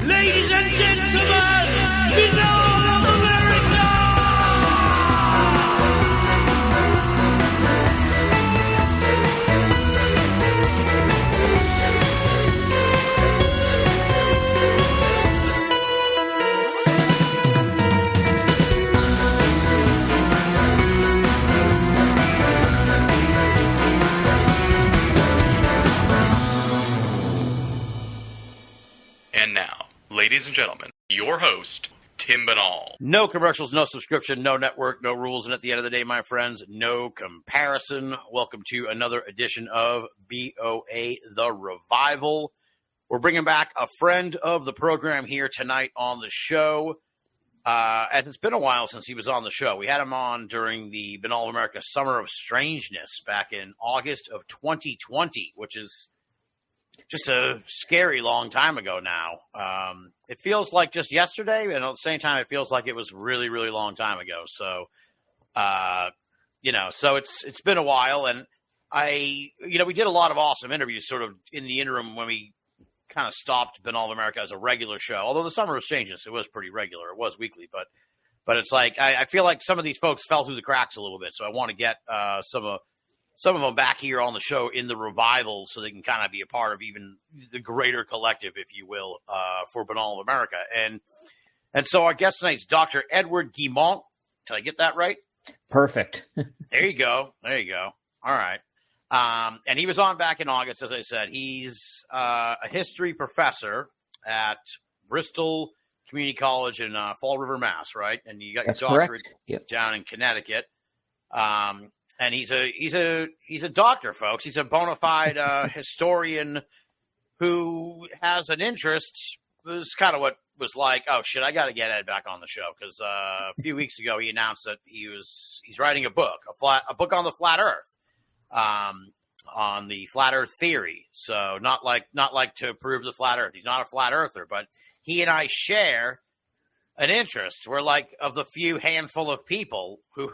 Ladies and gentlemen, Binnall of America! And now, ladies and gentlemen, your host, Tim Binnall. No commercials, no subscription, no network, no rules, and at the end of the day, my friends, no comparison. Welcome to another edition of BOA The Revival. We're bringing back a friend of the program here tonight on the show. As it's been a while since he was on the show. We had him on during the Binnall of America Summer of Strangeness back in August of 2020, which is just a scary long time ago now. It feels like just yesterday, and at the same time, it feels like it was really, really long time ago. So, so it's been a while, and we did a lot of awesome interviews sort of in the interim when we kind of stopped Binnall of America as a regular show. Although the Summer of Strangeness, it was pretty regular. It was weekly, but it's like I feel like some of these folks fell through the cracks a little bit. So I want to get some of them back here on the show in the revival so they can kind of be a part of even the greater collective, if you will, for Binnall of America. And so our guest tonight's Dr. Edward Guimont. Did I get that right? Perfect. There you go. All right. And he was on back in August, as I said. He's a history professor at Bristol Community College in Fall River, Mass., right? And you got That's your doctorate correct. down in Connecticut. And he's a doctor, folks. He's a bona fide historian who has an interest. This is kind of what was like, oh shit, I got to get Ed back on the show because a few weeks ago he announced that he's writing a book, a book on the flat Earth, on the flat Earth theory. So not like to prove the flat Earth. He's not a flat earther, but he and I share an interest. We're like of the few handful of people who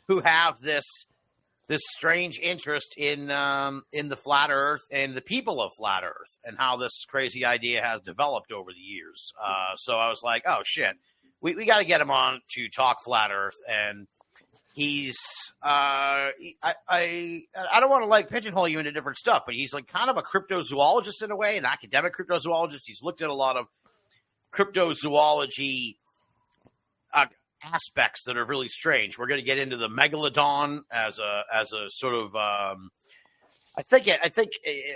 who have this strange interest in the flat Earth and the people of flat Earth and how this crazy idea has developed over the years. So I was like, oh shit, we got to get him on to talk flat Earth. And he's I don't want to like pigeonhole you into different stuff, but he's like kind of a cryptozoologist in a way, an academic cryptozoologist. He's looked at a lot of cryptozoology aspects that are really strange. We're going to get into the megalodon as a sort of I think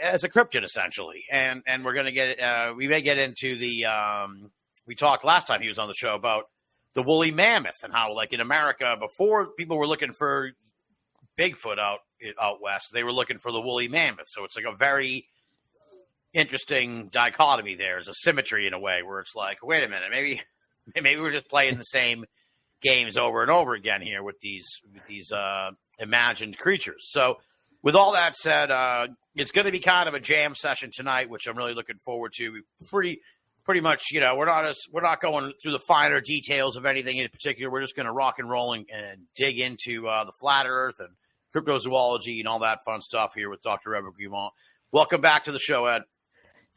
as a cryptid essentially, and we're going to get we may get into the we talked last time he was on the show about the woolly mammoth and how like in America before people were looking for Bigfoot out west, they were looking for the woolly mammoth. So it's like a very interesting dichotomy there. There's a symmetry in a way where it's like, wait a minute, maybe we're just playing the same games over and over again here with these imagined creatures. So with all that said, it's going to be kind of a jam session tonight, which I'm really looking forward to. Pretty much, we're not going through the finer details of anything in particular. We're just going to rock and roll and dig into the flat Earth and cryptozoology and all that fun stuff here with Dr. Edward Guimont. Welcome back to the show, Ed.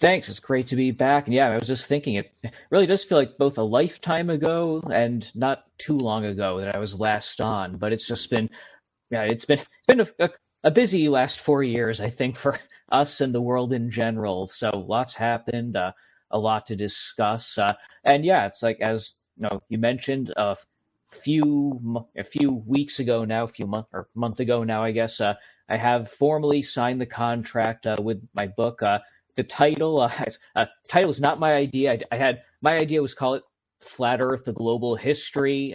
Thanks. It's great to be back. And yeah, I was just thinking it really does feel like both a lifetime ago and not too long ago that I was last on. But it's just been, it's been a busy last 4 years, I think, for us and the world in general. So lots happened, a lot to discuss. And yeah, it's like, as you mentioned, a few weeks ago now, month ago now, I guess, I have formally signed the contract with my book. The title is not my idea. My idea was call it Flat Earth: A Global History.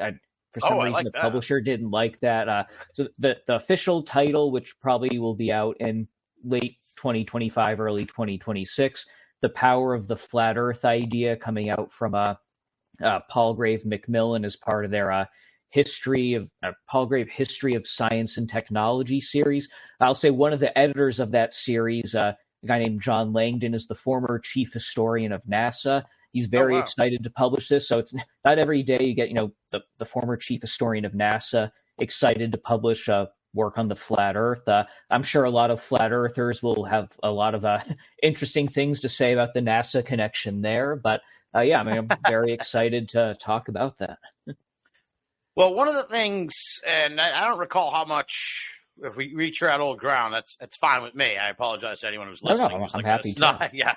For some reason, the publisher didn't like that. So the official title, which probably will be out in late 2025, early 2026, The Power of the Flat Earth Idea, coming out from Palgrave Macmillan as part of their Palgrave History of Science and Technology series. I'll say one of the editors of that series, a guy named John Langdon, is the former chief historian of NASA. He's very excited to publish this. So it's not every day you get, the former chief historian of NASA excited to publish a work on the flat Earth. I'm sure a lot of flat earthers will have a lot of interesting things to say about the NASA connection there. But yeah, I mean, I'm very excited to talk about that. Well, one of the things, and I don't recall how much. If we reach out old ground, that's fine with me. I apologize to anyone who's listening. No, I'm happy to. Yeah,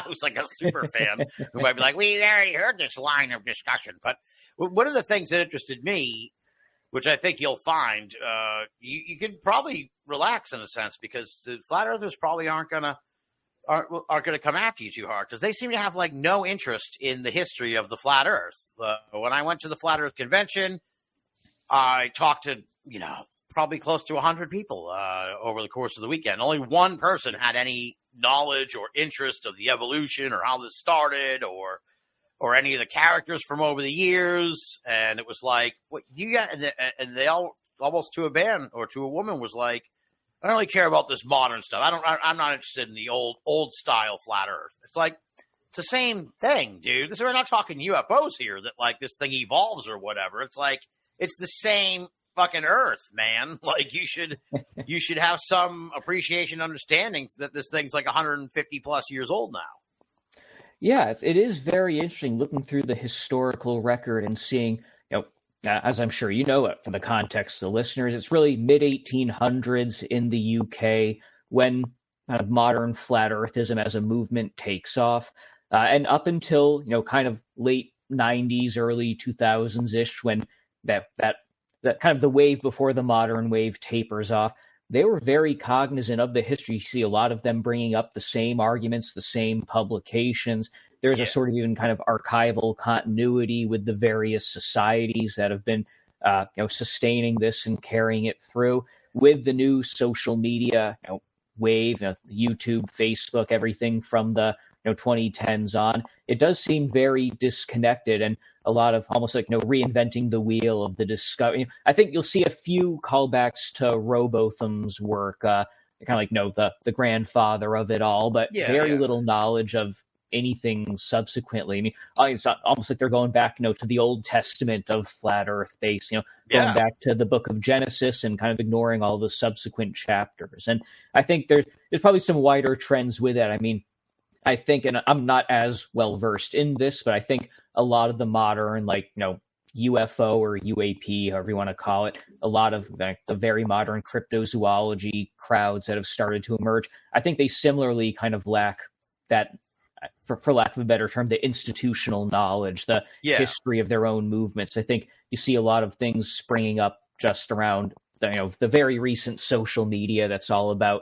who's like a super fan who might be like, "We already heard this line of discussion." But one of the things that interested me, which I think you'll find, you can probably relax in a sense because the flat earthers probably aren't gonna come after you too hard because they seem to have like no interest in the history of the flat Earth. When I went to the Flat Earth Convention, I talked to probably close to 100 people over the course of the weekend. Only one person had any knowledge or interest of the evolution or how this started or any of the characters from over the years. And it was like, what you got? And they all, almost to a man or to a woman, was like, I don't really care about this modern stuff. I'm not interested in the old style flat Earth. It's like, it's the same thing, dude. We're not talking UFOs here that like this thing evolves or whatever. It's like, it's the same fucking Earth, man. Like you should have some appreciation, understanding that this thing's like 150 plus years old now. Yeah, it is very interesting looking through the historical record and seeing, as I'm sure you know it from the context of the listeners, it's really mid-1800s in the UK when kind of modern flat earthism as a movement takes off. And up until, kind of late 90s, early 2000s-ish, when that kind of the wave before the modern wave tapers off, they were very cognizant of the history. You see a lot of them bringing up the same arguments, the same publications. There's a sort of even kind of archival continuity with the various societies that have been, sustaining this and carrying it through. With the new social media wave, YouTube, Facebook, everything from the 2010s on, it does seem very disconnected and a lot of almost like reinventing the wheel of the discovery. I think you'll see a few callbacks to Robotham's work, kind of like the grandfather of it all, but very little knowledge of anything subsequently. I mean, it's almost like they're going back, to the Old Testament of flat Earth base, going back to the Book of Genesis and kind of ignoring all the subsequent chapters. And I think there's probably some wider trends with it. I mean, I think, and I'm not as well versed in this, but I think a lot of the modern, UFO or UAP, however you want to call it, a lot of the very modern cryptozoology crowds that have started to emerge, I think they similarly kind of lack that, for lack of a better term, the institutional knowledge, the history of their own movements. I think you see a lot of things springing up just around the very recent social media that's all about,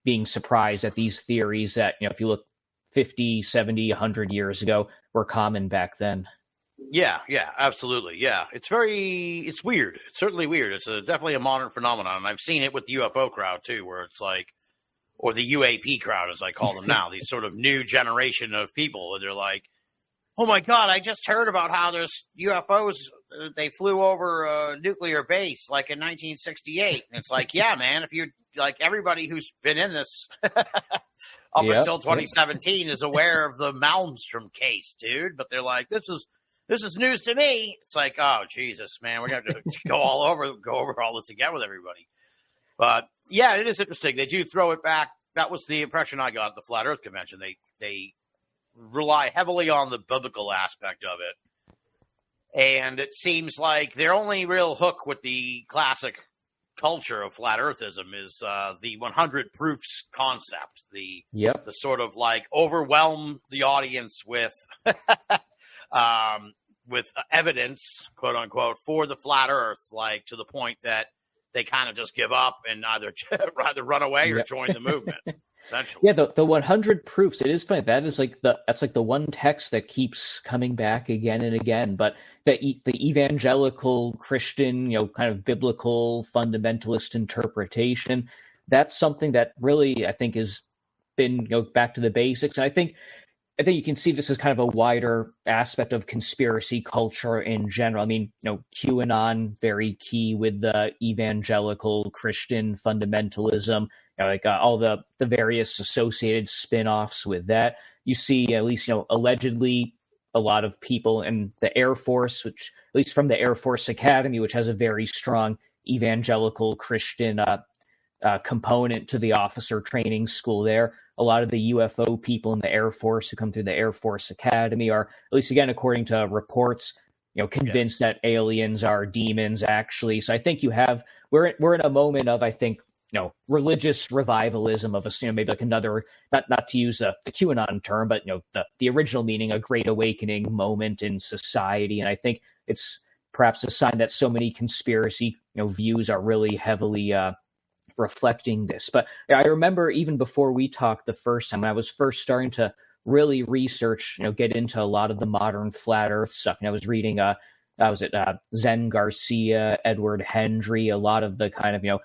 being surprised at these theories that, if you look 50, 70, 100 years ago, were common back then. Yeah, absolutely. Yeah, it's weird. It's certainly weird. It's definitely a modern phenomenon. And I've seen it with the UFO crowd too, where it's like, or the UAP crowd, as I call them now, these sort of new generation of people. And they're like, oh my God, I just heard about how there's UFOs. They flew over a nuclear base like in 1968. And it's like, yeah, man, if you like everybody who's been in this up until 2017 is aware of the Malmstrom case, dude. But they're like, this is news to me. It's like, oh Jesus, man, we're gonna have to go over all this again with everybody. But yeah, it is interesting. They do throw it back. That was the impression I got at the Flat Earth Convention. They rely heavily on the biblical aspect of it, and it seems like their only real hook with the classic culture of flat earthism is the 100 proofs concept, the sort of like overwhelm the audience with evidence, quote unquote, for the flat earth, like to the point that they kind of just give up and either run away or join the movement. Essentially. Yeah, the 100 proofs. It is funny. That's like the one text that keeps coming back again and again. But the evangelical Christian, kind of biblical fundamentalist interpretation, that's something that really I think has been back to the basics. And I think you can see this as kind of a wider aspect of conspiracy culture in general. I mean, QAnon, very key with the evangelical Christian fundamentalism. All the various associated spin-offs with that. You see at least, allegedly a lot of people in the Air Force, which at least from the Air Force Academy, which has a very strong evangelical Christian component to the officer training school there. A lot of the UFO people in the Air Force who come through the Air Force Academy are, at least again, according to reports, convinced that aliens are demons actually. So I think we're in a moment of, I think, religious revivalism of maybe like another, not to use the QAnon term, but the original meaning, a great awakening moment in society. And I think it's perhaps a sign that so many conspiracy views are really heavily reflecting this. But I remember even before we talked the first time, when I was first starting to really research, get into a lot of the modern flat Earth stuff, and I was reading Zen Garcia, Edward Hendry, a lot of the kind of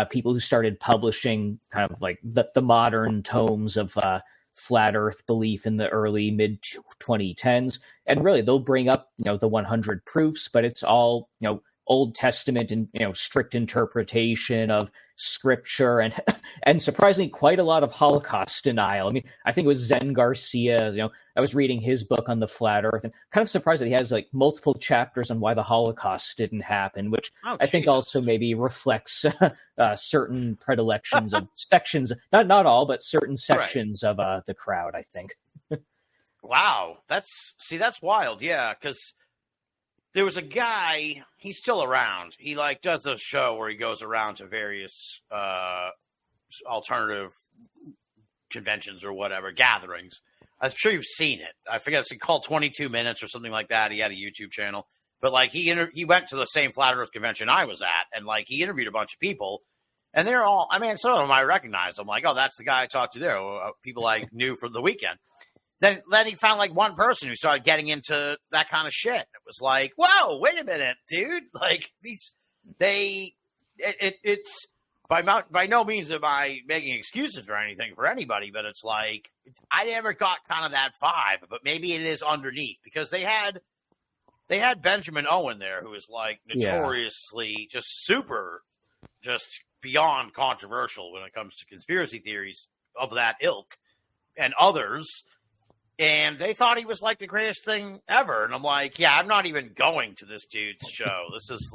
people who started publishing kind of like the modern tomes of flat Earth belief in the early mid 2010s, and really they'll bring up the 100 proofs, but it's all Old Testament and strict interpretation of scripture, and surprisingly quite a lot of Holocaust denial. I mean, I think it was Zen Garcia. I was reading his book on the flat Earth, and kind of surprised that he has like multiple chapters on why the Holocaust didn't happen, which I think also maybe reflects certain predilections of sections, not all, but certain sections of the crowd, I think. Wow, that's wild. Yeah, because there was a guy, he's still around. He does a show where he goes around to various alternative conventions or whatever, gatherings. I'm sure you've seen it. I forget, it's called 22 Minutes or something like that. He had a YouTube channel. But he went to the same Flat Earth convention I was at, and he interviewed a bunch of people. And they're all, some of them I recognized. I'm like, oh, that's the guy I talked to there. People I knew for the weekend. Then he found one person who started getting into that kind of shit. It was like, whoa, wait a minute, dude. It's by no means am I making excuses for anything for anybody, but it's like, I never got kind of that vibe, but maybe it is underneath, because they had Benjamin Owen there, who is notoriously just beyond controversial when it comes to conspiracy theories of that ilk and others. And they thought he was the greatest thing ever. And I'm like, yeah, I'm not even going to this dude's show. This is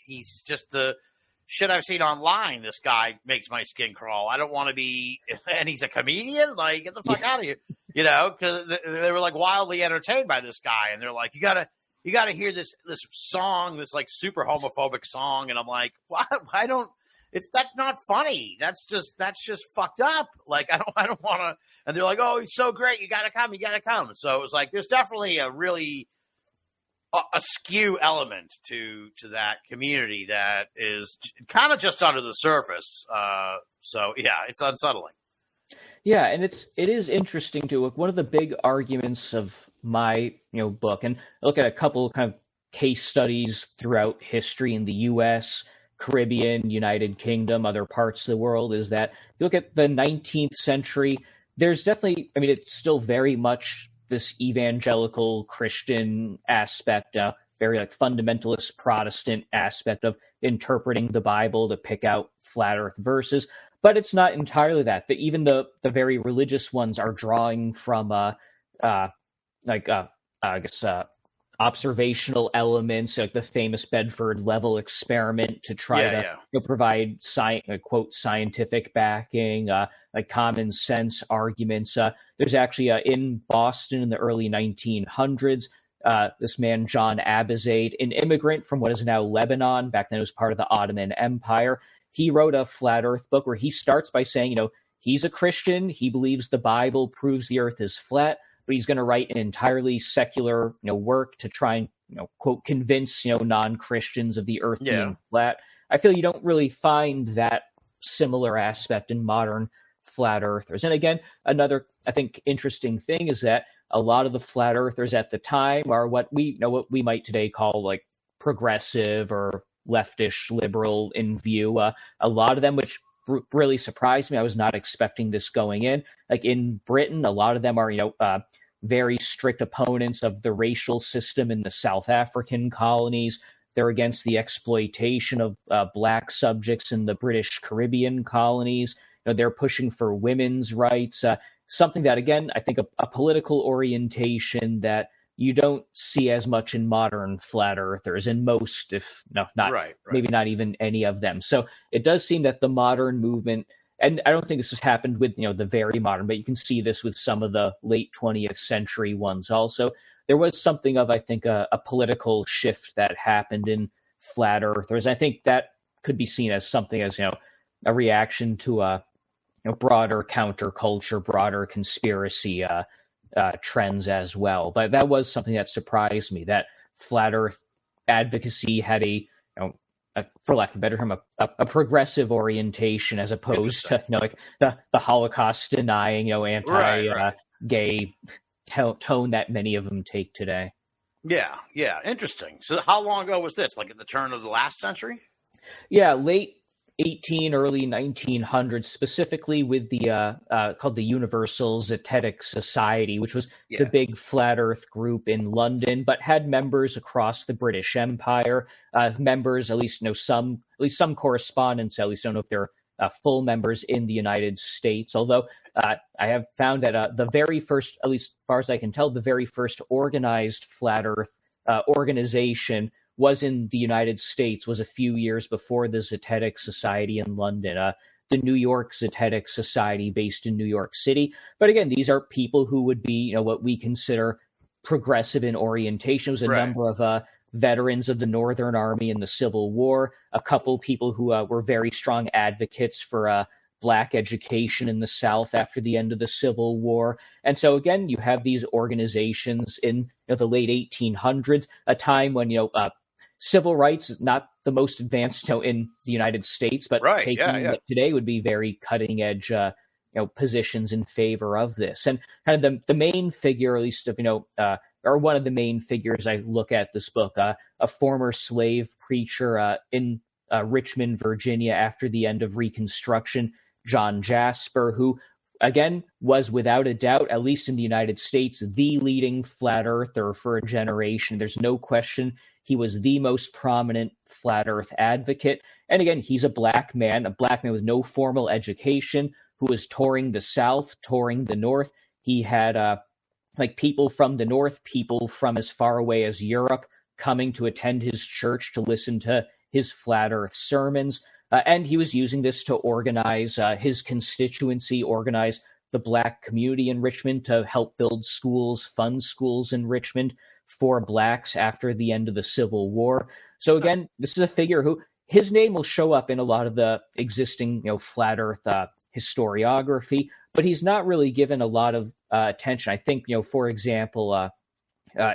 he's just the shit I've seen online. This guy makes my skin crawl. I don't want to be, and he's a comedian? Get the fuck out of here. Because they were wildly entertained by this guy. And they're like, you gotta hear this song, this super homophobic song. And I'm like, what? That's not funny. That's just fucked up. I don't want to. And they're like, oh, he's so great. You got to come. So it was there's definitely a really a skew element to that community that is kind of just under the surface. So yeah, it's unsettling. Yeah, and it is interesting to look. One of the big arguments of my book, and I look at a couple kind of case studies throughout history in the U.S., Caribbean, United Kingdom, other parts of the world, is that you look at the 19th century, there's definitely, it's still very much this evangelical Christian aspect, very fundamentalist Protestant aspect of interpreting the Bible to pick out flat Earth verses, but it's not entirely that. Even the very religious ones are drawing from, observational elements, like the famous Bedford level experiment, to try to provide quote scientific backing, common sense arguments. There's actually in Boston in the early 1900s, this man John Abizade, an immigrant from what is now Lebanon, back then it was part of the Ottoman Empire. He wrote a flat Earth book where he starts by saying, he's a Christian, he believes the Bible proves the Earth is flat, but he's going to write an entirely secular, work to try and, quote, convince, non-Christians of the Earth being flat. I feel you don't really find that similar aspect in modern flat earthers. And again, another, I think, interesting thing is that a lot of the flat earthers at the time are what we might today call progressive or leftish liberal in view. A lot of them, which really surprised me. I was not expecting this going in. In Britain, a lot of them are, very strict opponents of the racial system in the South African colonies. They're against the exploitation of black subjects in the British Caribbean colonies. They're pushing for women's rights, something that, again, I think a political orientation that you don't see as much in modern flat earthers, in most, if no, not maybe not even any of them. So it does seem that the modern movement, and I don't think this has happened with the very modern, but you can see this with some of the late 20th century ones also. There was something of, I think, a political shift that happened in flat earthers. I think that could be seen as something as a reaction to a broader counterculture, broader conspiracy trends as well. But that was something that surprised me, that flat Earth advocacy had for lack of a better term, a progressive orientation, as opposed to like the Holocaust denying, anti-gay tone that many of them take today. Yeah, interesting. So how long ago was this? Like at the turn of the last century? Yeah, late early 1900s, specifically with the called the Universal Zetetic Society, which was the big flat Earth group in London, but had members across the British Empire. Members, at least some correspondents. At least don't know if they're full members in the United States. Although I have found that the very first, at least as far as I can tell, the very first organized flat Earth organization was in the United States, was a few years before the Zetetic Society in London, the New York Zetetic Society based in New York City. But again, these are people who would be, what we consider progressive in orientation. It was a number of veterans of the Northern Army in the Civil War, a couple people who were very strong advocates for Black education in the South after the end of the Civil War. And so again, you have these organizations in the late 1800s, a time when civil rights is not the most advanced in the United States, but today would be very cutting edge positions in favor of this. And kind of the main figure, at least of or one of the main figures I look at this book, a former slave preacher in Richmond, Virginia, after the end of Reconstruction, John Jasper, who again was without a doubt, at least in the United States, the leading flat earther for a generation. There's no question he was the most prominent flat earth advocate. And again, he's a black man with no formal education, who was touring the South, touring the North. He had people from the North, people from as far away as Europe coming to attend his church to listen to his flat earth sermons. And he was using this to organize his constituency, organize the black community in Richmond, to help build schools, fund schools in Richmond for blacks after the end of the Civil War. So again, this is a figure who, his name will show up in a lot of the existing, flat earth historiography, but he's not really given a lot of attention. I think, for example,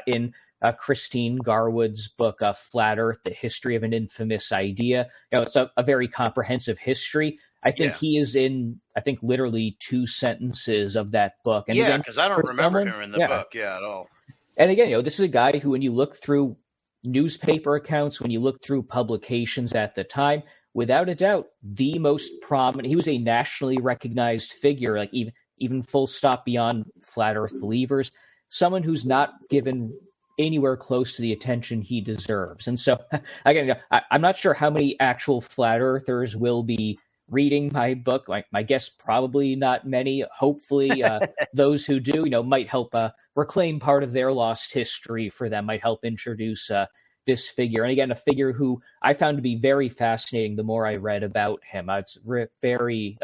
in Christine Garwood's book, Flat Earth, The History of an Infamous Idea, it's a very comprehensive history. I think he is in, literally 2 sentences of that book. And because I don't remember him in the book, at all. And again, this is a guy who, when you look through newspaper accounts, when you look through publications at the time, without a doubt, the most prominent, he was a nationally recognized figure, like even full stop beyond flat earth believers, someone who's not given anywhere close to the attention he deserves. And so, again, I'm not sure how many actual flat earthers will be reading my book. My guess, probably not many. Hopefully, those who do, might help reclaim part of their lost history for them, might help introduce this figure. And again, a figure who I found to be very fascinating the more I read about him. It's very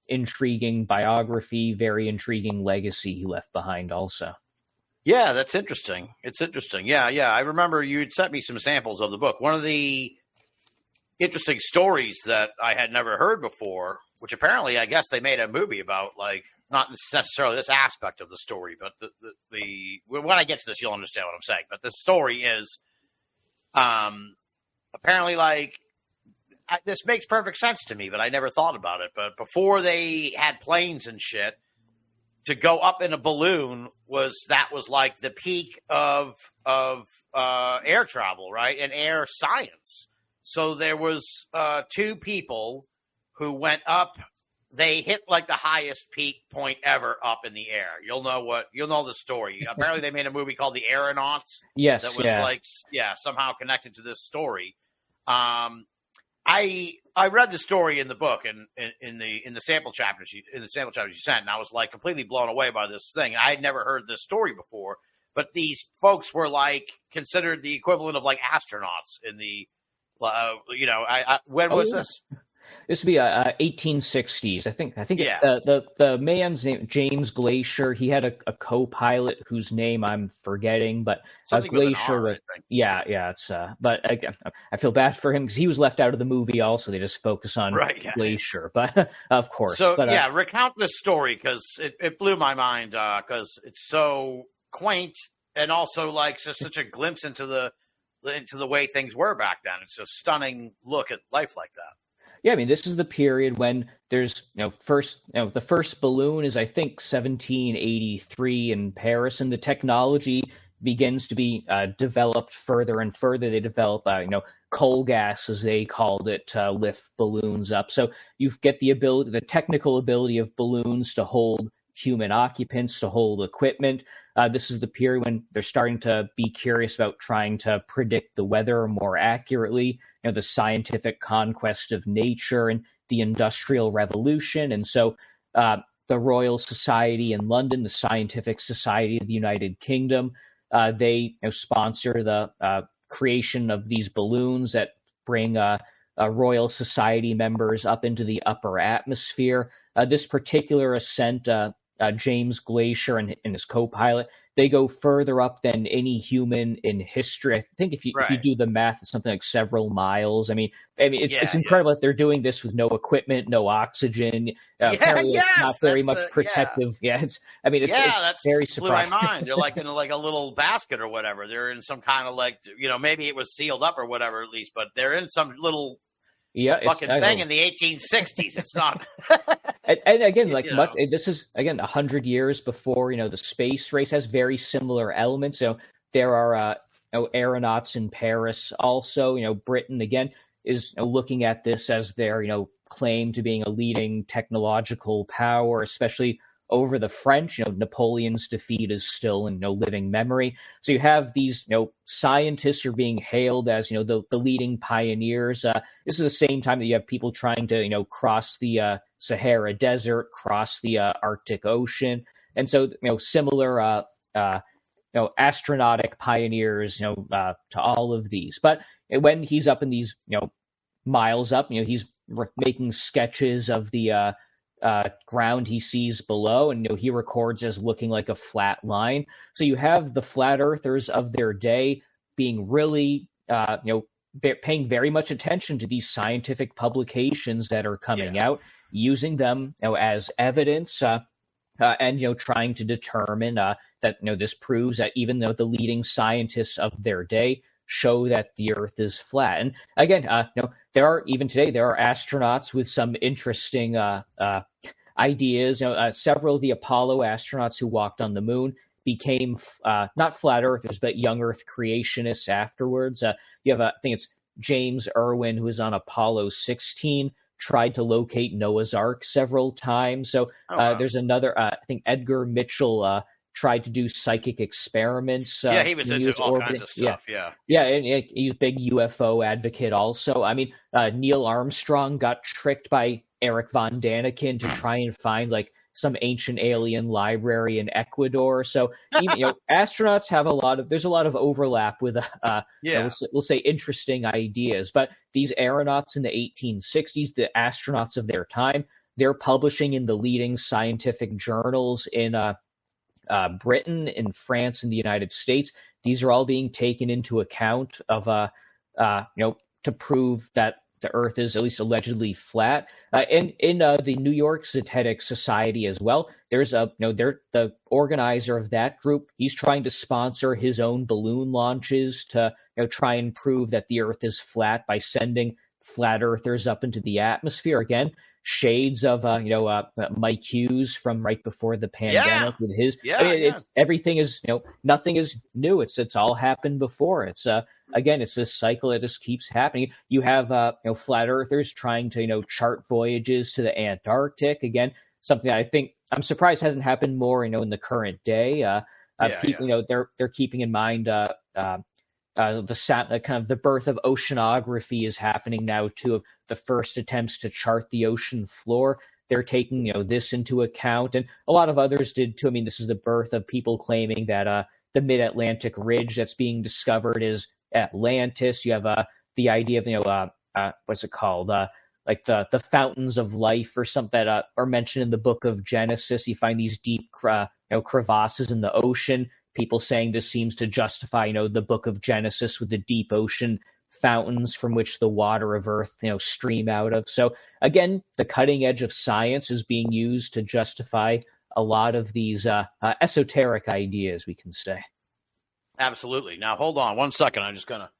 intriguing biography, very intriguing legacy he left behind also. Yeah, that's interesting. It's interesting. Yeah. I remember you'd sent me some samples of the book. One of the interesting stories that I had never heard before, which apparently I guess they made a movie about, like, not necessarily this aspect of the story, but the when I get to this, you'll understand what I'm saying. But the story is apparently, this makes perfect sense to me, but I never thought about it. But before they had planes and shit, to go up in a balloon was like the peak of air travel, right? And air science. So there was 2 people who went up. They hit like the highest peak point ever up in the air. You'll know the story. Apparently they made a movie called The Aeronauts. Yes. That was somehow connected to this story. I read the story in the book and in the sample chapters you sent, and I was like completely blown away by this thing. I had never heard this story before, but these folks were like considered the equivalent of like astronauts in the, when was this? This would be 1860s. I think Yeah. the man's name, James Glacier. He had a co-pilot whose name I'm forgetting, but Something with an Glacier R, I was think. yeah. It's but I feel bad for him because he was left out of the movie. Also, they just focus on Right, yeah. Glacier, but of course. So but, recount this story because it blew my mind because it's so quaint and also like just such a glimpse into the way things were back then. It's a stunning look at life like that. Yeah, I mean, this is the period when there's, the first balloon is, I think, 1783 in Paris, and the technology begins to be developed further and further. They develop, coal gas, as they called it, to lift balloons up. So you get the technical ability of balloons to hold human occupants, to hold equipment. This is the period when they're starting to be curious about trying to predict the weather more accurately, the scientific conquest of nature and the Industrial Revolution. And so the Royal Society in London, the Scientific Society of the United Kingdom, they sponsor the creation of these balloons that bring Royal Society members up into the upper atmosphere. This particular ascent, James Glacier and his co-pilot, they go further up than any human in history. I think if you do the math, it's something like several miles. I mean, it's incredible that they're doing this with no equipment, no oxygen. Apparently it's not very much protective. Yeah, it's that's very blew my surprising. mind. They're like in like a little basket or whatever. They're in some kind of like, maybe it was sealed up or whatever at least, but they're in some little fucking thing in the 1860s. It's not. And again, this is again 100 years before the space race has very similar elements. So there are aeronauts in Paris. Also, Britain again is looking at this as their claim to being a leading technological power, especially over the French. Napoleon's defeat is still in living memory. So you have these scientists who are being hailed as the leading pioneers. This is the same time that you have people trying to cross the Sahara Desert, cross the Arctic Ocean, and so similar astronautic pioneers to all of these. But when he's up in these miles up, he's making sketches of the ground he sees below, and he records as looking like a flat line. So you have the flat earthers of their day being really paying very much attention to these scientific publications that are coming out, using them as evidence, and trying to determine that this proves that even though the leading scientists of their day show that the Earth is flat. And again, there are astronauts with some interesting ideas. Several of the Apollo astronauts who walked on the moon became not flat earthers, but young Earth creationists afterwards. You have, I think it's James Irwin, who was on Apollo 16, tried to locate Noah's Ark several times. So there's another, I think Edgar Mitchell tried to do psychic experiments. He was into all kinds of stuff. Yeah, and he's a big UFO advocate also. I mean, Neil Armstrong got tricked by Eric von Daniken to try and find like some ancient alien library in Ecuador. So even, astronauts have there's a lot of overlap with we'll say interesting ideas. But these aeronauts in the 1860s, the astronauts of their time, they're publishing in the leading scientific journals in Britain, in France, and the United States. These are all being taken into account of to prove that the Earth is at least allegedly flat. And in the New York Zetetic Society as well, there's the organizer of that group. He's trying to sponsor his own balloon launches to try and prove that the Earth is flat by sending flat earthers up into the atmosphere. Again, shades of Mike Hughes from right before the pandemic with his. It's everything is nothing is new. It's all happened before. It's again, it's this cycle that just keeps happening. You have flat earthers trying to chart voyages to the Antarctic. Again, something that I think I'm surprised hasn't happened more in the current day. People they're keeping in mind the kind of the birth of oceanography is happening now too. Of the first attempts to chart the ocean floor, they're taking this into account, and a lot of others did too. I mean, this is the birth of people claiming that the mid-Atlantic ridge that's being discovered is Atlantis. You have the idea of what's it called? Like the fountains of life or something that are mentioned in the book of Genesis. You find these deep crevasses in the ocean. People saying this seems to justify the book of Genesis with the deep ocean fountains from which the water of earth stream out of. So again, the cutting edge of science is being used to justify a lot of these esoteric ideas, we can say. Absolutely. Now hold on one second. I'm just gonna.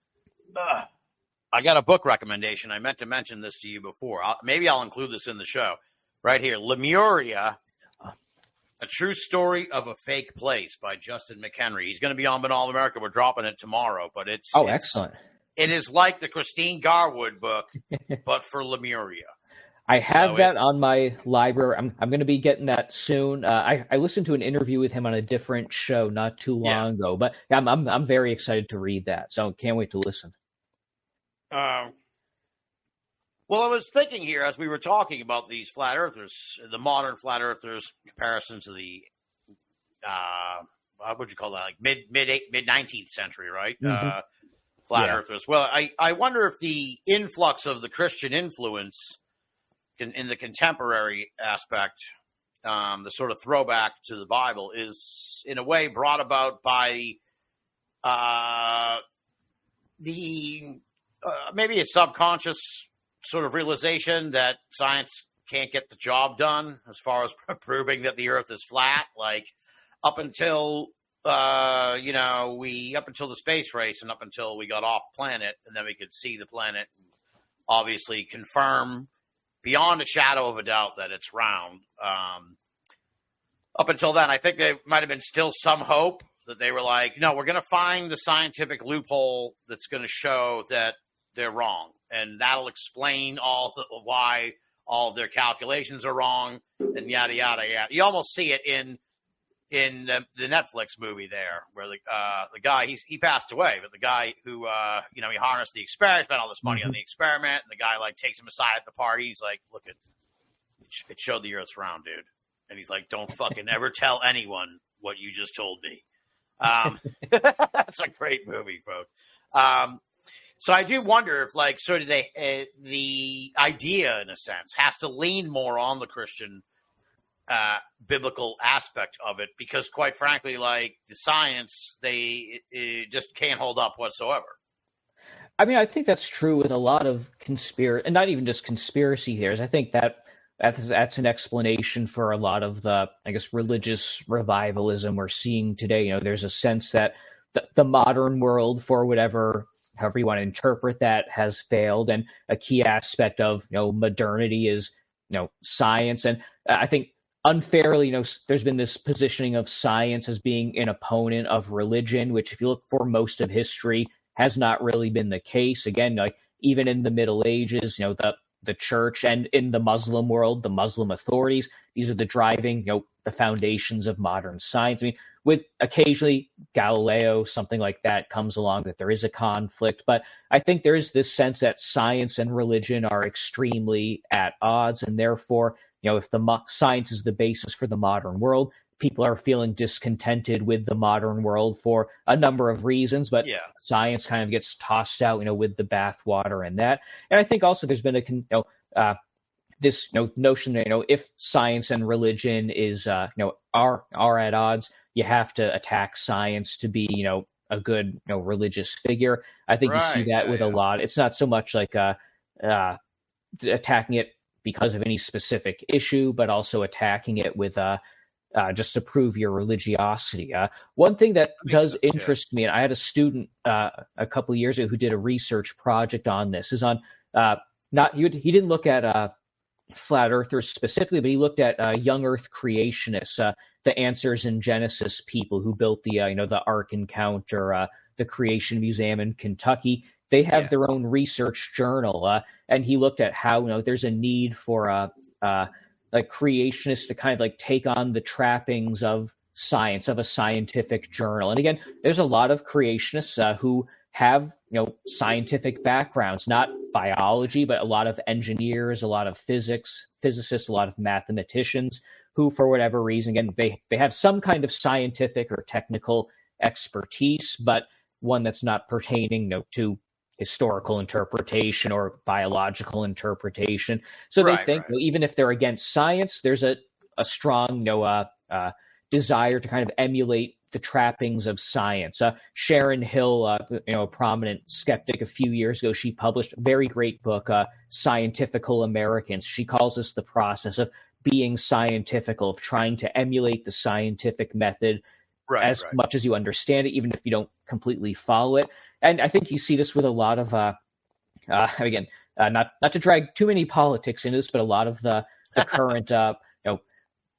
I got a book recommendation. I meant to mention this to you before. Maybe I'll include this in the show. Right here, Lemuria, A True Story of a Fake Place by Justin McHenry. He's going to be on Binnall America. We're dropping it tomorrow, but it's excellent. It is like the Christine Garwood book, but for Lemuria. I have that on my library. I'm going to be getting that soon. I listened to an interview with him on a different show not too long ago, but I'm very excited to read that. So can't wait to listen. Well, I was thinking here as we were talking about these flat earthers, the modern flat earthers, in comparison to the what would you call that, like mid 19th century, right? Mm-hmm. Flat earthers. Well, I wonder if the influx of the Christian influence in the contemporary aspect, the sort of throwback to the Bible, is in a way brought about by maybe a subconscious sort of realization that science can't get the job done as far as proving that the Earth is flat. Like up until up until the space race and up until we got off planet, and then we could see the planet and obviously confirm beyond a shadow of a doubt that it's round. Up until then, I think there might have been still some hope that they were like, no, we're going to find the scientific loophole that's going to show that they're wrong. And that'll explain why all of their calculations are wrong and yada, yada, yada. You almost see it in the Netflix movie there, where the guy, he passed away, but the guy who, he harnessed the experiment, spent all this money on the experiment, and the guy takes him aside at the party. He's like, look, it showed the Earth's round, dude. And he's like, don't fucking ever tell anyone what you just told me. That's a great movie, folks. So I do wonder if, sort of the idea, in a sense, has to lean more on the Christian biblical aspect of it, because, quite frankly, the science, it just can't hold up whatsoever. I mean, I think that's true with a lot of conspiracy, and not even just conspiracy theories. I think that's an explanation for a lot of the, I guess, religious revivalism we're seeing today. There's a sense that the modern world, for however you want to interpret that, has failed, and a key aspect of modernity is science. And I think unfairly, there's been this positioning of science as being an opponent of religion, which, if you look for most of history, has not really been the case. Again, even in the Middle Ages, the church, and in the Muslim world, the Muslim authorities, these are the driving, the foundations of modern science. I mean, with occasionally Galileo, something like that comes along, that there is a conflict. But I think there is this sense that science and religion are extremely at odds, and therefore, if the science is the basis for the modern world, people are feeling discontented with the modern world for a number of reasons, but science kind of gets tossed out, with the bathwater and that. And I think also there's been this notion that, if science and religion is are at odds, you have to attack science to be a good religious figure. I think you see that with a lot. It's not so much like attacking it because of any specific issue, but also attacking it with just to prove your religiosity. One thing that does interest me, and I had a student a couple of years ago who did a research project on this, is on he didn't look at flat earthers specifically, but he looked at young Earth creationists, the Answers in Genesis people who built the the Ark Encounter, the Creation Museum in Kentucky. They have their own research journal, and he looked at how there's a need for creationists to kind of take on the trappings of science, of a scientific journal. And again, there's a lot of creationists who have scientific backgrounds, not biology, but a lot of engineers, a lot of physicists, a lot of mathematicians who, for whatever reason, again, they have some kind of scientific or technical expertise, but one that's not pertaining to historical interpretation or biological interpretation. So they think even if they're against science, there's a strong desire to kind of emulate the trappings of science. Sharon Hill, a prominent skeptic a few years ago, she published a very great book, Scientifical Americans. She calls this the process of being scientifical, of trying to emulate the scientific method as much as you understand it, even if you don't completely follow it. And I think you see this with a lot of, again, not to drag too many politics into this, but a lot of the current,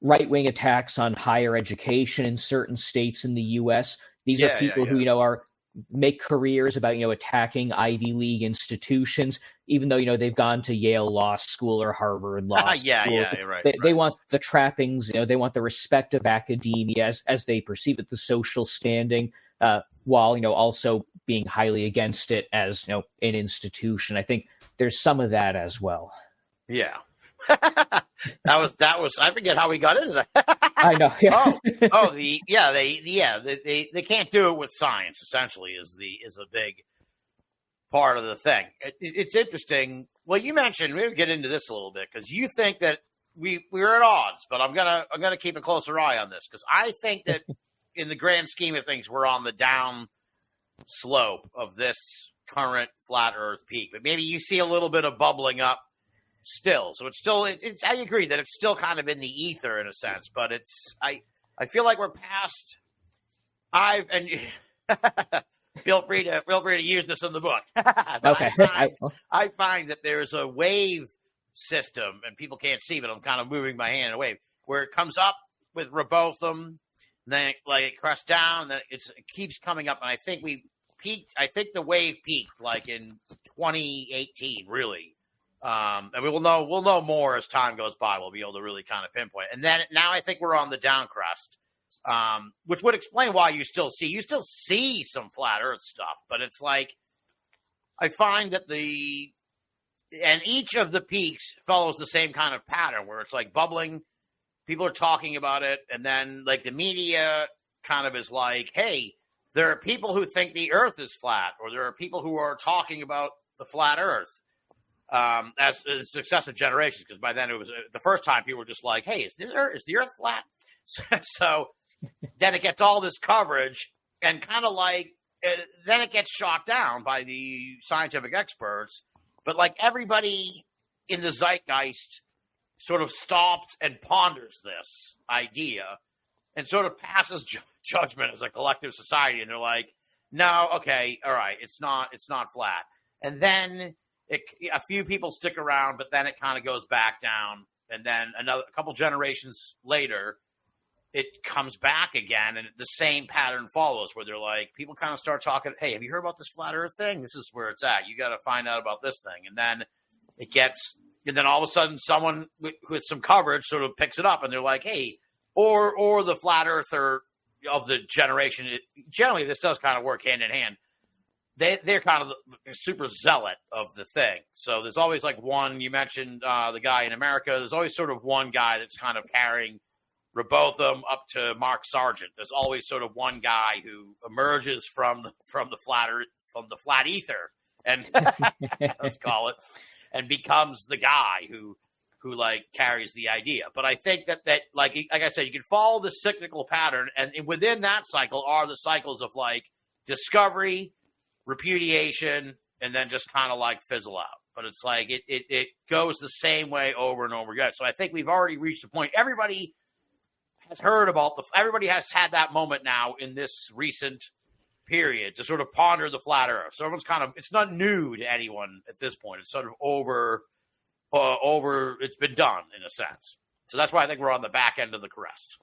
right-wing attacks on higher education in certain states in the U.S. These are people who, make careers about, attacking Ivy League institutions, even though, they've gone to Yale Law School or Harvard Law School. They want the trappings, they want the respect of academia as they perceive it, the social standing, while, also being highly against it as, an institution. I think there's some of that as well. Yeah. that was I forget how we got into that. I know. Yeah. They can't do it with science. Essentially, is a big part of the thing. It's interesting. Well, you mentioned we'll get into this a little bit because you think that we're at odds, but I'm gonna keep a closer eye on this because I think that in the grand scheme of things, we're on the down slope of this current flat Earth peak. But maybe you see a little bit of bubbling up. Still, so it's I agree that it's still kind of in the ether in a sense, but I feel like we're past. Feel free to use this in the book. Okay. I find that there's a wave system, and people can't see, but I'm kind of moving my hand in a wave where it comes up with Robotham, then it crests down, then it keeps coming up, and I think we peaked. I think the wave peaked like in 2018, really. And we'll know more as time goes by. We'll be able to really kind of pinpoint. And then now I think we're on the down crest, which would explain why you still see some flat Earth stuff. But it's like I find that and each of the peaks follows the same kind of pattern where it's like bubbling. People are talking about it, and then like the media kind of is like, hey, there are people who think the Earth is flat, or there are people who are talking about the flat Earth. As successive generations, because by then it was the first time people were just like, "Hey, is the Earth flat?" So then it gets all this coverage, and kind of like then it gets shot down by the scientific experts. But like everybody in the zeitgeist sort of stops and ponders this idea, and sort of passes judgment as a collective society, and they're like, "No, okay, all right, it's not flat," and then. A few people stick around, but then it kind of goes back down. And then a couple generations later, it comes back again. And the same pattern follows where they're like, people kind of start talking, hey, have you heard about this flat Earth thing? This is where it's at. You got to find out about this thing. And then and then all of a sudden someone with some coverage sort of picks it up and they're like, hey, or the flat earther of the generation. Generally, this does kind of work hand in hand. They're kind of the super zealot of the thing. So there's always like one, you mentioned the guy in America. There's always sort of one guy that's kind of carrying Robotham up to Mark Sargent. There's always sort of one guy who emerges from the flat ether, and let's call it, and becomes the guy who like carries the idea. But I think that like I said, you can follow the cyclical pattern, and within that cycle are the cycles of like discovery, repudiation, and then just kind of like fizzle out. But it's like it goes the same way over and over again. So I think we've already reached a point. Everybody has heard about everybody has had that moment now in this recent period to sort of ponder the flat Earth. So everyone's kind of, it's not new to anyone at this point. It's sort of over, it's been done in a sense. So that's why I think we're on the back end of the crest.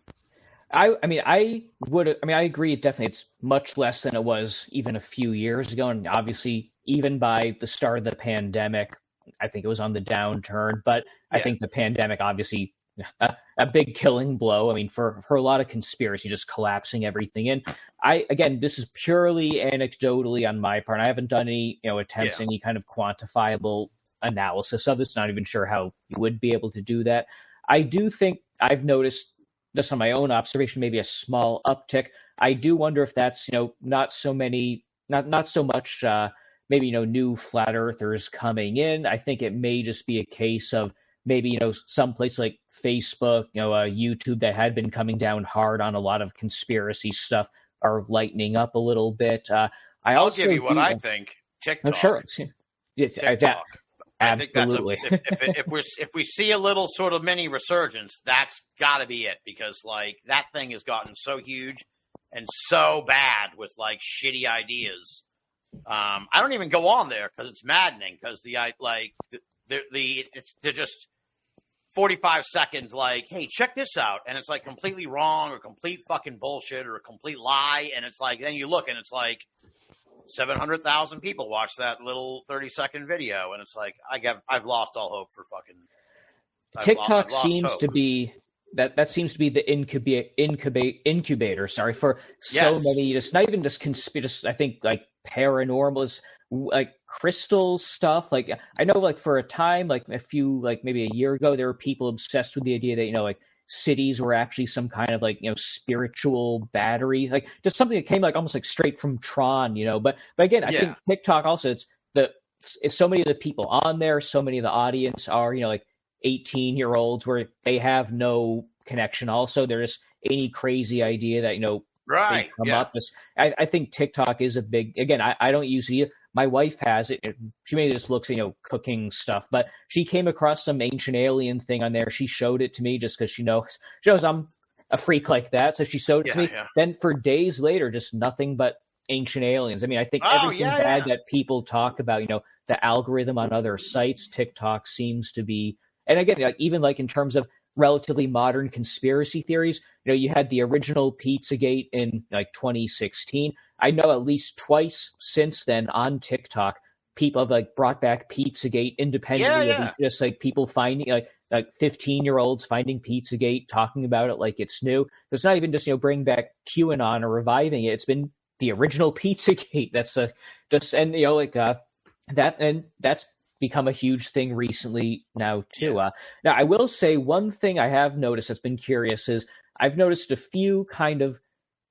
I agree. Definitely, it's much less than it was even a few years ago, and obviously, even by the start of the pandemic, I think it was on the downturn. But I think the pandemic, obviously, a big killing blow. I mean, for a lot of conspiracy, just collapsing everything. And this is purely anecdotally on my part. I haven't done any, attempts any kind of quantifiable analysis of this. Not even sure how you would be able to do that. I do think I've noticed just on my own observation, maybe a small uptick. I do wonder if that's, not so much, maybe, new flat earthers coming in. I think it may just be a case of maybe, some place like Facebook, YouTube that had been coming down hard on a lot of conspiracy stuff are lightening up a little bit. I'll give you what I think. TikTok. Sure. TikTok. Absolutely. I think if we see a little sort of mini resurgence, that's got to be it, because like that thing has gotten so huge and so bad with like shitty ideas. I don't even go on there because it's maddening, because they're just 45 seconds like, hey, check this out, and it's like completely wrong or complete fucking bullshit or a complete lie, and it's like then you look and it's like 700,000 people watch that little 30-second video, and it's like I've lost all hope for fucking TikTok. Seems to be that seems to be the incubator. Sorry, for so many. Just not even just I think like paranormal, like crystal stuff. Like I know, like for a time, like maybe a year ago, there were people obsessed with the idea that like cities were actually some kind of like spiritual battery, like just something that came like almost like straight from Tron, but again, I think TikTok also, it's so many of the people on there, so many of the audience are like 18-year-olds where they have no connection. Also, there's any crazy idea that right come up. I think TikTok is a big, again, I don't use it. My wife has it. She mainly just looks, cooking stuff, but she came across some ancient alien thing on there. She showed it to me just because she knows I'm a freak like that. So she showed it to me. Yeah. Then for days later, just nothing but ancient aliens. I mean, I think everything bad that people talk about, the algorithm on other sites, TikTok seems to be, and again, even like in terms of relatively modern conspiracy theories, you had the original Pizzagate in like 2016. I know at least twice since then on TikTok, people have like brought back Pizzagate independently of just like people finding like 15-year-olds finding Pizzagate, talking about it like it's new. It's not even just bring back QAnon or reviving it. It's been the original Pizzagate. That's that's become a huge thing recently now too. Now I will say one thing I have noticed that's been curious is I've noticed a few kind of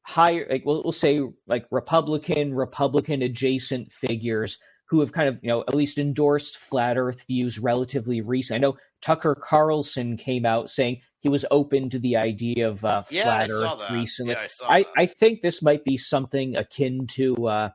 higher, like we'll say like Republican adjacent figures who have kind of, at least endorsed flat earth views relatively recent. I know Tucker Carlson came out saying he was open to the idea of flat earth recently. Yeah, I think this might be something akin to,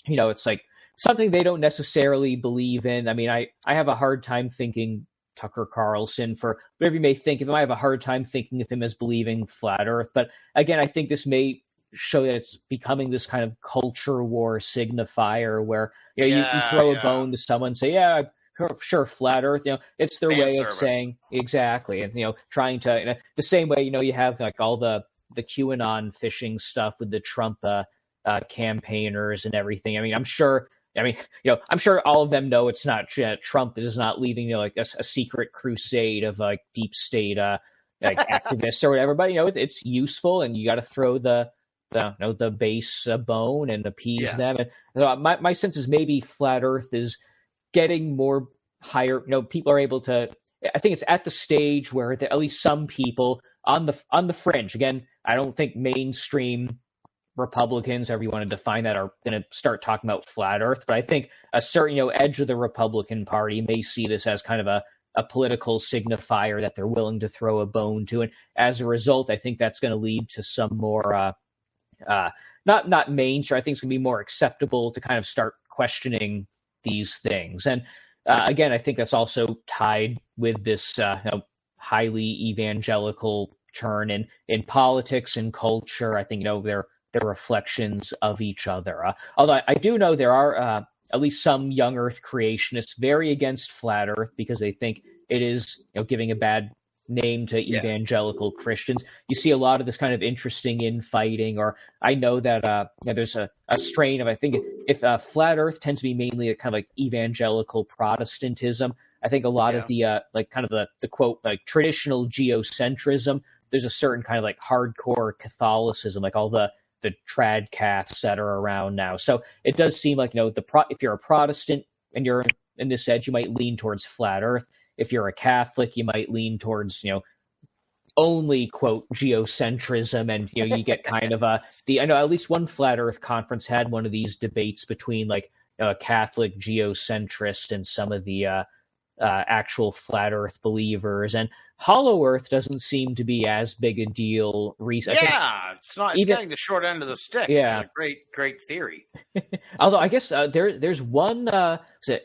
it's like something they don't necessarily believe in. I mean, I have a hard time thinking Tucker Carlson, for whatever you may think of him, I have a hard time thinking of him as believing flat earth. But again, I think this may show that it's becoming this kind of culture war signifier where you throw a bone to someone, say, yeah, sure, flat earth, it's their way of saying exactly, and trying to, the same way you have like all the QAnon phishing stuff with the Trump campaigners and everything. I mean, I'm sure all of them know it's not Trump is not leading like a secret crusade of like deep state like activists or whatever. But it's useful, and you got to throw the base bone and appease them. And my sense is maybe flat Earth is getting more higher. People are able to. I think it's at the stage where at least some people on the fringe. Again, I don't think mainstream Republicans, however you want to define that, are going to start talking about flat Earth. But I think a certain edge of the Republican Party may see this as kind of a political signifier that they're willing to throw a bone to, and as a result, I think that's going to lead to some more not mainstream. I think it's going to be more acceptable to kind of start questioning these things. And again, I think that's also tied with this highly evangelical turn in politics and culture. I think they're reflections of each other. Although I do know there are at least some young Earth creationists very against flat Earth because they think it is giving a bad name to evangelical Christians. You see a lot of this kind of interesting infighting, or I know that there's a strain of, I think if flat Earth tends to be mainly a kind of like evangelical Protestantism. I think a lot of the like kind of the quote like traditional geocentrism. There's a certain kind of like hardcore Catholicism, like all the trad cats that are around now. So it does seem like, if you're a Protestant and you're in this edge, you might lean towards flat Earth. If you're a Catholic, you might lean towards, only quote geocentrism, and you get kind of I know at least one flat Earth conference had one of these debates between like a Catholic geocentrist and some of the actual flat Earth believers, and Hollow Earth doesn't seem to be as big a deal. It's not. It's getting the short end of the stick. Yeah. It's a great theory. Although I guess there's one,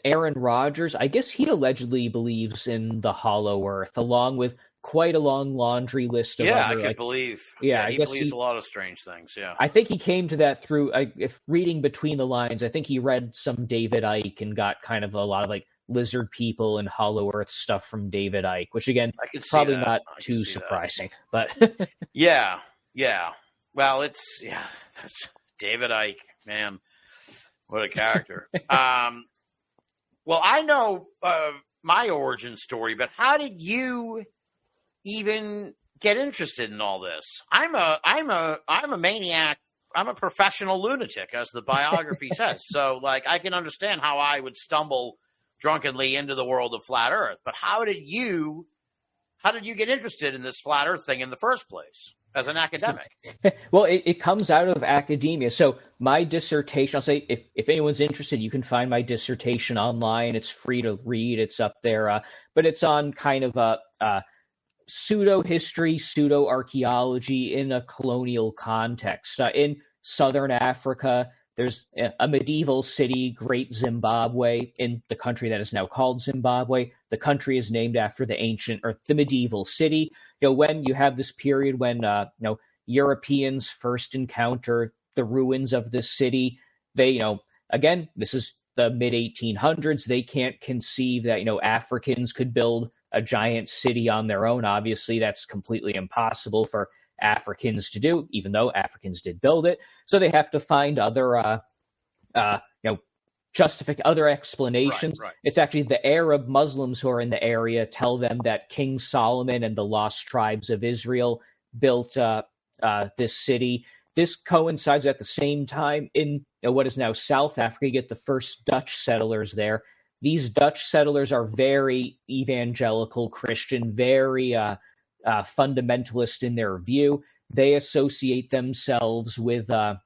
Aaron Rodgers. I guess he allegedly believes in the Hollow Earth, along with quite a long laundry list of other, I could believe. Yeah, he believes a lot of strange things. Yeah, I think he came to that through, if reading between the lines, I think he read some David Icke and got kind of a lot of like lizard people and Hollow Earth stuff from David Icke, which again, probably not too surprising, but yeah. Well, that's David Icke, man. What a character. Well, I know my origin story, but how did you even get interested in all this? I'm a maniac. I'm a professional lunatic, as the biography says. So, like, I can understand how I would stumble drunkenly into the world of flat Earth. But how did you get interested in this flat Earth thing in the first place as an academic? Well, it comes out of academia. So my dissertation, I'll say, if anyone's interested, you can find my dissertation online. It's free to read. It's up there. But it's on kind of a pseudo-history, pseudo-archaeology in a colonial context. In southern Africa, there's a medieval city, Great Zimbabwe, in the country that is now called Zimbabwe. The country is named after the medieval city. When you have this period when Europeans first encounter the ruins of this city, they, again, this is the mid 1800s. They can't conceive that Africans could build a giant city on their own. Obviously, that's completely impossible for Africans to do, even though Africans did build it. So they have to find other, other explanations. Right. It's actually the Arab Muslims who are in the area tell them that King Solomon and the lost tribes of Israel built this city. This coincides at the same time in what is now South Africa. You get the first Dutch settlers there. These Dutch settlers are very evangelical Christian, very fundamentalist in their view. They associate themselves with the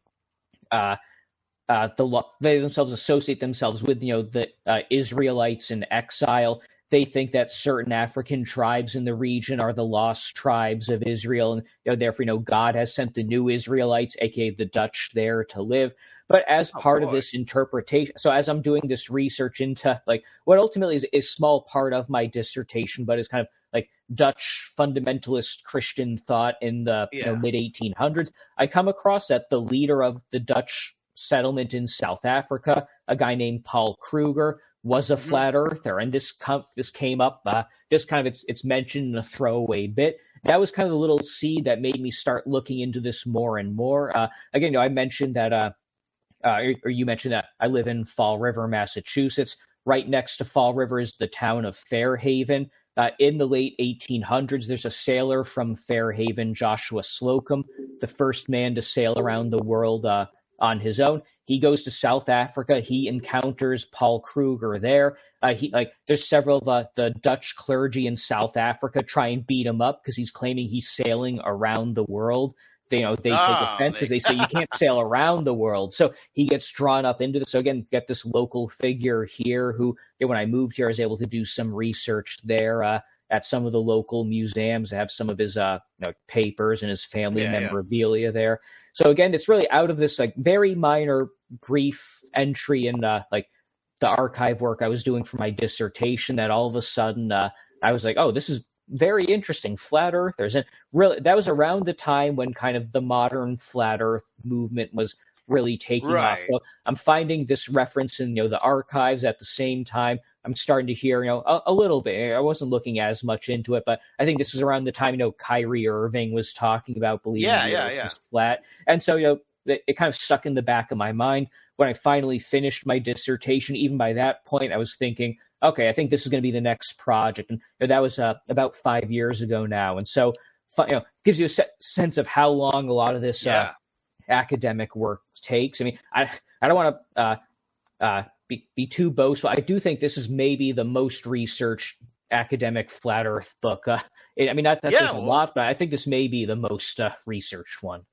Israelites in exile. They think that certain African tribes in the region are the lost tribes of Israel, and therefore God has sent the new Israelites, aka the Dutch, there to live. But as part of this interpretation, so as I'm doing this research into like what ultimately is a small part of my dissertation, but is kind of like Dutch fundamentalist Christian thought in the mid 1800s, I come across that the leader of the Dutch settlement in South Africa, a guy named Paul Kruger, was a flat earther, and this came up. It's mentioned in a throwaway bit. That was kind of the little seed that made me start looking into this more and more. Again, I mentioned that, or you mentioned that I live in Fall River, Massachusetts. Right next to Fall River is the town of Fairhaven. In the late 1800s, there's a sailor from Fairhaven, Joshua Slocum, the first man to sail around the world on his own. He goes to South Africa. He encounters Paul Kruger there. There's several of the Dutch clergy in South Africa try and beat him up because he's claiming he's sailing around the world. They take offense because they say you can't sail around the world. So he gets drawn up into this. So again, get this local figure here who, when I moved here, I was able to do some research there at some of the local museums. I have some of his papers and his family memorabilia there. So again, it's really out of this like very minor, brief entry in the archive work I was doing for my dissertation that all of a sudden I was like, oh, this is very interesting. Flat earthers. And really, that was around the time when kind of the modern flat earth movement was really taking off. So I'm finding this reference in the archives at the same time. I'm starting to hear a little bit. I wasn't looking as much into it, but I think this was around the time Kyrie Irving was talking about believing the earth was flat. And so it kind of stuck in the back of my mind. When I finally finished my dissertation, even by that point, I was thinking, okay, I think this is going to be the next project. And that was about 5 years ago now. And so, gives you a sense of how long a lot of this academic work takes. I mean, I don't want to be too boastful. I do think this is maybe the most researched academic flat Earth book. I mean, there's a lot, but I think this may be the most researched one.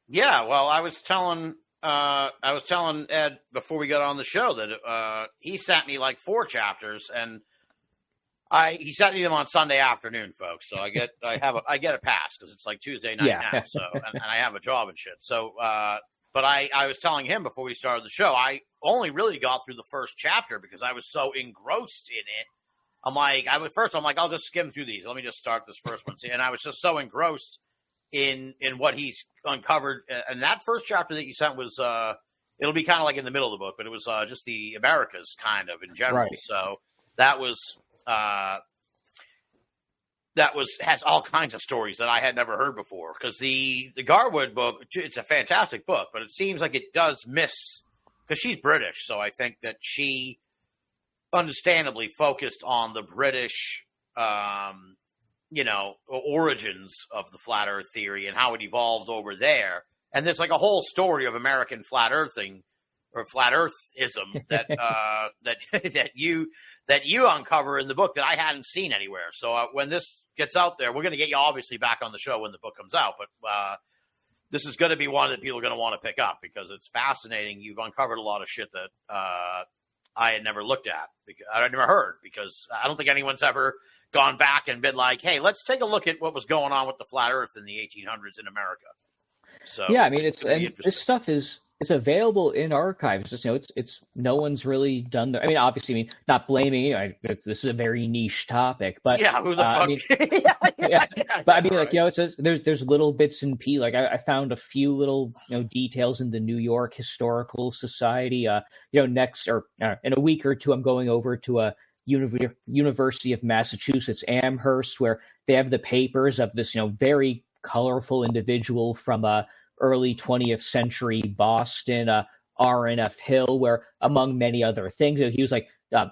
Yeah, well, I was telling Ed before we got on the show that he sent me like 4 chapters, and he sent me them on Sunday afternoon, folks. So I get a pass because it's like Tuesday night now. So and I have a job and shit. So, but I was telling him before we started the show, I only really got through the first chapter because I was so engrossed in it. I'm like, I'll just skim through these. Let me just start this first one. And I was just so engrossed in what he's uncovered. And that first chapter that you sent was, it'll be kind of like in the middle of the book, but it was just the Americas kind of in general. Right. So that has all kinds of stories that I had never heard before. Because the Garwood book, it's a fantastic book, but it seems like it does miss, because she's British. So I think that she understandably focused on the British, origins of the flat Earth theory and how it evolved over there. And there's like a whole story of American flat earthing or flat earthism that that you uncover in the book that I hadn't seen anywhere. So when this gets out there, we're going to get you obviously back on the show when the book comes out. But this is going to be one that people are going to want to pick up because it's fascinating. You've uncovered a lot of shit that I had never looked at. I'd never heard, because I don't think anyone's ever gone back and been like, hey, let's take a look at what was going on with the flat Earth in the 1800s in America. So yeah, I mean, this stuff it's available in archives. Just it's no one's really done that. I mean, obviously, not blaming. This is a very niche topic, but yeah, who the fuck? I mean, but I mean, like, it says there's little bits and pieces. Like I found a few little details in the New York Historical Society. Next or in a week or two, I'm going over to a University of Massachusetts Amherst, where they have the papers of this very colorful individual from early 20th century Boston, R.N.F. Hill, where among many other things, he was like, I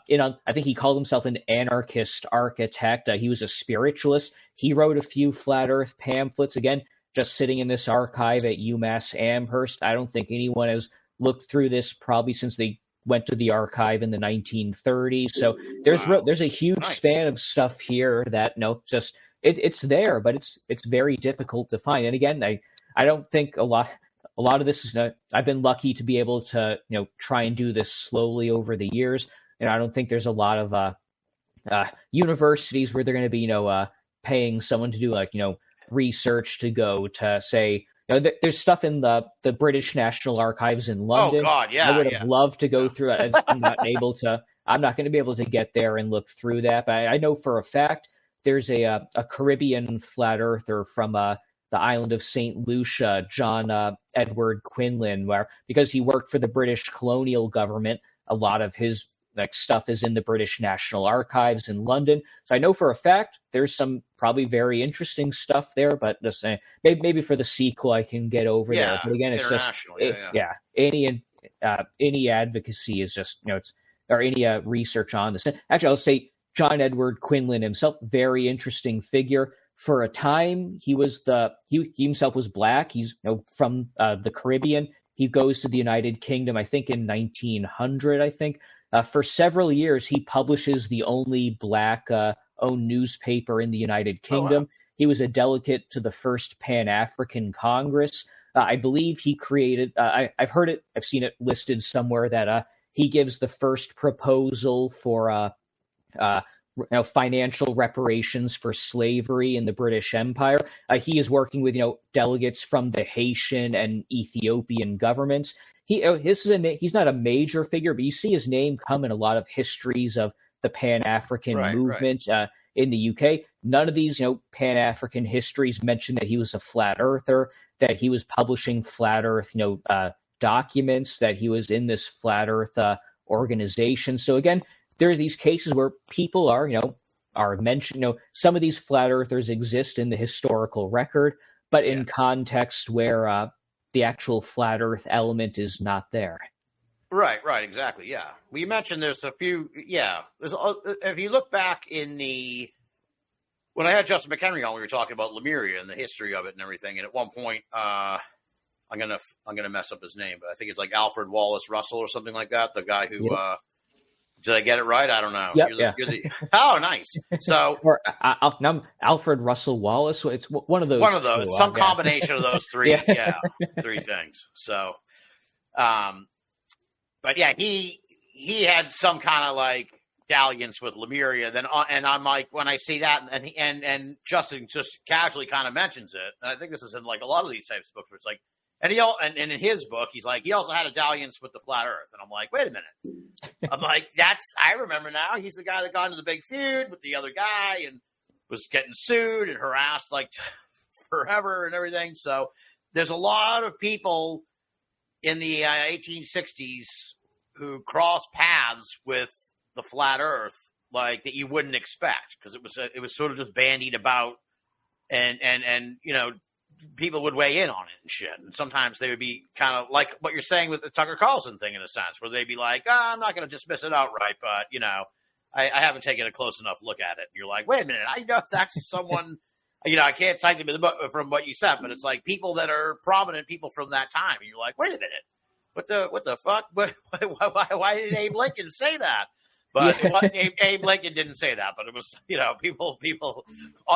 think he called himself an anarchist architect. He was a spiritualist. He wrote a few flat Earth pamphlets, again, just sitting in this archive at UMass Amherst. I don't think anyone has looked through this probably since they went to the archive in the 1930s. So there's a huge span of stuff here that just it's there, but it's very difficult to find. And again, I don't think a lot of this is I've been lucky to be able to try and do this slowly over the years. And I don't think there's a lot of universities where they're going to be paying someone to do research to go to say. There's stuff in the British National Archives in London. Oh God, yeah. I would have loved to go through it. I'm not going to be able to get there and look through that. But I know for a fact there's a Caribbean flat earther from the island of St. Lucia, John Edward Quinlan, where because he worked for the British colonial government, a lot of his stuff is in the British National Archives in London. So I know for a fact there's some probably very interesting stuff there, but just maybe for the sequel I can get over there. But again, it's just any advocacy is just or any research on this. Actually, I'll say John Edward Quinlan himself, very interesting figure. For a time, he himself was black. He's from the Caribbean. He goes to the United Kingdom, I think in 1900. I think. For several years, he publishes the only black-owned newspaper in the United Kingdom. Oh, wow. He was a delegate to the first Pan-African Congress. I believe he created I've seen it listed somewhere that he gives the first proposal for financial reparations for slavery in the British Empire. He is working with delegates from the Haitian and Ethiopian governments. He's not a major figure, but you see his name come in a lot of histories of the Pan-African movement in the UK. None of these Pan-African histories mention that he was a flat earther, that he was publishing flat Earth documents, that he was in this flat Earth organization. So again, there are these cases where people are mentioned. Some of these flat earthers exist in the historical record, but in context where the actual flat Earth element is not there. Right, exactly, yeah. Well, you mentioned there's a few, if you look back when I had Justin McHenry on, we were talking about Lemuria and the history of it and everything, and at one point, I'm gonna mess up his name, but I think it's like Alfred Wallace Russell or something like that, the guy who Did I get it right? I don't know. Yep, Oh, nice. So, or Alfred Russell Wallace. It's one of those. One of those. Some combination of those three. Yeah. Three things. So, but yeah, he had some kind of like dalliance with Lemuria. Then, and I'm like, when I see that, and Justin just casually kind of mentions it, and I think this is in like a lot of these types of books where it's like, and and in his book, he's like, he also had a dalliance with the flat Earth, and I'm like, wait a minute. I'm like, I remember now. He's the guy that got into the big feud with the other guy and was getting sued and harassed like forever and everything. So there's a lot of people in the 1860s who cross paths with the flat Earth, like that you wouldn't expect, because it was sort of just bandied about, and people would weigh in on it and shit. And sometimes they would be kind of like what you're saying with the Tucker Carlson thing, in a sense, where they'd be like, I'm not going to dismiss it outright, but I haven't taken a close enough look at it. And you're like, wait a minute, I know that's someone. I can't cite them in the book from what you said, but it's like people that are prominent people from that time. And you're like, wait a minute, what the fuck? Why did Abe Lincoln say that? But Abe Lincoln didn't say that, but it was, people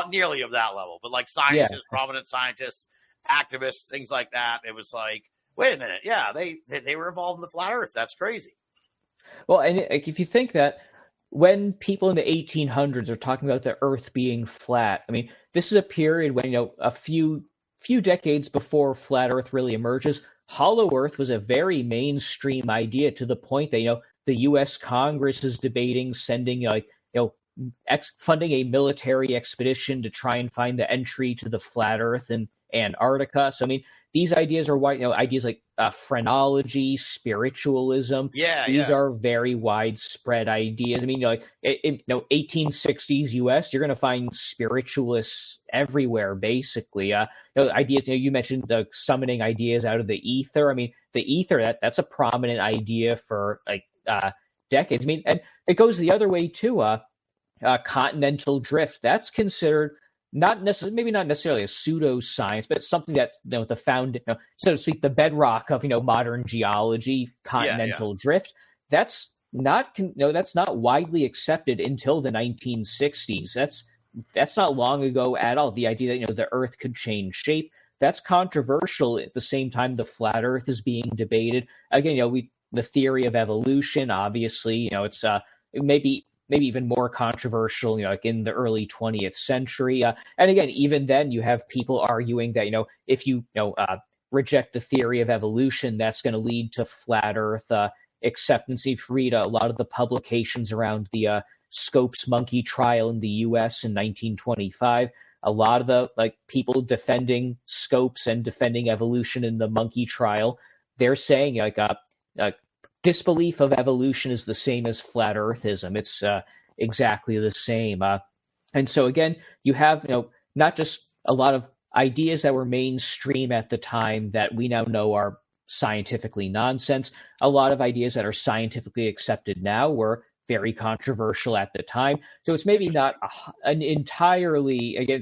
nearly of that level. But like scientists, prominent scientists, activists, things like that. It was like, wait a minute. Yeah, they were involved in the flat Earth. That's crazy. Well, and if you think that when people in the 1800s are talking about the Earth being flat, I mean, this is a period when, a few decades before flat Earth really emerges, hollow Earth was a very mainstream idea, to the point that, the U.S. Congress is debating sending, funding a military expedition to try and find the entry to the flat Earth in Antarctica. So, I mean, these ideas are wide. Ideas like phrenology, spiritualism. These are very widespread ideas. I mean, in 1860s U.S., you're going to find spiritualists everywhere, basically. Ideas. You mentioned the summoning ideas out of the ether. I mean, the ether, that's a prominent idea for decades. I mean, and it goes the other way too. Continental drift. That's considered maybe not necessarily a pseudoscience, but it's something that's so to speak, the bedrock of modern geology. Continental drift. That's not widely accepted until the 1960s. That's not long ago at all. The idea that the Earth could change shape, that's controversial. At the same time, the flat Earth is being debated. Again, the theory of evolution, obviously, it's maybe even more controversial, like in the early 20th century. And again, even then, you have people arguing that, if you reject the theory of evolution, that's going to lead to flat Earth acceptance. If you read a lot of the publications around the Scopes monkey trial in the U.S. in 1925, a lot of the people defending Scopes and defending evolution in the monkey trial, they're saying disbelief of evolution is the same as flat Earthism. It's exactly the same. And so again, you have not just a lot of ideas that were mainstream at the time that we now know are scientifically nonsense. A lot of ideas that are scientifically accepted now were very controversial at the time. So it's maybe not an entirely again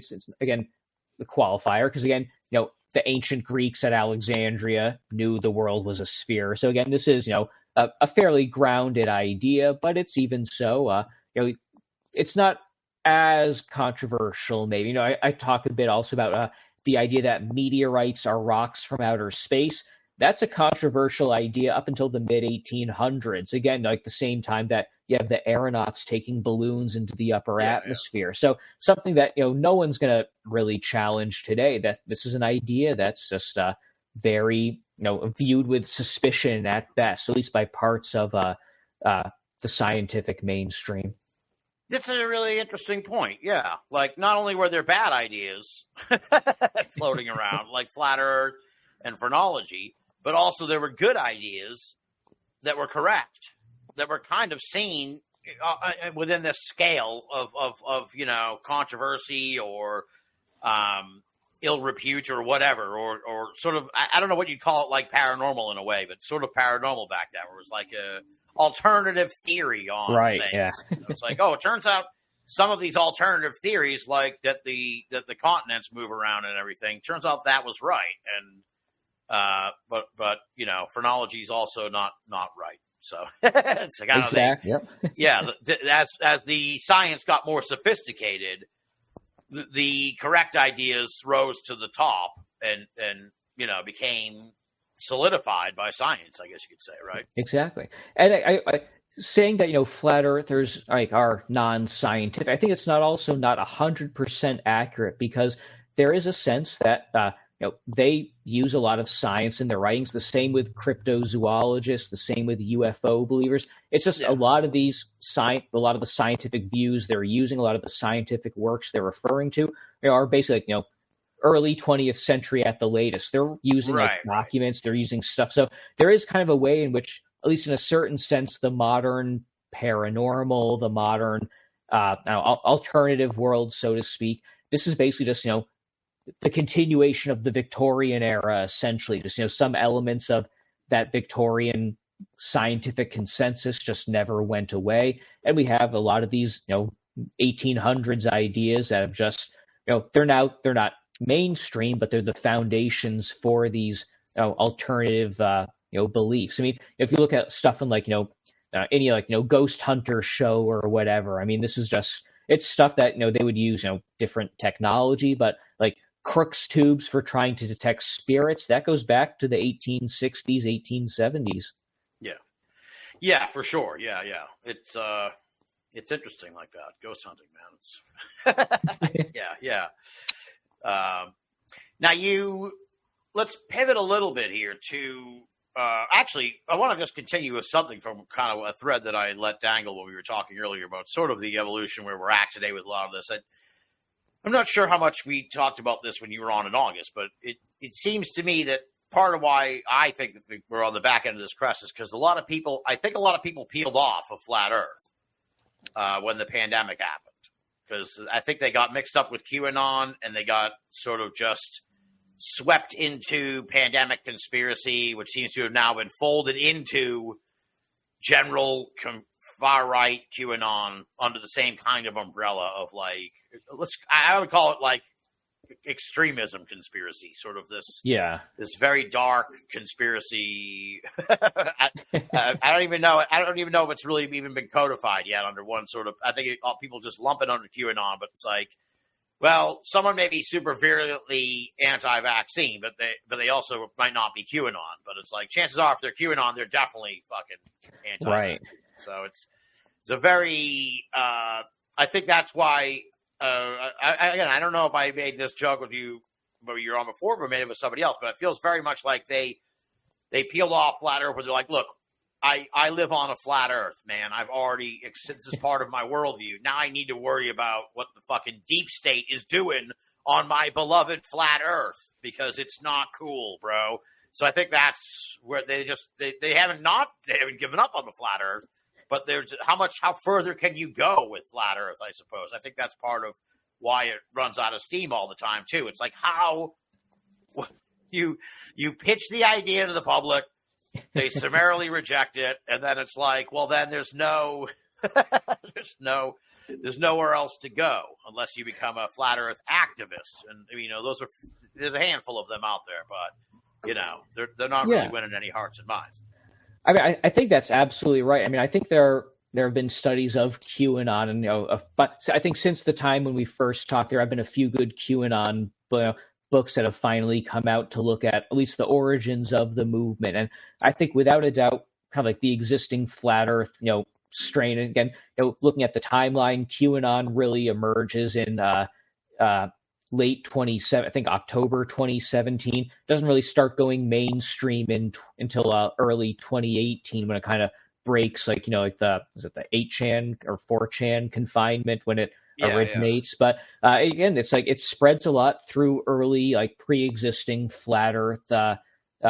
the qualifier, because again, the ancient Greeks at Alexandria knew the world was a sphere. So again, this is a fairly grounded idea, but it's even so, it's not as controversial. Maybe I talk a bit also about the idea that meteorites are rocks from outer space. That's a controversial idea up until the mid-1800s. Again, like the same time that you have the aeronauts taking balloons into the upper atmosphere. So something that no one's going to really challenge today. That this is an idea that's just very viewed with suspicion at best, at least by parts of the scientific mainstream. That's a really interesting point. Yeah, like not only were there bad ideas floating around, like flat Earth and phrenology, but also there were good ideas that were correct, that were kind of seen within this scale of controversy or ill repute or whatever, or sort of, I don't know what you'd call it, like paranormal in a way, but sort of paranormal back then, where it was like a alternative theory on things. Yeah. It's like, it turns out some of these alternative theories, like that the continents move around and everything, turns out that was right. And but phrenology is also not right. So it's kind of Exactly. Yep. yeah. As the science got more sophisticated, the correct ideas rose to the top and became solidified by science, I guess you could say, right? Exactly. And I saying that flat earthers are non-scientific, I think it's not 100% accurate, because there is a sense that they use a lot of science in their writings. The same with cryptozoologists, the same with UFO believers. It's just a lot of the scientific views they're using, a lot of the scientific works they're referring to are basically early 20th century at the latest. They're using documents, they're using stuff. So there is kind of a way in which, at least in a certain sense, the modern paranormal, the modern alternative world, so to speak, this is basically just the continuation of the Victorian era, essentially. Just some elements of that Victorian scientific consensus just never went away, and we have a lot of these 1800s ideas that have just they're not mainstream, but they're the foundations for these alternative beliefs. I mean, if you look at stuff in any ghost hunter show or whatever, I mean, this is just, it's stuff that they would use different technology, but like Crookes tubes for trying to detect spirits, that goes back to the 1860s, 1870s. Yeah, for sure. Yeah. It's interesting like that. Ghost hunting, man. Yeah. Now let's pivot a little bit here to, actually, I want to just continue with something from kind of a thread that I let dangle when we were talking earlier about sort of the evolution where we're at today with a lot of this. I'm not sure how much we talked about this when you were on in August, but it seems to me that part of why I think that we're on the back end of this crest is because I think a lot of people peeled off of flat Earth when the pandemic happened. Because I think they got mixed up with QAnon and they got sort of just swept into pandemic conspiracy, which seems to have now been folded into general far-right QAnon under the same kind of umbrella of I would call it like extremism conspiracy, sort of this very dark conspiracy. I don't even know if it's really even been codified yet under one sort of. I think people just lump it under QAnon, but it's like, well, someone may be super virulently anti-vaccine, but they also might not be QAnon. But it's like, chances are, if they're QAnon, they're definitely fucking anti-vaccine. Right. So it's a very. I think that's why. I don't know if I made this joke with you, but you're on before, or made it with somebody else. But it feels very much like they peeled off flat Earth, where they're like, look, I live on a flat Earth, man. This is part of my worldview. Now I need to worry about what the fucking deep state is doing on my beloved flat Earth, because it's not cool, bro. So I think that's where they haven't given up on the flat Earth, but there's how further can you go with flat Earth, I suppose. I think that's part of why it runs out of steam all the time too. It's like how you pitch the idea to the public, they summarily reject it, and then it's like, well, then there's nowhere else to go unless you become a flat Earth activist. And there's a handful of them out there, but they're not really winning any hearts and minds. I mean, I think that's absolutely right. I mean, I think there have been studies of QAnon, and but I think since the time when we first talked, there have been a few good QAnon books that have finally come out to look at least the origins of the movement. And I think without a doubt, kind of like the existing flat Earth, strain. And again, looking at the timeline, QAnon really emerges in late 2017, I think October 2017. Doesn't really start going mainstream until early 2018, when it kind of breaks, like the 8chan or 4chan confinement when it originates. Yeah. But again, it's like it spreads a lot through early, like pre-existing flat Earth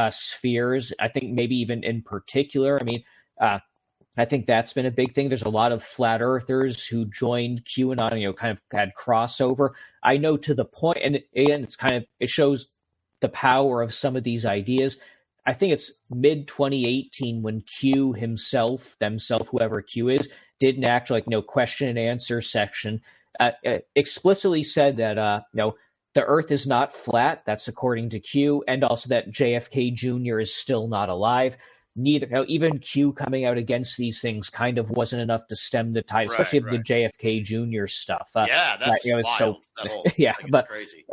spheres. I think maybe even in particular, I mean, I think that's been a big thing. There's a lot of flat earthers who joined QAnon, kind of had crossover. I know to the point, and again, it shows the power of some of these ideas. I think it's mid 2018 when Q himself, whoever Q is, did an actual question and answer section, explicitly said that the Earth is not flat. That's according to Q, and also that JFK Jr. is still not alive. neither, even Q coming out against these things kind of wasn't enough to stem the tide, especially the JFK Jr. stuff. That's wild. So, that whole yeah, thing is but crazy.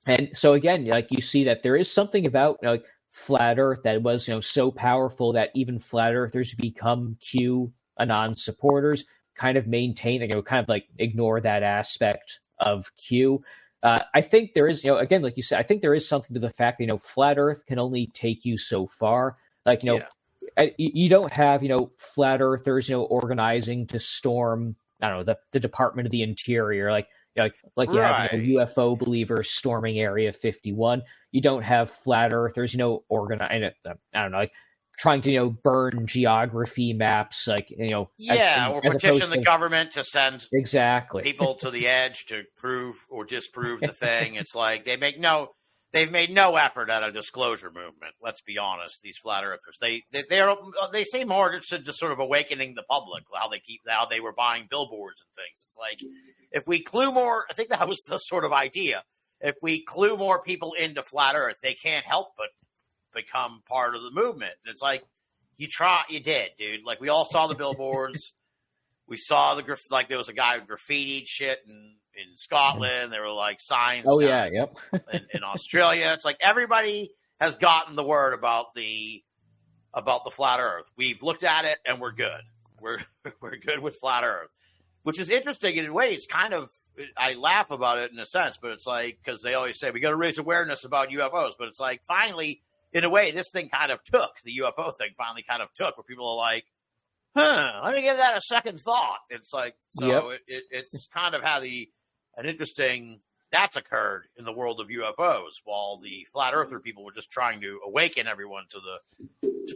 And so again, like you see that there is something about like flat Earth that was so powerful that even flat Earthers become QAnon supporters, kind of maintain, kind of like ignore that aspect of Q. I think there is, again, like you said, I think there is something to the fact that flat Earth can only take you so far. Like you don't have flat Earthers organizing to storm, I don't know, the Department of the Interior, like you have UFO believers storming Area 51. You don't have flat Earthers organize, I don't know, like trying to burn geography maps, like or petition the government to send people to the edge to prove or disprove the thing. It's like they've made no effort at a disclosure movement. Let's be honest, these flat earthers, they seem more interested in just sort of awakening the public, how they were buying billboards and things. It's like, if we clue more, I think that was the sort of idea. If we clue more people into flat Earth, they can't help but become part of the movement. And it's like, you did, dude. Like, we all saw the billboards. We saw there was a guy who graffitied shit in Scotland. There were like signs. Oh yeah, yep. in Australia, it's like everybody has gotten the word about the flat Earth. We've looked at it and we're good. We're good with flat Earth, which is interesting in ways. Kind of, I laugh about it in a sense, but it's like, because they always say we got to raise awareness about UFOs, but it's like, finally, in a way, this thing kind of took. The UFO thing finally kind of took, where people are like, let me give that a second thought. It's like, so it's kind of how an interesting that's occurred in the world of UFOs, while the flat earther people were just trying to awaken everyone to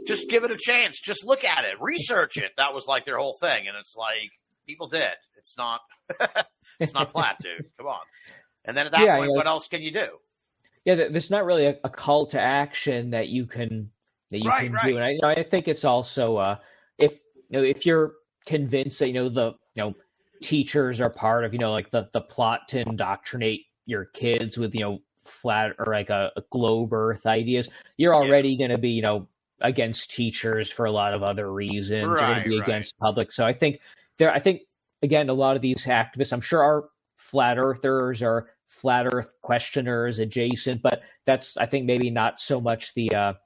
just give it a chance, just look at it, research it. That was like their whole thing. And it's like, people did. It's not flat, dude. Come on. And then at that point, what else can you do? Yeah, there's not really a call to action that you can do. And I think it's also if you're convinced that the teachers are part of like the plot to indoctrinate your kids with flat or like a globe Earth ideas, you're already going to be against teachers for a lot of other reasons. You're going to be against public. So I think again, a lot of these activists, I'm sure, are flat earthers or flat Earth questioners adjacent, but that's, I think, maybe not so much the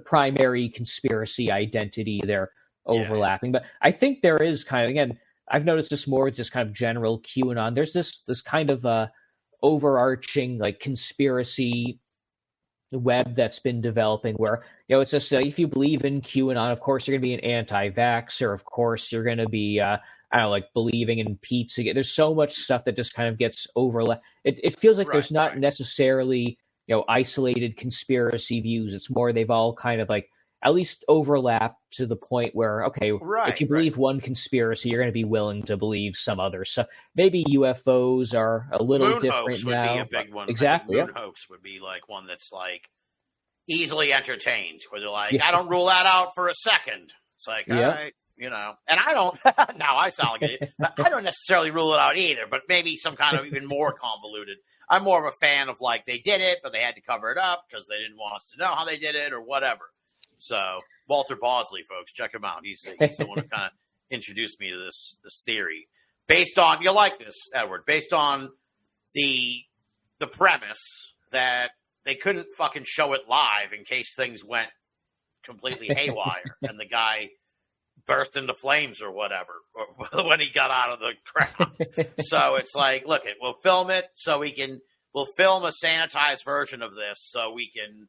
primary conspiracy identity they're overlapping. But I think there is kind of, again, I've noticed this more just kind of general QAnon. There's this kind of overarching like conspiracy web that's been developing where it's just if you believe in QAnon, of course you're going to be an anti-vaxxer. Of course you're going to be I don't know, like believing in pizza. There's so much stuff that just kind of gets overlapped. It feels like there's not necessarily isolated conspiracy views. It's more they've all kind of like at least overlap to the point where, if you believe one conspiracy, you're going to be willing to believe some other. So maybe UFOs are a little Moon different hoax now. Would be a big one. Exactly. Moon hoax would be like one that's like easily entertained, where they're like, I don't rule that out for a second. It's like, all right, and I don't, now I sound like it, but I don't necessarily rule it out either, but maybe some kind of even more convoluted. I'm more of a fan of like, they did it, but they had to cover it up because they didn't want us to know how they did it or whatever. So Walter Bosley, folks, check him out. He's the one who kind of introduced me to this theory, based on, you'll like this, Edward, based on the premise that they couldn't fucking show it live in case things went completely haywire and the guy burst into flames or whatever when he got out of the ground. So it's like, look, we'll film it so we'll film a sanitized version of this so we can,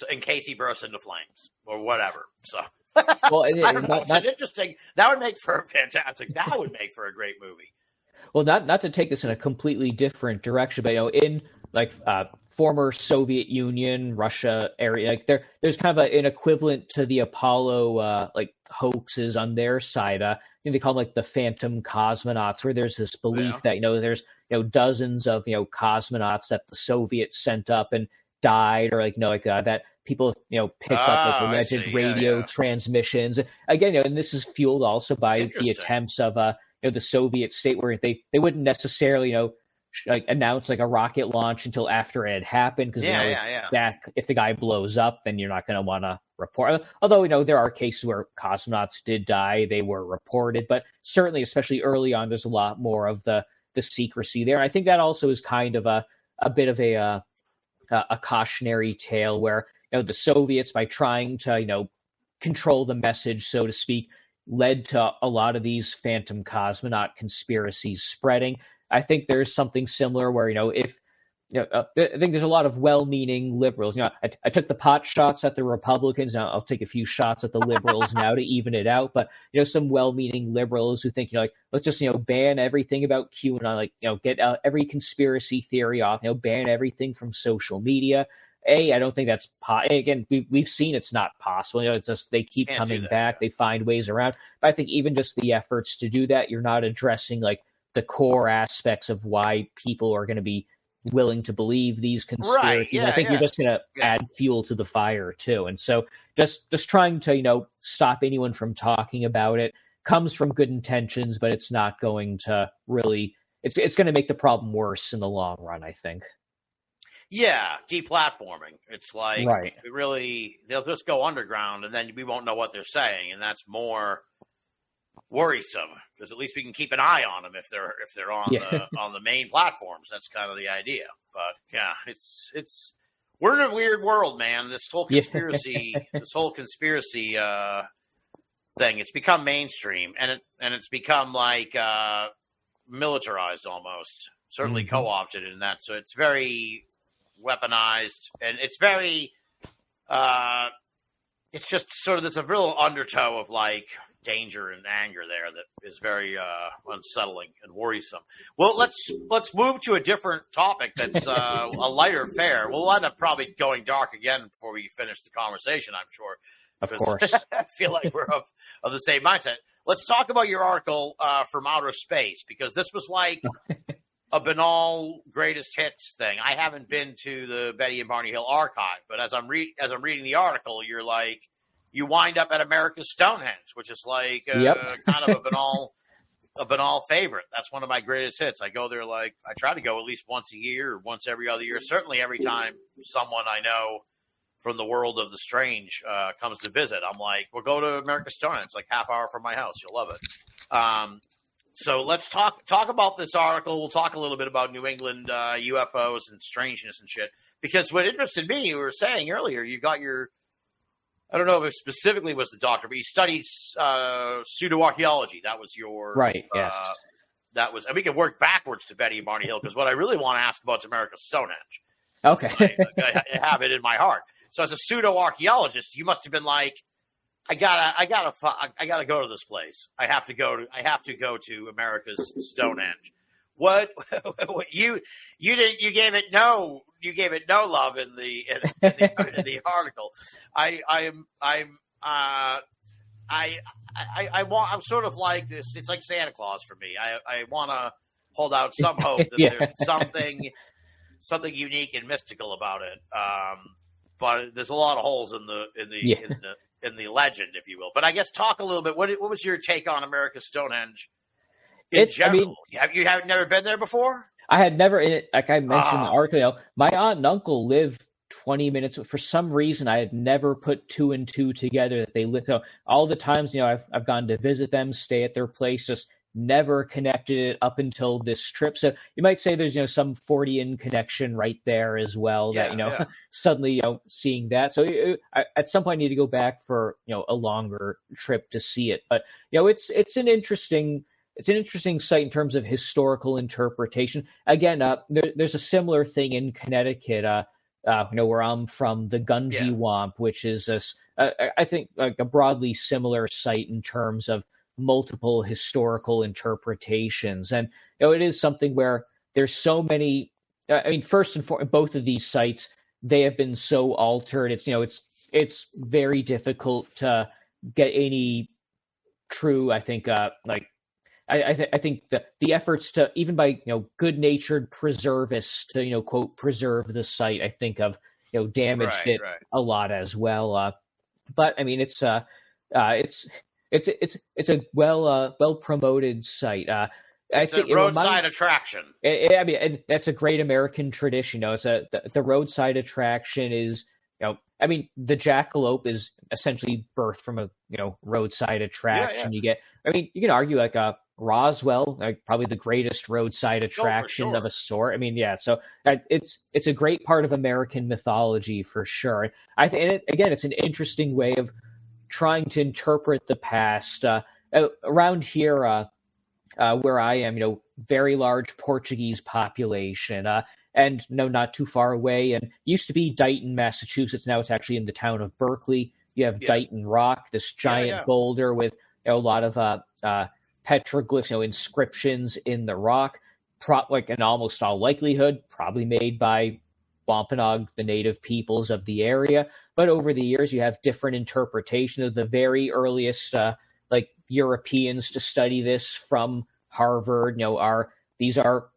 in case he bursts into flames or whatever. So, well, I don't know. It's an interesting. That would make for a fantastic. That would make for a great movie. Well, not to take this in a completely different direction, but in like former Soviet Union, Russia area, like there's kind of an equivalent to the Apollo like hoaxes on their side. I think they call them like the phantom cosmonauts, where there's this belief that there's dozens of cosmonauts that the Soviets sent up and died, or that people picked up like alleged radio transmissions again, and this is fueled also by the attempts of the Soviet state, where they wouldn't necessarily announce like a rocket launch until after it had happened, because if the guy blows up, then you're not going to want to report. Although there are cases where cosmonauts did die, they were reported, but certainly, especially early on, there's a lot more of the secrecy there. And I think that also is kind of a bit of a cautionary tale where the Soviets, by trying to control the message, so to speak, led to a lot of these phantom cosmonaut conspiracies spreading. I think there's something similar where if I think there's a lot of well-meaning liberals. I took the pot shots at the Republicans. Now I'll take a few shots at the liberals now to even it out. But some well-meaning liberals who think let's just ban everything about QAnon, get every conspiracy theory off. Ban everything from social media. I don't think that's again. We've seen it's not possible. It's just they keep coming back. They find ways around. But I think even just the efforts to do that, you're not addressing the core aspects of why people are going to be willing to believe these conspiracies. Right. I think you're just going to add fuel to the fire too. And so just trying to stop anyone from talking about it comes from good intentions, but it's not going to really. It's going to make the problem worse in the long run, I think. Yeah, deplatforming. It's like right. They'll just go underground, and then we won't know what they're saying, and that's more worrisome because at least we can keep an eye on them if they're on the main platforms. That's kind of the idea. But yeah, it's we're in a weird world, man. This whole conspiracy, thing, it's become mainstream, and it's become like militarized almost. Certainly co-opted in that, so it's very weaponized, and it's very it's just sort of there's a real undertow of danger and anger there that is very unsettling and worrisome. Well, let's move to a different topic that's a lighter fare. We'll end up probably going dark again before we finish the conversation, I'm sure. Of course. I feel like we're of the same mindset. Let's talk about your article from outer space, because this was like a Binnall greatest hits thing. I haven't been to the Betty and Barney Hill archive, but as I'm reading the article, you're like, you wind up at America's Stonehenge, which is like kind of a Binnall favorite. That's one of my greatest hits. I go there I try to go at least once a year or once every other year. Certainly every time someone I know from the world of the strange comes to visit, I'm like, we'll go to America's Stonehenge. It's like half hour from my house. You'll love it. So let's talk about this article. We'll talk a little bit about New England UFOs and strangeness and shit. Because what interested me, you were saying earlier, you got your, I don't know if it specifically was the doctor, but you studied pseudo-archaeology. That was your... Right, yes. That was, and we can work backwards to Betty and Barney Hill, because what I really want to ask about is America's Stonehenge. Okay. I have it in my heart. So as a pseudo-archaeologist, you must have been like, I gotta go to this place. I have to go to America's Stonehenge. What you gave it no love in the article. I'm sort of like this. It's like Santa Claus for me. I want to hold out some hope that there's something unique and mystical about it. But there's a lot of holes in the legend, if you will. But I guess talk a little bit. What was your take on America's Stonehenge in general? You have never been there before? I had never. Like I mentioned in the article, my aunt and uncle live 20 minutes. For some reason, I had never put two and two together that they live. So all the times, I've gone to visit them, stay at their place, just never connected it up until this trip. So you might say there's some Fortean connection right there as well. Suddenly seeing that. So at some point I need to go back for a longer trip to see it. But it's an interesting site in terms of historical interpretation. Again, there's a similar thing in Connecticut. Where I'm from, the Gungy which is I think like a broadly similar site in terms of multiple historical interpretations. And it is something where there's so many. I mean, first and foremost, both of these sites, they have been so altered. It's very difficult to get any true. I think I think the efforts to, even by good-natured preservists to quote preserve the site, I think have damaged it a lot as well. But I mean, it's a well promoted site. It's a roadside attraction. I mean, and that's a great American tradition. It's the roadside attraction is, I mean, the jackalope is essentially birthed from a, roadside attraction. Yeah. You get, I mean, you can argue like a Roswell, like probably the greatest roadside attraction of a sort. I mean, yeah, so it's a great part of American mythology for sure. I think, again, it's an interesting way of trying to interpret the past. Around here, where I am, very large Portuguese population, and not too far away. And used to be Dighton, Massachusetts. Now it's actually in the town of Berkeley. You have Dighton Rock, this giant boulder with a lot of petroglyphs, inscriptions in the rock. Like in almost all likelihood, probably made by Wampanoag, the native peoples of the area. But over the years, you have different interpretations of the very earliest, like Europeans to study this from Harvard. These are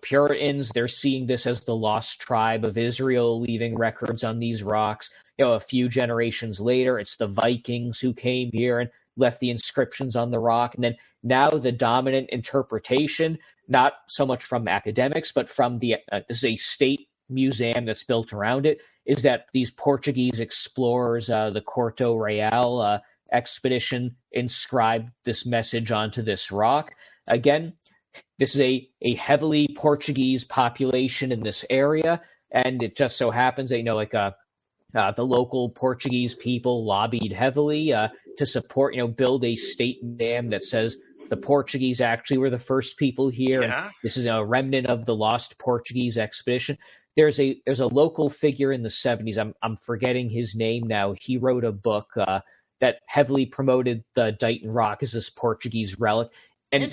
Puritans. They're seeing this as the lost tribe of Israel, leaving records on these rocks. A few generations later, it's the Vikings who came here and left the inscriptions on the rock. And then now the dominant interpretation, not so much from academics, but from this is a state museum that's built around it, is that these Portuguese explorers, the Corto Real expedition, inscribed this message onto this rock. Again, this is a heavily Portuguese population in this area, and it just so happens that, the local Portuguese people lobbied heavily to support, build a state dam that says the Portuguese actually were the first people here. Yeah. And this is a remnant of the lost Portuguese expedition. There's a local figure in the 70s. I'm forgetting his name now. He wrote a book that heavily promoted the Dighton Rock as this Portuguese relic. And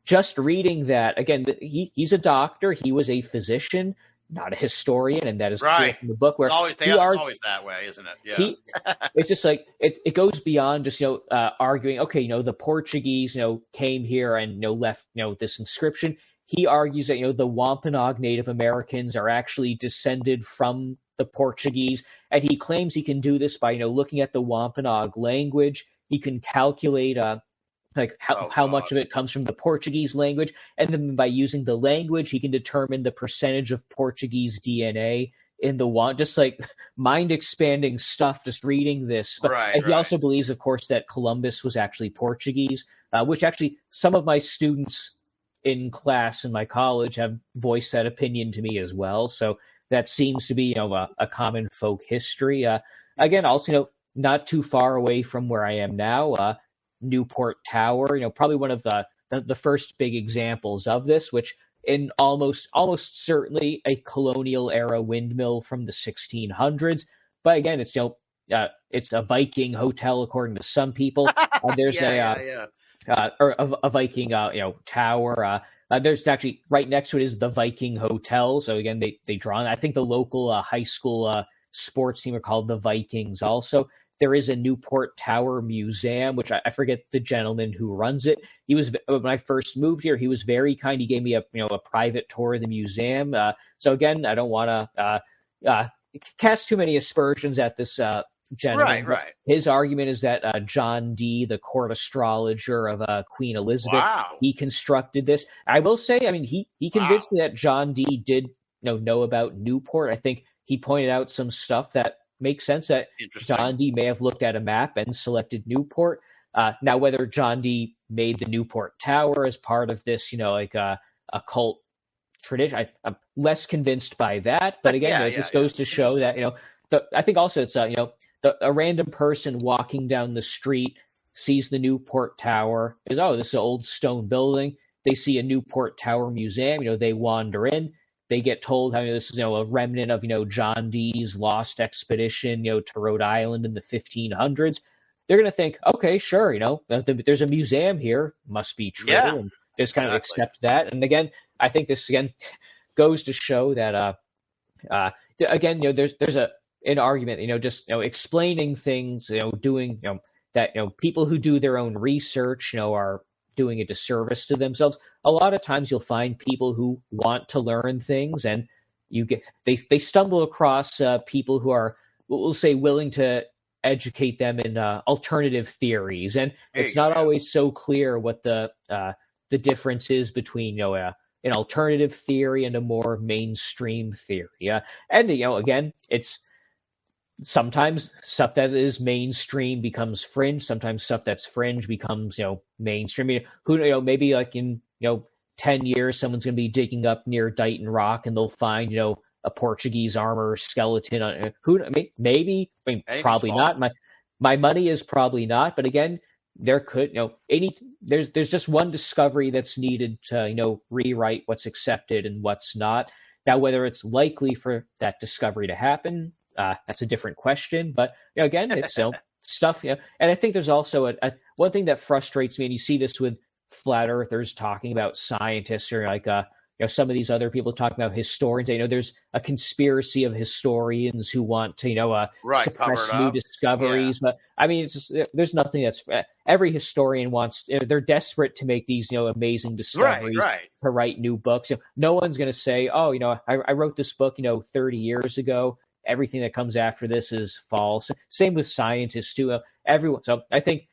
just reading that, again, he's a doctor. He was a physician, not a historian, and that is clear from the book. Where it's always that way, isn't it? Yeah. It's just like it goes beyond just arguing. Okay, the Portuguese came here and left this inscription. He argues that the Wampanoag Native Americans are actually descended from the Portuguese, and he claims he can do this by looking at the Wampanoag language. He can calculate how much of it comes from the Portuguese language, and then by using the language, he can determine the percentage of Portuguese DNA in the just like mind-expanding stuff. Just reading this, but he also believes, of course, that Columbus was actually Portuguese, which actually some of my students in class in my college have voiced that opinion to me as well. So that seems to be a common folk history. Again, also not too far away from where I am now. Newport Tower, probably one of the first big examples of this, which in almost certainly a colonial era windmill from the 1600s. But again, it's a Viking hotel according to some people. There's a Viking tower. There's actually right next to it is the Viking Hotel. So again, they draw on. I think the local high school sports team are called the Vikings also. There is a Newport Tower Museum, which I forget the gentleman who runs it. He was, when I first moved here, he was very kind. He gave me a private tour of the museum. So again, I don't want to cast too many aspersions at this gentleman. Right. His argument is that John Dee, the court astrologer of Queen Elizabeth, he constructed this. I will say, he convinced me that John Dee did know about Newport. I think he pointed out some stuff that makes sense, that John Dee may have looked at a map and selected Newport. Now, whether John Dee made the Newport Tower as part of this, a cult tradition, I'm less convinced by that. But again, it just goes to show that, I think also it's, a random person walking down the street sees the Newport Tower, is, this is an old stone building. They see a Newport Tower museum, they wander in. They get told how this is a remnant of John Dee's lost expedition to Rhode Island in the 1500s. They're going to think, okay, sure, there's a museum here, must be true, and just kind of accept that. And again, I think this goes to show that again, there's an argument, just explaining things, doing that people who do their own research are doing a disservice to themselves. A lot of times you'll find people who want to learn things, and they stumble across people who are, we'll say, willing to educate them in alternative theories, and it's not always so clear what the the difference is between an alternative theory and a more mainstream theory. And again, it's sometimes stuff that is mainstream becomes fringe. Sometimes stuff that's fringe becomes mainstream. I mean, maybe like in 10 years, someone's going to be digging up near Dighton Rock and they'll find a Portuguese armor skeleton on maybe. I mean, probably not. My money is probably not. But again, there could there's just one discovery that's needed to rewrite what's accepted and what's not. Now, whether it's likely for that discovery to happen, that's a different question. But again, it's stuff. And I think there's also one thing that frustrates me, and you see this with flat earthers talking about scientists, or like some of these other people talking about historians. There's a conspiracy of historians who want to suppress new discoveries. Yeah. But I mean, it's just, there's nothing that's every historian wants. They're desperate to make these amazing discoveries to write new books. No one's going to say, oh, I wrote this book 30 years ago. Everything that comes after this is false. Same with scientists too. Everyone. So I think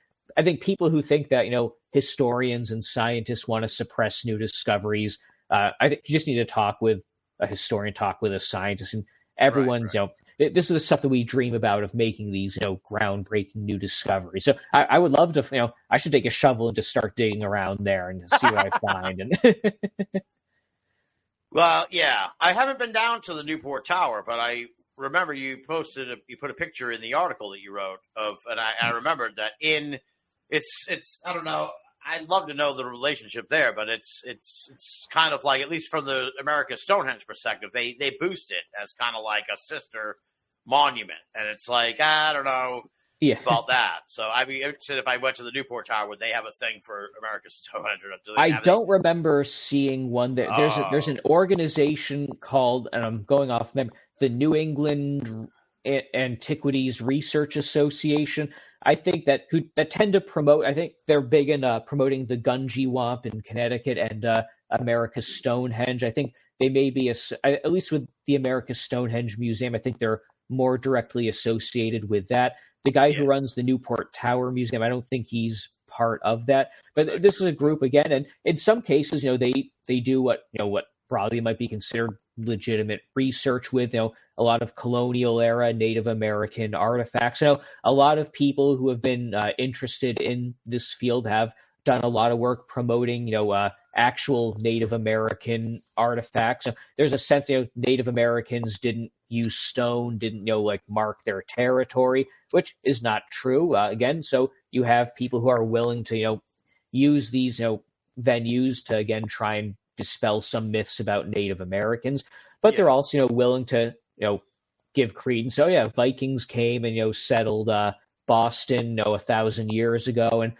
people who think that historians and scientists want to suppress new discoveries. I think you just need to talk with a historian, talk with a scientist, and everyone's, this is the stuff that we dream about, of making these, groundbreaking new discoveries. So I would love to, I should take a shovel and just start digging around there and see what I find. And Well, yeah, I haven't been down to the Newport Tower, but I remember you put a picture in the article that you wrote of, and I remembered that it's I don't know. I'd love to know the relationship there, but it's kind of like, at least from the America Stonehenge perspective, they boost it as kind of like a sister monument, and it's like, I don't know about that. So I'd be interested if I went to the Newport Tower, would they have a thing for America Stonehenge? I don't remember seeing one there. There's an organization called, and I'm going off memory, the New England Antiquities Research Association. I think that tend to promote. I think they're big in promoting the Guimont in Connecticut and America's Stonehenge. I think they may be at least with the America's Stonehenge Museum. I think they're more directly associated with that. The guy who runs the Newport Tower Museum, I don't think he's part of that. But this is a group again, and in some cases, they do what broadly might be considered legitimate research with a lot of colonial era Native American artifacts. A lot of people who have been interested in this field have done a lot of work promoting actual Native American artifacts. So there's a sense Native Americans didn't use stone, didn't mark their territory, which is not true. Again, so you have people who are willing to use these venues to again try and dispel some myths about Native Americans, but they're also willing to give credence. So Vikings came and settled Boston 1,000 years ago, and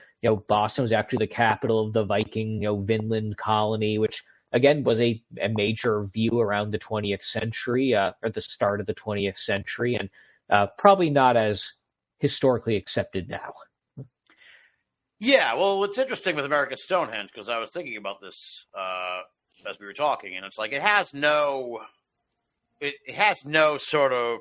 Boston was actually the capital of the Viking Vinland colony, which again was a major view around the 20th century, or the start of the 20th century, and probably not as historically accepted now. Yeah, well, what's interesting with American Stonehenge, because I was thinking about this as we were talking, and it's like it has no sort of,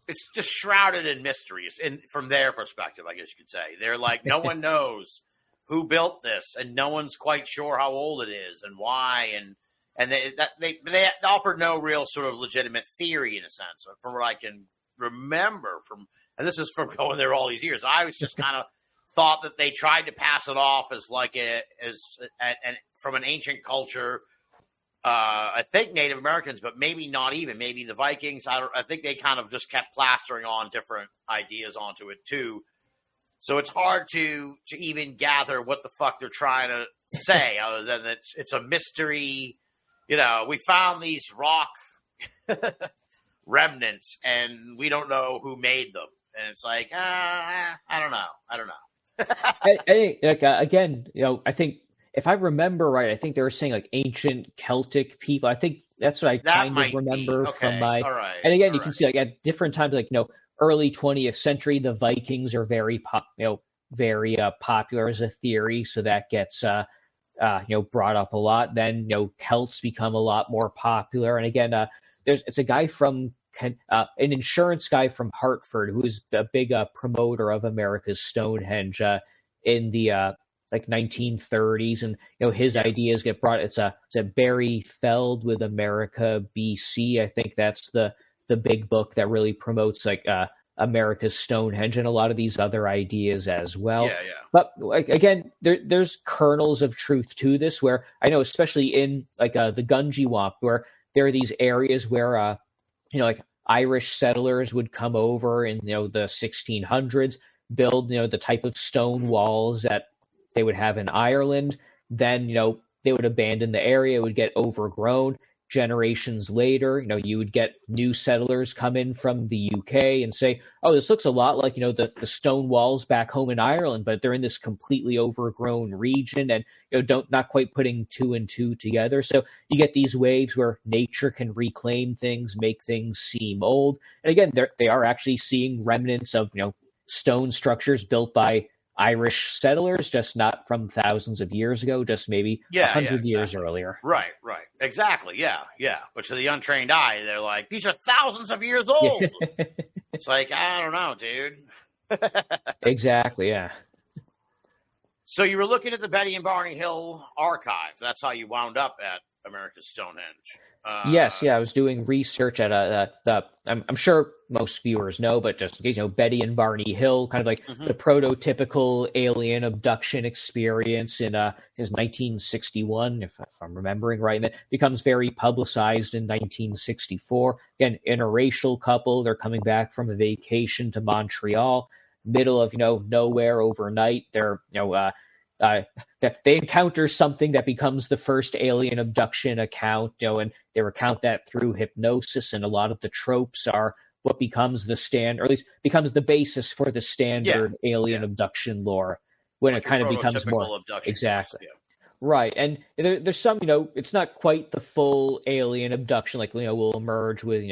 it's just shrouded in mysteries from their perspective, I guess you could say. They're like, no one knows who built this, and no one's quite sure how old it is and why, and they offered no real sort of legitimate theory in a sense, from what I can remember and this is from going there all these years. I was just kind of thought that they tried to pass it off as like from an ancient culture. I think Native Americans, but maybe not even. Maybe the Vikings. I think they kind of just kept plastering on different ideas onto it too. So it's hard to even gather what the fuck they're trying to say, other than it's a mystery. We found these rock remnants, and we don't know who made them. And it's like, I don't know. Again, I think if I remember right, I think they were saying like ancient Celtic people. I think that's what I kind of remember from my. All right. And again, you can see like at different times, like early 20th century, the Vikings are very popular as a theory, so that gets brought up a lot. Then Celts become a lot more popular, and again, it's a guy from. An insurance guy from Hartford who's a big promoter of America's Stonehenge in the like 1930s, and his ideas get brought. It's a Barry Feld with America BC. I think that's the big book that really promotes like America's Stonehenge and a lot of these other ideas as well. Yeah. But like again, there's kernels of truth to this, where I know, especially in like the Guimont, where there are these areas where like Irish settlers would come over in the 1600s, build the type of stone walls that they would have in Ireland. Then they would abandon the area, it would get overgrown. Generations later, you would get new settlers come in from the UK and say, oh, this looks a lot like the stone walls back home in Ireland, but they're in this completely overgrown region, and not quite putting two and two together. So you get these waves where nature can reclaim things, make things seem old. And again, they are actually seeing remnants of stone structures built by Irish settlers, just not from thousands of years ago, just maybe 100 years earlier. Right. Exactly. Yeah. But to the untrained eye, they're like, these are thousands of years old. It's like, I don't know, dude. Exactly. Yeah. So you were looking at the Betty and Barney Hill archive. That's how you wound up at America's Stonehenge. Yes, I was doing research at I'm sure most viewers know, but just in case, Betty and Barney Hill, kind of like the prototypical alien abduction experience in his 1961, if I'm remembering right, and it becomes very publicized in 1964. Again, interracial couple, they're coming back from a vacation to Montreal, middle of nowhere overnight. They're they encounter something that becomes the first alien abduction account, and they recount that through hypnosis, and a lot of the tropes are what becomes the stand, or at least becomes the basis for the standard alien abduction lore, when like it kind of becomes more exactly. Right, and there's some, it's not quite the full alien abduction, like will emerge with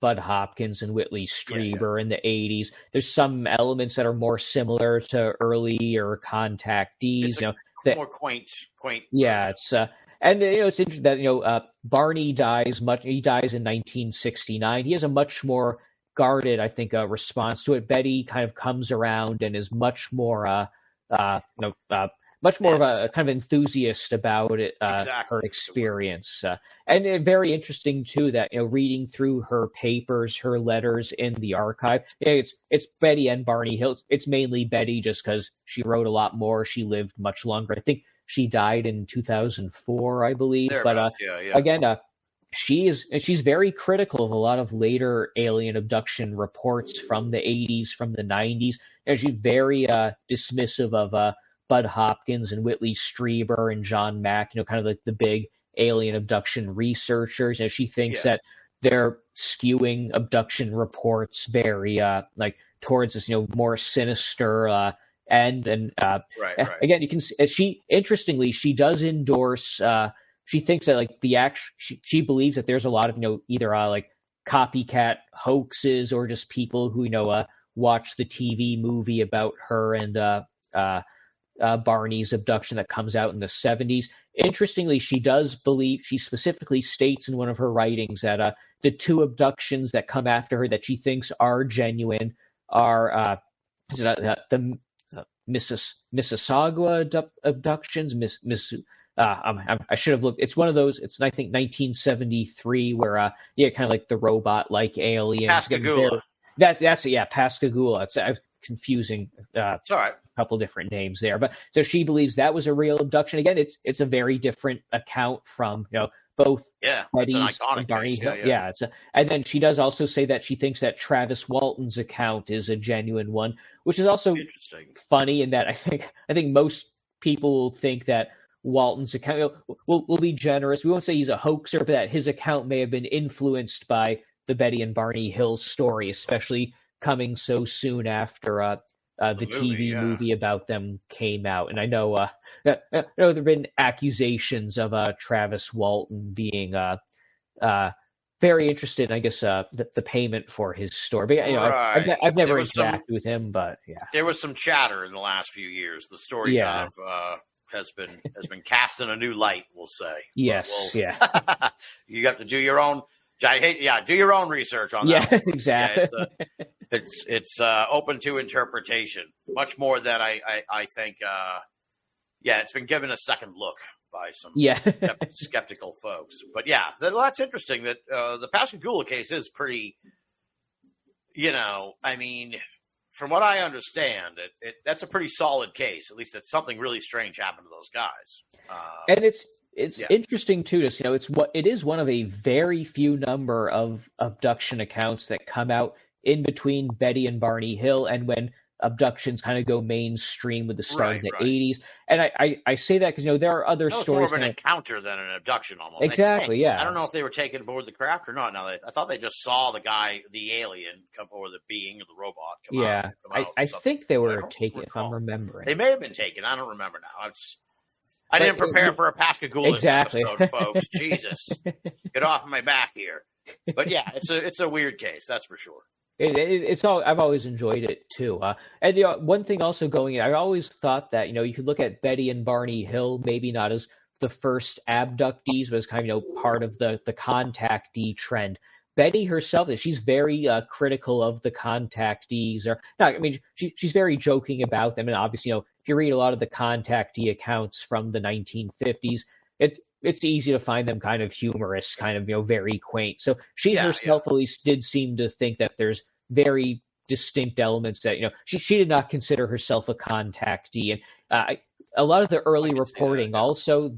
Bud Hopkins and Whitley Strieber in the 80s. There's some elements that are more similar to earlier contactees. More quaint. Yeah, it's and it's interesting that Barney dies He dies in 1969. He has a much more guarded, I think, response to it. Betty kind of comes around and is much more much more of a kind of enthusiast about it, her experience. And very interesting, too, that, reading through her papers, her letters in the archive, it's Betty and Barney Hill. It's mainly Betty just because she wrote a lot more. She lived much longer. I think she died in 2004, I believe. Again, she's very critical of a lot of later alien abduction reports from the 80s, from the 90s. And she's very dismissive of Bud Hopkins and Whitley Strieber and John Mack, kind of like the big alien abduction researchers. She thinks that they're skewing abduction reports very towards this more sinister end. And again, you can see, she does endorse. She thinks that she believes that there's a lot of either copycat hoaxes or just people who watch the TV movie about her and Barney's abduction that comes out in the 70s. Interestingly, she specifically states in one of her writings that the two abductions that come after her that she thinks are genuine are the Mississauga abductions. I should have looked. It's one of those. It's I think 1973 where kind of like the robot-like aliens. Pascagoula. That's it. Yeah, Pascagoula. It's confusing. It's all right. Couple different names there, but so she believes that was a real abduction. Again, it's a very different account from both Betty's and Barney Hill. And then she does also say that she thinks that Travis Walton's account is a genuine one, which is also funny in that I think most people will think that Walton's account will be generous. We won't say he's a hoaxer, but that his account may have been influenced by the Betty and Barney Hill story, especially coming so soon after the TV movie about them came out. And I know there have been accusations of Travis Walton being very interested in, I guess, the payment for his story. But I've never interacted with him, but there was some chatter in the last few years. The story kind of has been cast in a new light, we'll say. Yes, you have to do your own. Do your own research on that. Yeah, exactly. It's open to interpretation, much more than I think Yeah, it's been given a second look by some Yeah. skeptical folks. But yeah, that's interesting that the Pascagoula case is pretty, I mean, from what I understand, that's a pretty solid case. At least that something really strange happened to those guys. And it's interesting too to see, it is one of a very few number of abduction accounts that come out in between Betty and Barney Hill and when abductions kind of go mainstream with the start of the 80s. And I say that because there are other stories. More of an encounter than an abduction, almost. Exactly, yeah. I don't know if they were taken aboard the craft or not. Now, I thought they just saw the guy, the alien, or the being, or the robot come out. I think they were taken, if I'm remembering. They may have been taken. I don't remember now. I didn't prepare for a Pascagoula episode, folks. Jesus, get off my back here. But yeah, it's a weird case, that's for sure. It's all. I've always enjoyed it too. And one thing also going in, I always thought that you could look at Betty and Barney Hill, maybe not as the first abductees, but as kind of part of the contactee trend. Betty herself, she's very critical of the contactees, or no, I mean she's very joking about them, and obviously if you read a lot of the contactee accounts from the 1950s, it's easy to find them kind of humorous, kind of very quaint. So she herself at least did seem to think that there's very distinct elements that she did not consider herself a contactee, and a lot of the early reporting also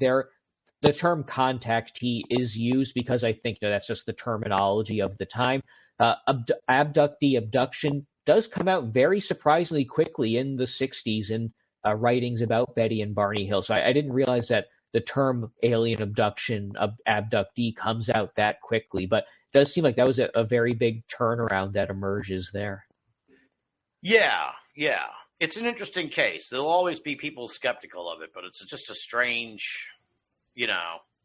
the term contactee is used because I think that's just the terminology of the time. Abductee, abduction does come out very surprisingly quickly in the 60s in writings about Betty and Barney Hill. So I didn't realize that the term alien abduction, abductee, comes out that quickly, but it does seem like that was a very big turnaround that emerges there. Yeah. It's an interesting case. There'll always be people skeptical of it, but it's just a strange,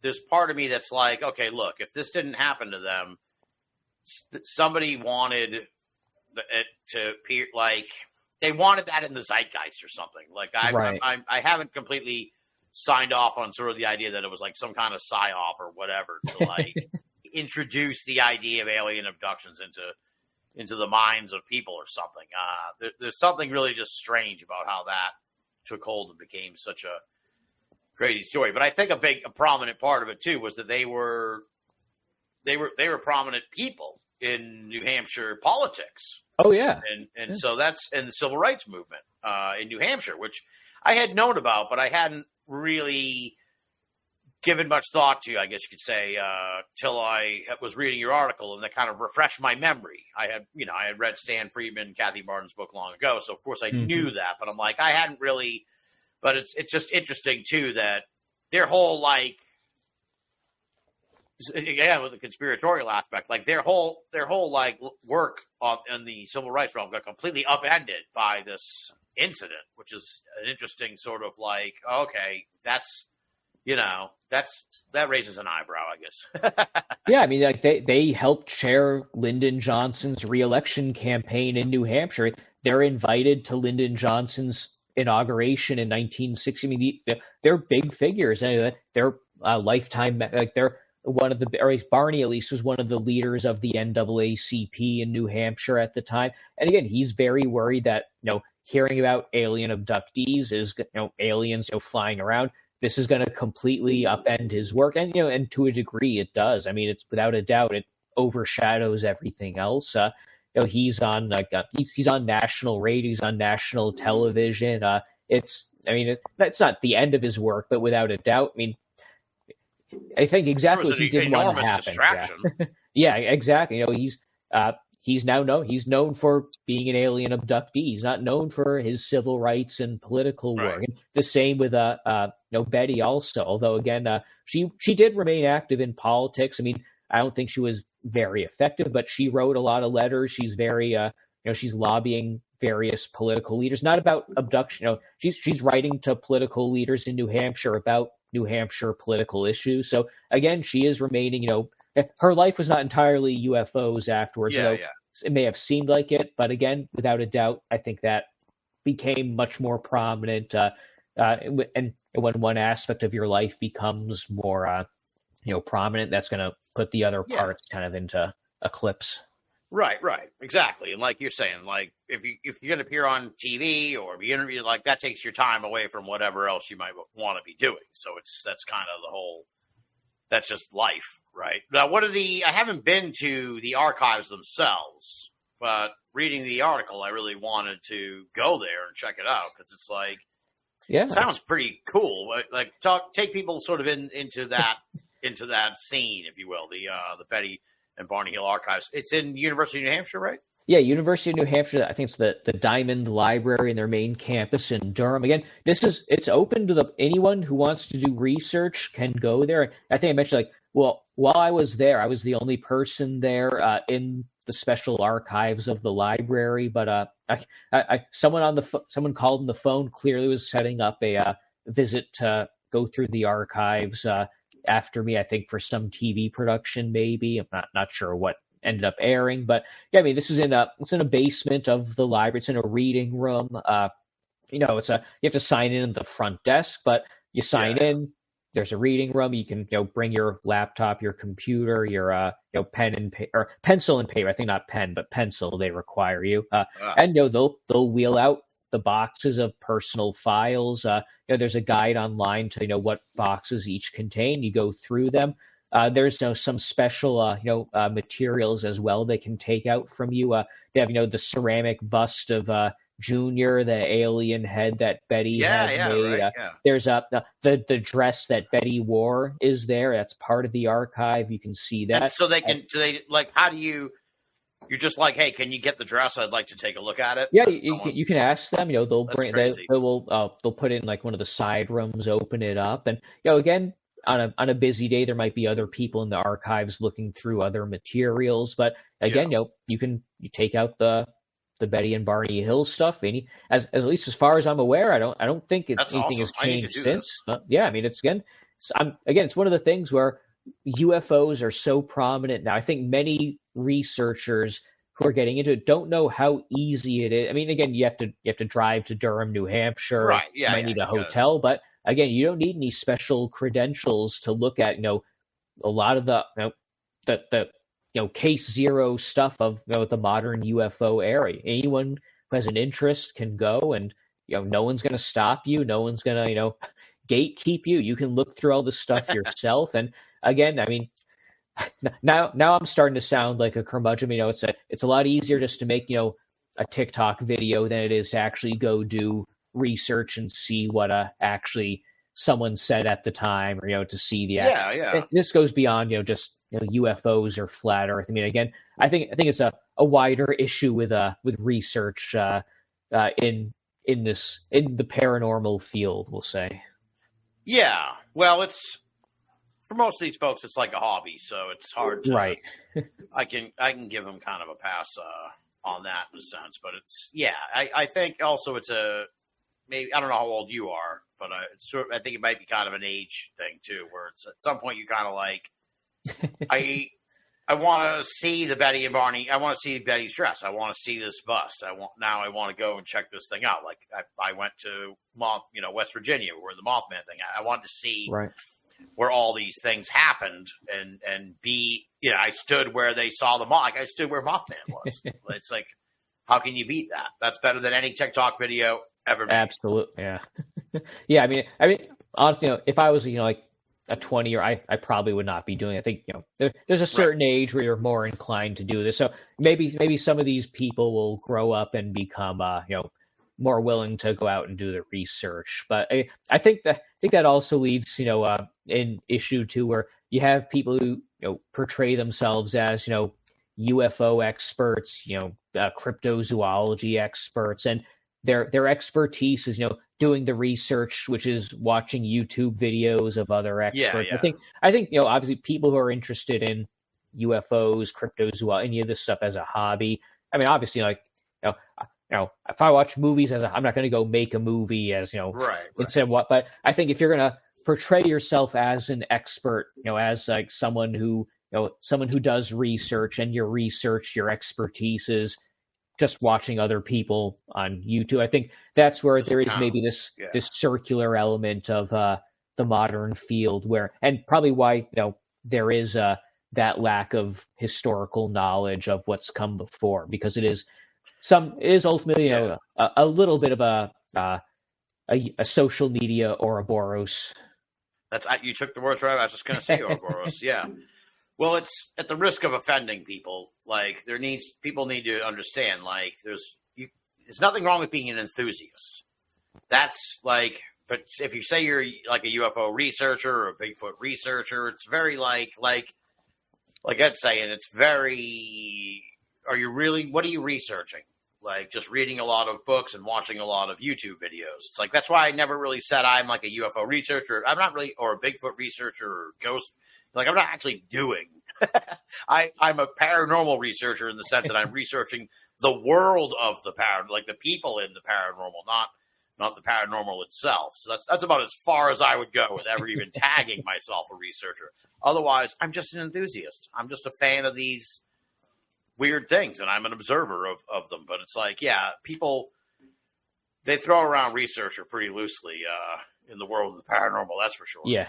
there's part of me that's like, okay, look, if this didn't happen to them, somebody wanted it to appear like they wanted that in the zeitgeist or something. Like I haven't completely signed off on sort of the idea that it was like some kind of psyop or whatever to like introduce the idea of alien abductions into the minds of people or something. There's something really just strange about how that took hold and became such a crazy story. But I think a prominent part of it too was that they were prominent people in New Hampshire politics. Oh yeah. And so that's in the civil rights movement in New Hampshire, which I had known about, but I hadn't really given much thought to, I guess you could say, till I was reading your article, and that kind of refreshed my memory. I had read Stan Friedman, Kathy Martin's book long ago, so of course I knew that, but I'm like, I hadn't really. But it's just interesting too that their whole with the conspiratorial aspect, like their whole work in the civil rights realm got completely upended by this incident, which is an interesting sort of like, okay, that's that raises an eyebrow, I guess. Yeah, I mean, like they helped chair Lyndon Johnson's reelection campaign in New Hampshire. They're invited to Lyndon Johnson's inauguration in 1960. I mean, they're big figures, and they're lifetime. Like they're one of the, or Barney at least was one of the leaders of the NAACP in New Hampshire at the time. And again, he's very worried that hearing about alien abductees is aliens flying around. This is going to completely upend his work, and and to a degree it does. I mean, it's without a doubt it overshadows everything else. He's on he's on national radio, he's on national television. It's not the end of his work, but without a doubt, I mean, I think exactly what he didn't want to happen. Distraction. Yeah, exactly. He's known for being an alien abductee. He's not known for his civil rights and political work. And the same with Betty also. Although again, she did remain active in politics. I mean, I don't think she was very effective, but she wrote a lot of letters. She's very she's lobbying various political leaders, not about abduction. She's writing to political leaders in New Hampshire about New Hampshire political issues. So again, she is remaining. Her life was not entirely UFOs afterwards. It may have seemed like it, but again, without a doubt, I think that became much more prominent. And when one aspect of your life becomes more, prominent, that's going to put the other parts kind of into eclipse. Right, exactly. And like you're saying, like if you're going to appear on TV or be interviewed, like that takes your time away from whatever else you might want to be doing. So that's kind of the whole. That's just life, right? Now, I haven't been to the archives themselves, but reading the article, I really wanted to go there and check it out because it's like, Yeah, it sounds pretty cool. Like take people sort of into that scene, if you will, the Betty and Barney Hill archives. It's in University of New Hampshire, right? Yeah, University of New Hampshire. I think it's the Diamond Library in their main campus in Durham. Again, it's open to anyone who wants to do research can go there. I think I mentioned while I was there, I was the only person there in the special archives of the library. But someone called on the phone. Clearly was setting up a visit to go through the archives after me. I think for some TV production, maybe. I'm not sure what ended up airing, but yeah, I mean, it's in a basement of the library. It's in a reading room. You have to sign in at the front desk, but you sign in. There's a reading room. You can bring your laptop, your computer, your pen and or pencil and paper. I think not pen, but pencil. They require you, and they'll wheel out the boxes of personal files. There's a guide online to what boxes each contain. You go through them. There's some special materials as well they can take out from you. They have the ceramic bust of Junior, the alien head that Betty had made. Right, There's the dress that Betty wore is there. That's part of the archive. You can see that. And so how do you? You're just like, hey, can you get the dress? I'd like to take a look at it. Yeah, you can ask them. They'll bring they'll put it in one of the side rooms, open it up, and again. On a busy day, there might be other people in the archives looking through other materials, but again, you take out the Betty and Barney Hill stuff. And at least as far as I'm aware, I don't think anything has changed since. Yeah, I mean, it's one of the things where UFOs are so prominent now. I think many researchers who are getting into it don't know how easy it is. I mean, again, you have to drive to Durham, New Hampshire. Right. Yeah. You might need a hotel, but again, you don't need any special credentials to look at, a lot of the case zero stuff of the modern UFO area. Anyone who has an interest can go, and no one's going to stop you. No one's going to gatekeep you. You can look through all the stuff yourself. And again, I mean, now I'm starting to sound like a curmudgeon. It's a lot easier just to make a TikTok video than it is to actually go do research and see what actually someone said at the time, or to see the This goes beyond just UFOs or flat Earth. I mean, again, I think it's a wider issue with research in the paranormal field, we'll say. Yeah, well, it's for most of these folks, it's like a hobby, so it's hard to. Right. I can give them kind of a pass on that in a sense, but I think also it's maybe I don't know how old you are, but I think it might be kind of an age thing too, where it's at some point you kind of like, I want to see the Betty and Barney. I want to see Betty's dress. I want to see this bust. I want to go and check this thing out. Like I went to West Virginia where the Mothman thing. I wanted to see where all these things happened and be. I stood where they saw the Moth. Like I stood where Mothman was. It's like, how can you beat that? That's better than any TikTok video ever made. Absolutely, yeah. Yeah, I mean, honestly, if I was, like a 20-year, I probably would not be doing it. I think, there's a certain age where you're more inclined to do this. So maybe some of these people will grow up and become, more willing to go out and do the research. But I think that also leads, in issue two, where you have people who, portray themselves as, UFO experts, cryptozoology experts, and their expertise is, doing the research, which is watching YouTube videos of other experts. Yeah. I think, obviously people who are interested in UFOs, cryptozoology, any of this stuff as a hobby. I mean, obviously, if I watch movies I'm not going to go make a movie as, instead of what, but I think if you're going to portray yourself as an expert, as like someone who does research, and your research, your expertise is just watching other people on YouTube. I think that's where there is maybe this circular element of the modern field and probably why, there is that lack of historical knowledge of what's come before, because it is ultimately, a little bit of a social media Ouroboros. You took the words right. I was just going to say Ouroboros. Yeah. Well, it's at the risk of offending people. Like people need to understand. Like there's nothing wrong with being an enthusiast. That's like, but if you say you're like a UFO researcher or a Bigfoot researcher, it's very like Ed's saying, it's very. Are you really? What are you researching? Like just reading a lot of books and watching a lot of YouTube videos. It's like, that's why I never really said I'm like a UFO researcher. I'm not really, or a Bigfoot researcher or ghost. Like I'm not actually doing. I'm a paranormal researcher in the sense that I'm researching the world of the paranormal, like the people in the paranormal, not the paranormal itself. So that's about as far as I would go with ever even tagging myself a researcher. Otherwise, I'm just an enthusiast. I'm just a fan of these weird things, and I'm an observer of them. But it's like, yeah, people, they throw around researcher pretty loosely in the world of the paranormal, that's for sure. Yeah.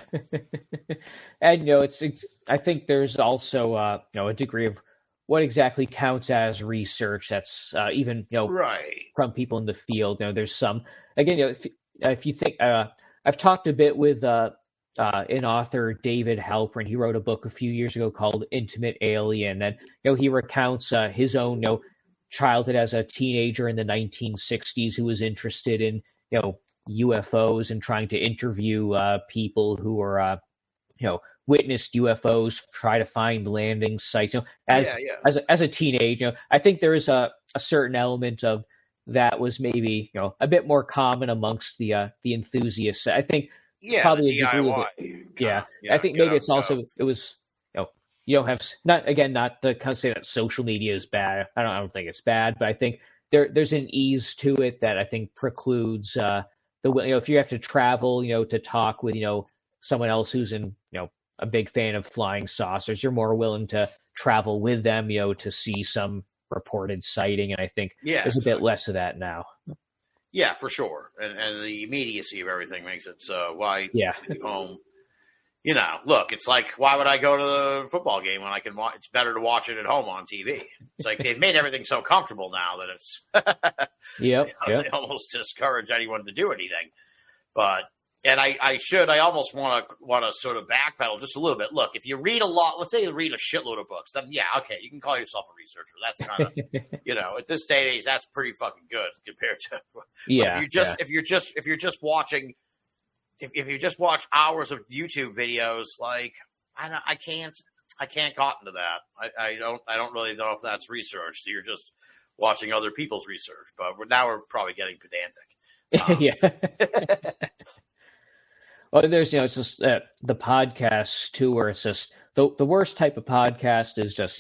And, it's I think there's also, a degree of what exactly counts as research that's even, right. from people in the field. There's some, again, if you think, I've talked a bit with an author, David Halpern. He wrote a book a few years ago called Intimate Alien, and he recounts his own childhood as a teenager in the 1960s who was interested in UFOs and trying to interview people who were witnessed UFOs, try to find landing sites. As a teenager, I think there is a certain element of that was maybe a bit more common amongst the enthusiasts. I think. Yeah, probably the a degree DIY. of it. I think maybe it's also it was you don't have not to kind of say that social media is bad. I don't think it's bad, but I think there's an ease to it that I think precludes if you have to travel to talk with someone else who's a big fan of flying saucers, you're more willing to travel with them to see some reported sighting, and I think there's a bit less of that now. Yeah, for sure. And the immediacy of everything makes it so why home. Look, it's like, why would I go to the football game when I can watch? It's better to watch it at home on TV. It's like they've made everything so comfortable now that it's they almost discourage anyone to do anything. But I almost want to sort of backpedal just a little bit. Look, if you read a lot, let's say you read a shitload of books, then yeah, okay, you can call yourself a researcher. That's kind of, at this day and age, that's pretty fucking good compared to, if you just watch hours of YouTube videos, like I can't cotton to that. I don't really know if that's research. So you're just watching other people's research, but we're probably getting pedantic. Well, there's, it's just the podcasts too, where it's just the worst type of podcast is just,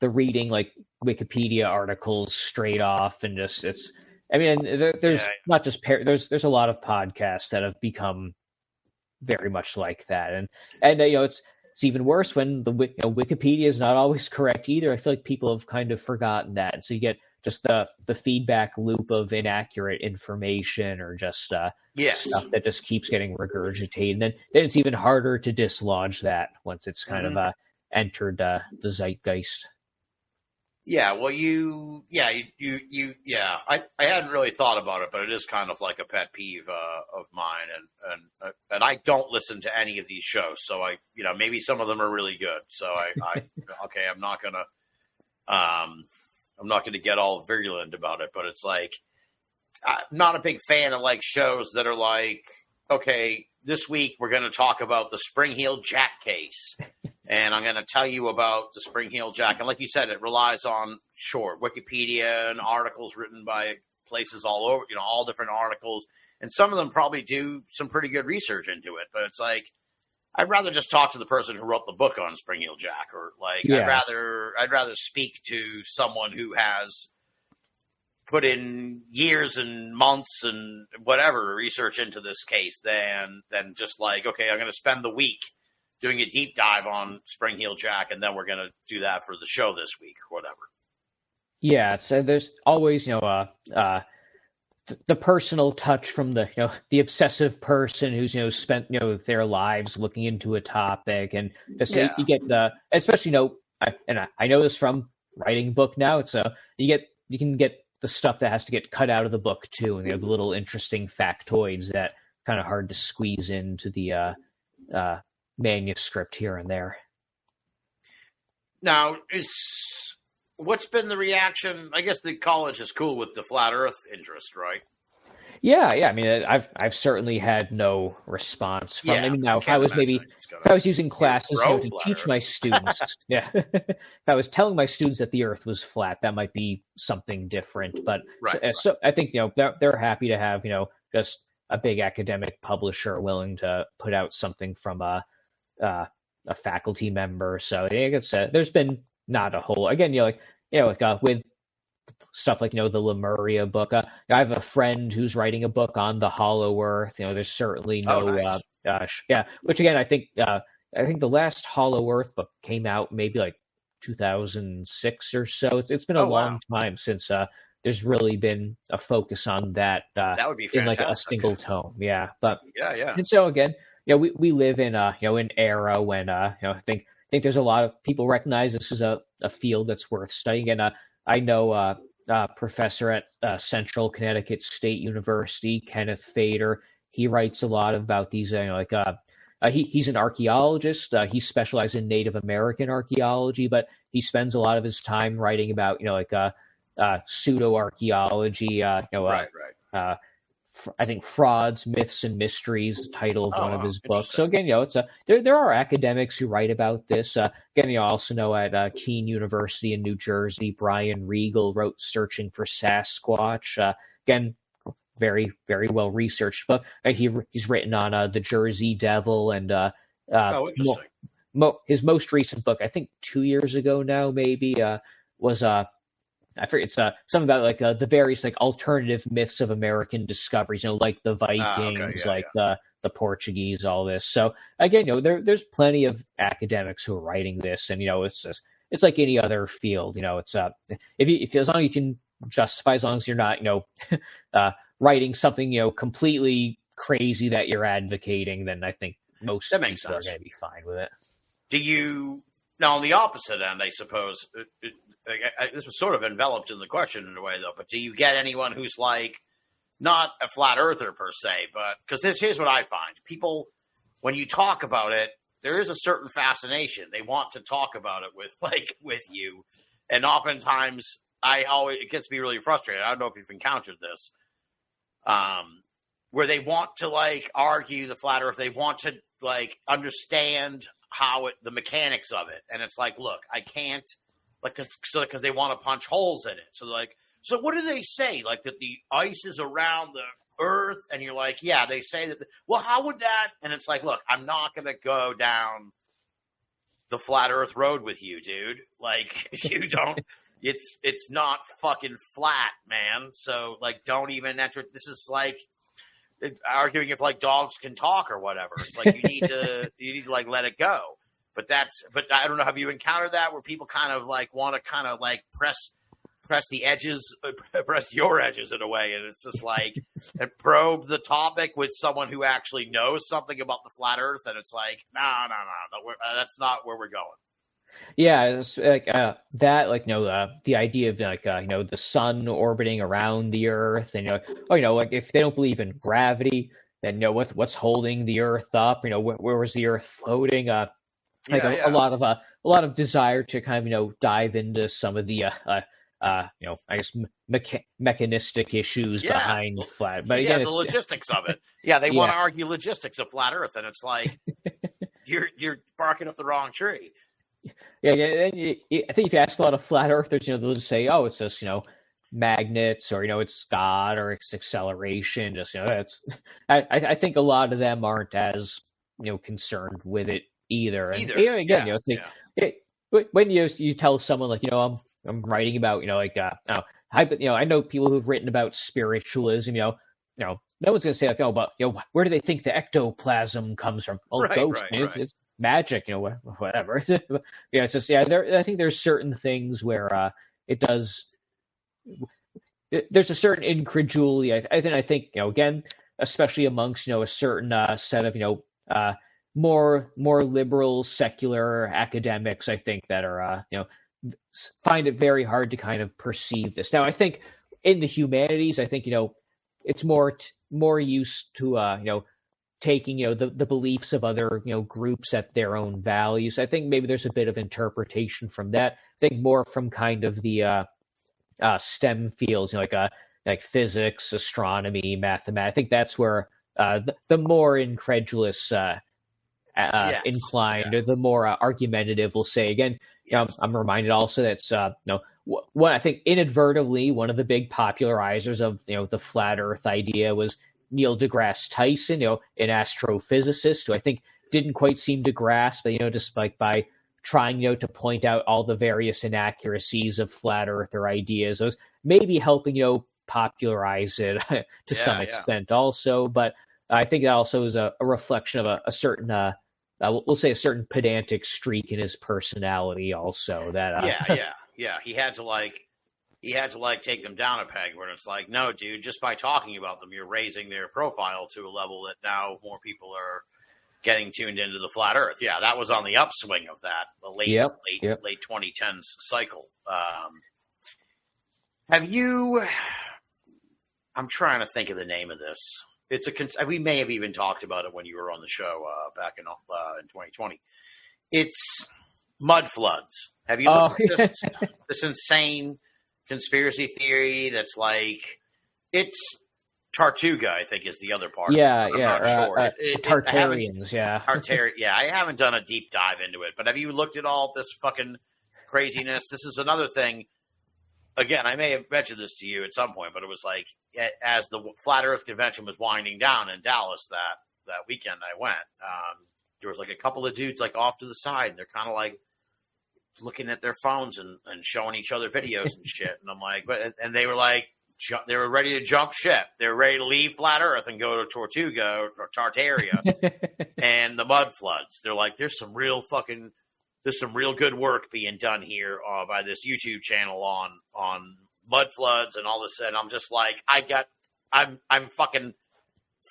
the reading like Wikipedia articles straight off, and just there's not just there's a lot of podcasts that have become very much like that, and it's even worse when the Wikipedia is not always correct either. I feel like people have kind of forgotten that, and so you get just the feedback loop of inaccurate information or just stuff that just keeps getting regurgitated. And then it's even harder to dislodge that once it's kind of entered the zeitgeist. Yeah, well, I hadn't really thought about it, but it is kind of like a pet peeve of mine, and I don't listen to any of these shows, so maybe some of them are really good. So I'm not going to get all virulent about it, but it's like, I'm not a big fan of like shows that are like, okay, this week we're going to talk about the Spring-Heeled Jack case, and I'm going to tell you about the Spring-Heeled Jack. And like you said, it relies on Wikipedia and articles written by places all over, all different articles, and some of them probably do some pretty good research into it. But it's like, I'd rather just talk to the person who wrote the book on Spring-Heeled Jack, or like I'd rather speak to someone who has put in years and months and whatever research into this case than just like, okay, I'm going to spend the week doing a deep dive on Spring-Heeled Jack, and then we're going to do that for the show this week or whatever. Yeah, so there's always the personal touch from the obsessive person who's spent their lives looking into a topic, and just you get the especially I know this from writing a book now. It's you can get the stuff that has to get cut out of the book too, and the little interesting factoids that kind of hard to squeeze into the manuscript here and there. Now, what's been the reaction? I guess the college is cool with the flat Earth interest, right? Yeah. I mean, I've certainly had no response from. I mean, now if I was using classes to teach my students, if I was telling my students that the Earth was flat, that might be something different. But so I think they're happy to have just a big academic publisher willing to put out something from a faculty member. So I guess there's been not a whole with stuff like the Lemuria book. I have a friend who's writing a book on the Hollow Earth. There's certainly no which again I think the last Hollow Earth book came out maybe like 2006 or so. It's been a long time since there's really been a focus on that. That would be fantastic. In like a single tome. Yeah, but yeah. And so again, we live in an era when I think there's a lot of people recognize this is a field that's worth studying. And I know professor at Central Connecticut State University, Kenneth Fader. He writes a lot about these, he's an archaeologist. He specializes in Native American archaeology, but he spends a lot of his time writing about, pseudo archaeology. I think Frauds, Myths, and Mysteries, the title of one of his books. So again, there are academics who write about this. Again, you also know at Keene University in New Jersey, Brian Regal wrote Searching for Sasquatch. Again, very, very well researched book. He's written on the Jersey Devil and his most recent book, I think 2 years ago now, maybe was I forget, it's something about like the various like alternative myths of American discoveries, like the Vikings, the Portuguese, all this. So again, there's plenty of academics who are writing this, and it's like any other field. It's if as long as you can justify, as long as you're not writing something completely crazy that you're advocating, then I think most people are going to be fine with it. Do you now on the opposite end? I suppose. This was sort of enveloped in the question in a way, though. But do you get anyone who's like not a flat earther per se, but because here's what I find: people, when you talk about it, there is a certain fascination. They want to talk about it with you, and oftentimes it gets me really frustrated. I don't know if you've encountered this, where they want to like argue the flat earth. They want to like understand the mechanics of it, and it's like, look, I can't. Because they want to punch holes in it. So so what do they say? Like that the ice is around the Earth, and you're like, yeah, they say that. Well, how would that? And it's like, look, I'm not going to go down the flat Earth road with you, dude. Like you don't. It's not fucking flat, man. So like, don't even enter. This is like arguing if like dogs can talk or whatever. It's like you need to like let it go. But I don't know. Have you encountered that where people kind of like want to kind of like press the edges, press your edges in a way, and it's just like and probe the topic with someone who actually knows something about the flat Earth, and it's like no, that's not where we're going. Yeah, it's like that, like the idea of like the sun orbiting around the Earth, and like if they don't believe in gravity, then what's holding the Earth up? Where was the Earth floating? A lot of desire to kind of dive into some of the I guess mechanistic issues behind flat, but again, the logistics of it. Yeah, they want to argue logistics of flat Earth, and it's like you're barking up the wrong tree. Yeah. I think if you ask a lot of flat earthers, they'll just say, "Oh, it's just magnets," or it's God, or it's acceleration. Just that's. I think a lot of them aren't as concerned with it. Either. Again, when you tell someone like I'm writing about I know people who've written about spiritualism. No one's gonna say like, oh, but where do they think the ectoplasm comes from? Oh, ghost, it's magic, whatever. It's just I think there's certain things where it does. there's a certain incredulity. I think again, especially amongst a certain set of more liberal secular academics, I think that are find it very hard to kind of perceive this. Now, I think in the humanities, I think it's more used to taking the beliefs of other groups at their own values. I think maybe there's a bit of interpretation from that. I think more from kind of the STEM fields, like physics, astronomy, mathematics. I think that's where the more incredulous inclined, or the more argumentative will say. Again, I'm reminded also that's one, I think inadvertently, one of the big popularizers of the flat Earth idea was Neil deGrasse Tyson, an astrophysicist who I think didn't quite seem to grasp, just like by trying, to point out all the various inaccuracies of flat earther ideas. It was maybe helping, popularize it to some extent also. But I think it also is a reflection of a certain, we'll say a certain pedantic streak in his personality also. That He had to take them down a peg, where it's like, no, dude, just by talking about them, you're raising their profile to a level that now more people are getting tuned into the flat Earth. Yeah, that was on the upswing of that, the late 2010s cycle. I'm trying to think of the name of this. We may have even talked about it when you were on the show back in 2020. It's mud floods. Have you looked at this insane conspiracy theory that's like, it's Tartuga, I think, is the other part. Yeah, I'm not sure. Tartarians, I haven't done a deep dive into it, but have you looked at all this fucking craziness? This is another thing. Again, I may have mentioned this to you at some point, but it was like, as the Flat Earth Convention was winding down in Dallas that weekend I went, there was like a couple of dudes like off to the side, and they're kind of like looking at their phones and showing each other videos and shit. And I'm like, and they were like, they were ready to jump ship. They were ready to leave Flat Earth and go to Tortuga or Tartaria and the mud floods. They're like, there's some real good work being done here by this YouTube channel on mud floods and all this. And I'm just like, I'm fucking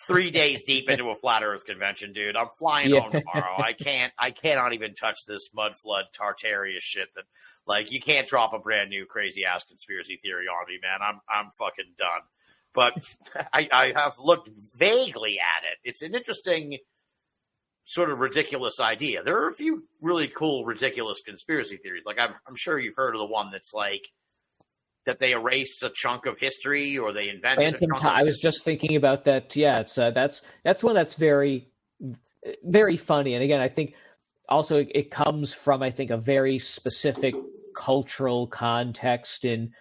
3 days deep into a flat Earth convention, dude. I'm flying home tomorrow. I cannot even touch this mud flood Tartaria shit that, like, you can't drop a brand new crazy ass conspiracy theory on me, man. I'm fucking done. But I have looked vaguely at it. It's an interesting sort of ridiculous idea. There are a few really cool, ridiculous conspiracy theories. Like, I'm sure you've heard of the one that's like, that they erased a chunk of history, or they invented a chunk of history. I was just thinking about that. Yeah, it's that's one that's very, very funny. And again, I think also it comes from, I think, a very specific cultural context in,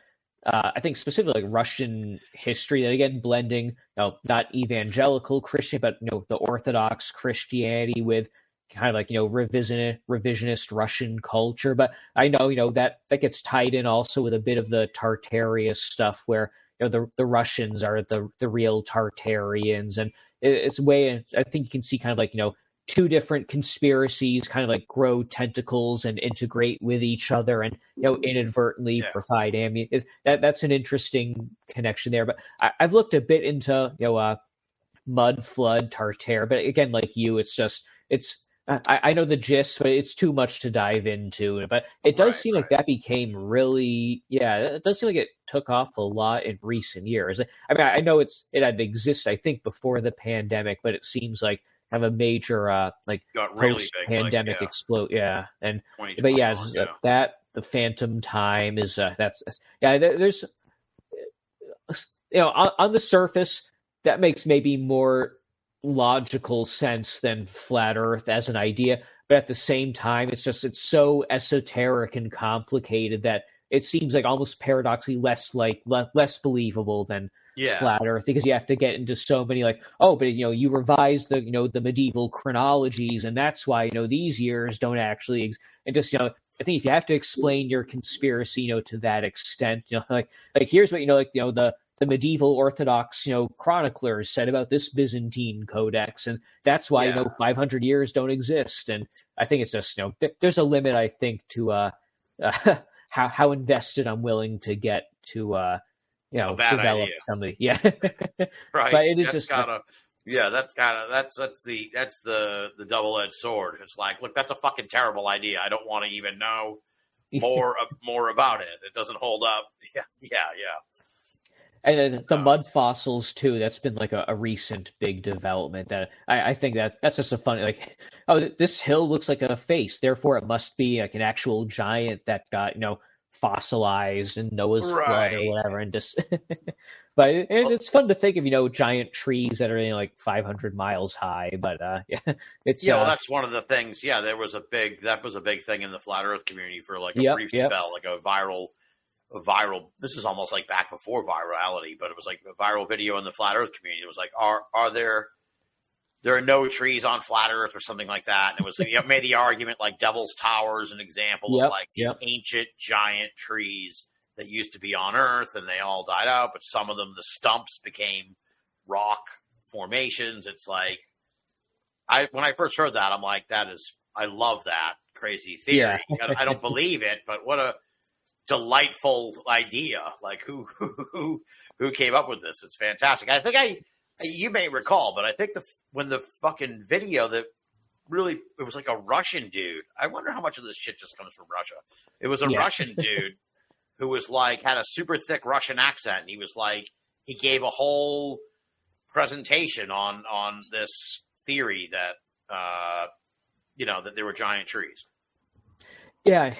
I think specifically like Russian history. And again, blending, not evangelical Christian, but the Orthodox Christianity with kind of like revisionist Russian culture. But I know that gets tied in also with a bit of the Tartaria stuff, where the Russians are the real Tartarians, and it's a way, I think you can see kind of like two different conspiracies kind of like grow tentacles and integrate with each other, and inadvertently provide ammunition. That's an interesting connection there. But I've looked a bit into mud flood Tartare, but again, like you, I know the gist, but it's too much to dive into. But it does seem like that became really, it does seem like it took off a lot in recent years. I mean, I know it had existed, I think, before the pandemic, but it seems like kind of a major post-pandemic explode. Yeah, and but that the Phantom Time is there's on the surface that makes maybe more logical sense than flat Earth as an idea, but at the same time, it's so esoteric and complicated that it seems like almost paradoxically less believable than flat Earth, because you have to get into so many but you revise the medieval chronologies, and that's why these years don't actually and just I think if you have to explain your conspiracy to that extent, like here's what the medieval Orthodox, chroniclers said about this Byzantine codex, and that's why 500 years don't exist. And I think it's just there's a limit, I think, to how invested I'm willing to get to a bad develop idea. something. Yeah. Right. But it is that's the double-edged sword. It's like, look, that's a fucking terrible idea. I don't want to even know more about it. It doesn't hold up. Yeah. And then the mud fossils too. That's been like a recent big development. That I think that's just a funny like. Oh, this hill looks like a face. Therefore, it must be like an actual giant that got fossilized in Noah's flood or whatever. And just, but it's fun to think of giant trees that are like 500 miles high. But yeah, it's well, that's one of the things. Yeah, that was a big thing in the flat Earth community for like a brief spell, like a viral. This is almost like back before virality, but it was like a viral video in the flat Earth community. It was like, are there are no trees on flat Earth or something like that? And it was made the argument like Devil's Tower is an example of like the ancient giant trees that used to be on Earth, and they all died out. But some of them, the stumps became rock formations. It's like when I first heard that, I'm like, I love that crazy theory. Yeah. I don't believe it, but what a delightful idea. Like who came up with this? It's fantastic. I think you may recall, but I think when the fucking video that really, it was like a Russian dude. I wonder how much of this shit just comes from Russia. It was a Russian dude who was like, had a super thick Russian accent. And he was like, he gave a whole presentation on this theory that, that there were giant trees. Yeah.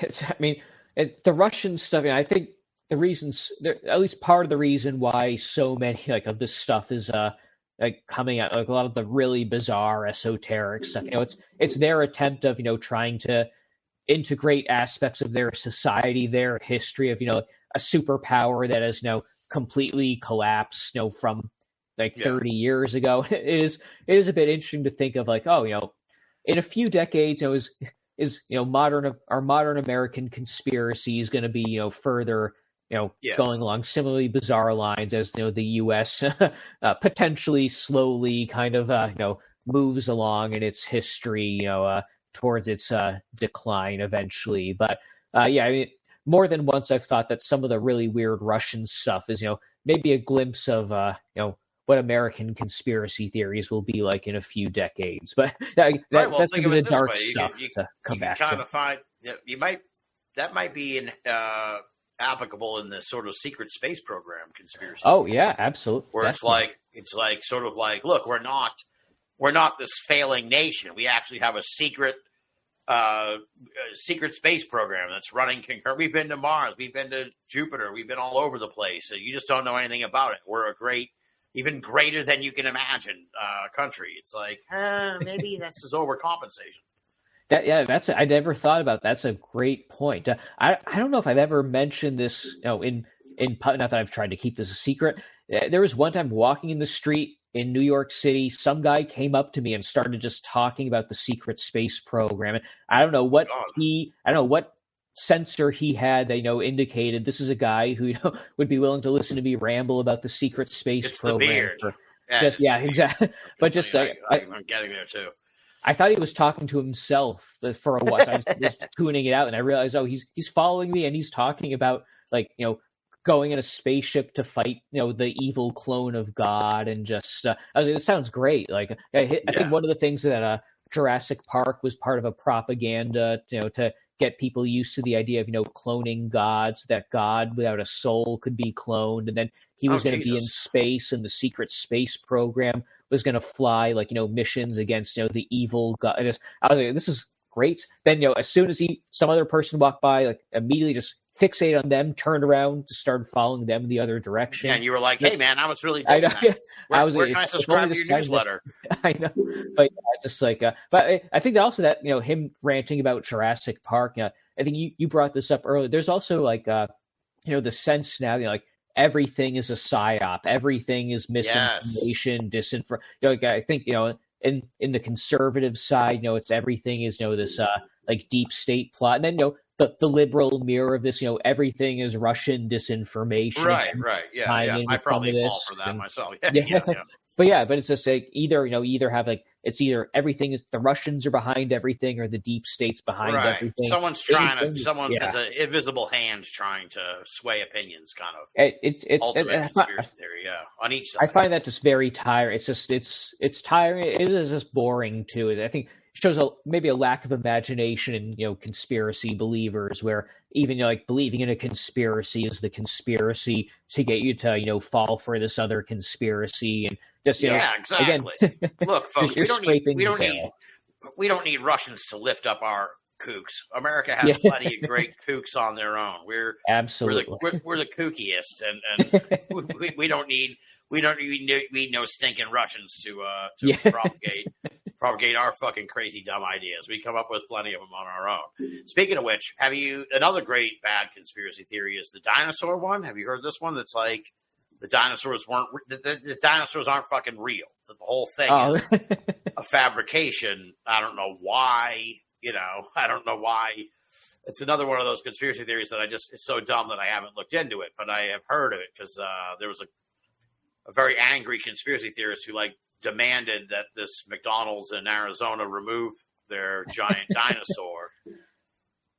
The Russian stuff, I think the reasons, at least part of the reason why so many like of this stuff is like coming out, like a lot of the really bizarre esoteric stuff. It's their attempt of trying to integrate aspects of their society, their history of a superpower that has completely collapsed from like 30 years ago. It is a bit interesting to think of like, in a few decades is our modern American conspiracy is going to be further going along similarly bizarre lines as the U.S. Potentially slowly kind of moves along in its history towards its decline eventually. But more than once I've thought that some of the really weird Russian stuff is maybe a glimpse of what American conspiracy theories will be like in a few decades. But that's going to be the dark stuff to come back to. That might be applicable in the sort of secret space program conspiracy. Oh yeah, absolutely. Where it's like sort of like, look, we're not this failing nation. We actually have a secret space program that's running concurrent. We've been to Mars, we've been to Jupiter, we've been all over the place. So you just don't know anything about it. We're a great, even greater than you can imagine country. It's like, maybe that's just overcompensation. I never thought about that. That's a great point. I don't know if I've ever mentioned this, in not that I've tried to keep this a secret. There was one time walking in the street in New York City, some guy came up to me and started just talking about the secret space program. And I don't know what sensor he had that indicated this is a guy who would be willing to listen to me ramble about the secret space program. The beard. Exactly. But just I'm getting there too. I thought he was talking to himself for a while. So I was just tuning it out, and I realized, he's following me, and he's talking about going in a spaceship to fight the evil clone of God, and just I was like, this sounds great. Like I think one of the things that Jurassic Park was part of a propaganda, to get people used to the idea of cloning gods, that God without a soul could be cloned, and then he was going to be in space, and the secret space program was going to fly missions against the evil god. I was like, this is great. Then as soon as some other person walked by, immediately just fixate on them, turned around to start following them in the other direction. Yeah, and you were like, hey man, I was really doing that. Where can I subscribe to your newsletter? I know, but it's just like, but I think that also that him ranting about Jurassic Park. I think you brought this up earlier. There's also the sense now, everything is a psyop, everything is misinformation, disinformation. I think in the conservative side, it's everything is this deep state plot, and then the liberal mirror of this, everything is Russian disinformation. Right. Yeah. I probably fall for that myself. Yeah. But yeah, but it's just like either either have like it's either everything the Russians are behind everything or the deep state's behind Right. everything. Someone has Yeah. an invisible hand trying to sway opinions, kind of. It's Ultimate conspiracy theory, yeah, on each side. I find that just very tiring. It's just it's tiring. It is just boring too. I think it shows maybe a lack of imagination in conspiracy believers, where even like believing in a conspiracy is the conspiracy to get you to fall for this other conspiracy and just exactly. Again, Look, folks, you're we don't need Russians to lift up our kooks. America has plenty of great kooks on their own. We're the kookiest, and we don't need no stinking Russians to propagate our fucking crazy dumb ideas. We come up with plenty of them on our own. Speaking of which, another great bad conspiracy theory is the dinosaur one. Have you heard this one? That's like the dinosaurs aren't fucking real. The whole thing is a fabrication. I don't know why. I don't know why. It's another one of those conspiracy theories that it's so dumb that I haven't looked into it, but I have heard of it because there was a very angry conspiracy theorist who demanded that this McDonald's in Arizona remove their giant dinosaur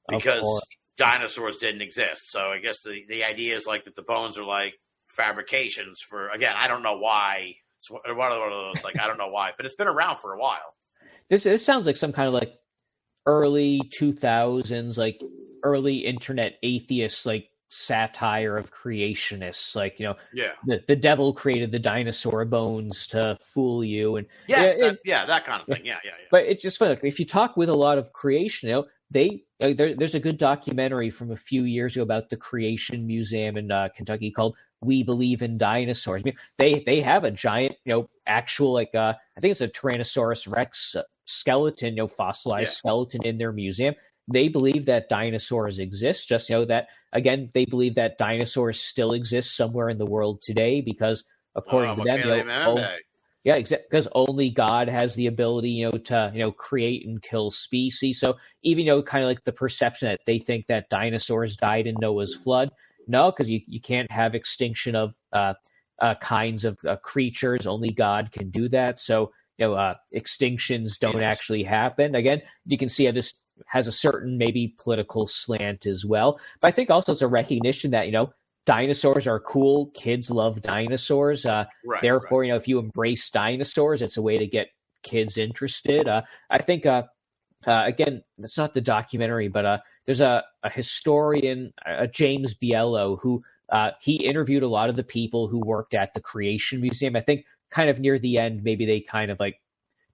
because dinosaurs didn't exist. So I guess the idea is that the bones are fabrications for, again, I don't know why. It's one of those, I don't know why, but it's been around for a while. This sounds like some kind of early 2000s, early internet atheist, satire of creationists, the devil created the dinosaur bones to fool you, and that kind of thing. Yeah. But it's just funny. If you talk with a lot of creation, there's a good documentary from a few years ago about the Creation Museum in Kentucky called "We Believe in Dinosaurs." I mean, they have a giant, actual I think it's a Tyrannosaurus Rex skeleton, fossilized skeleton in their museum. They believe that dinosaurs exist. Just that again, they believe that dinosaurs still exist somewhere in the world today because, according to them, because only God has the ability, to create and kill species. So even kind of the perception that they think that dinosaurs died in Noah's flood. No, because you can't have extinction of kinds of creatures. Only God can do that. So extinctions don't actually happen. Again, you can see how this has a certain maybe political slant as well. But I think also it's a recognition that dinosaurs are cool. Kids love dinosaurs. Therefore, if you embrace dinosaurs, it's a way to get kids interested. I think again, it's not the documentary, but there's a historian, James Biello, who he interviewed a lot of the people who worked at the Creation Museum. I think kind of near the end, maybe they kind of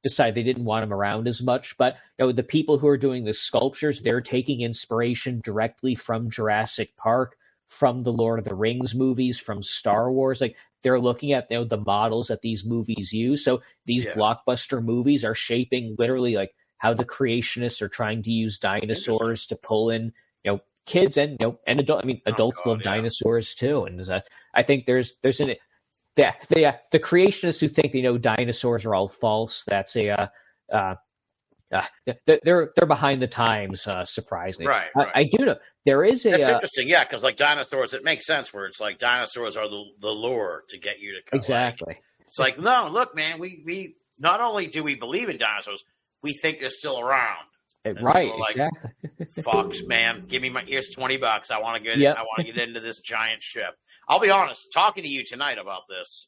decided they didn't want him around as much. But the people who are doing the sculptures, they're taking inspiration directly from Jurassic Park, from the Lord of the Rings movies, from Star Wars. They're looking at the models that these movies use. So these blockbuster movies are shaping literally how the creationists are trying to use dinosaurs to pull in kids and adults. I mean, adults love dinosaurs too. And I think there's the creationists who think dinosaurs are all false. That's they're behind the times, surprisingly. Right. I do know there is a. That's interesting, yeah, because dinosaurs, it makes sense where it's dinosaurs are the lure to get you to come. Exactly. It's no, look, man, we not only do we believe in dinosaurs, we think they're still around. Right. Exactly. Fox, man, give me here's $20. I want to get into this giant ship. I'll be honest, talking to you tonight about this,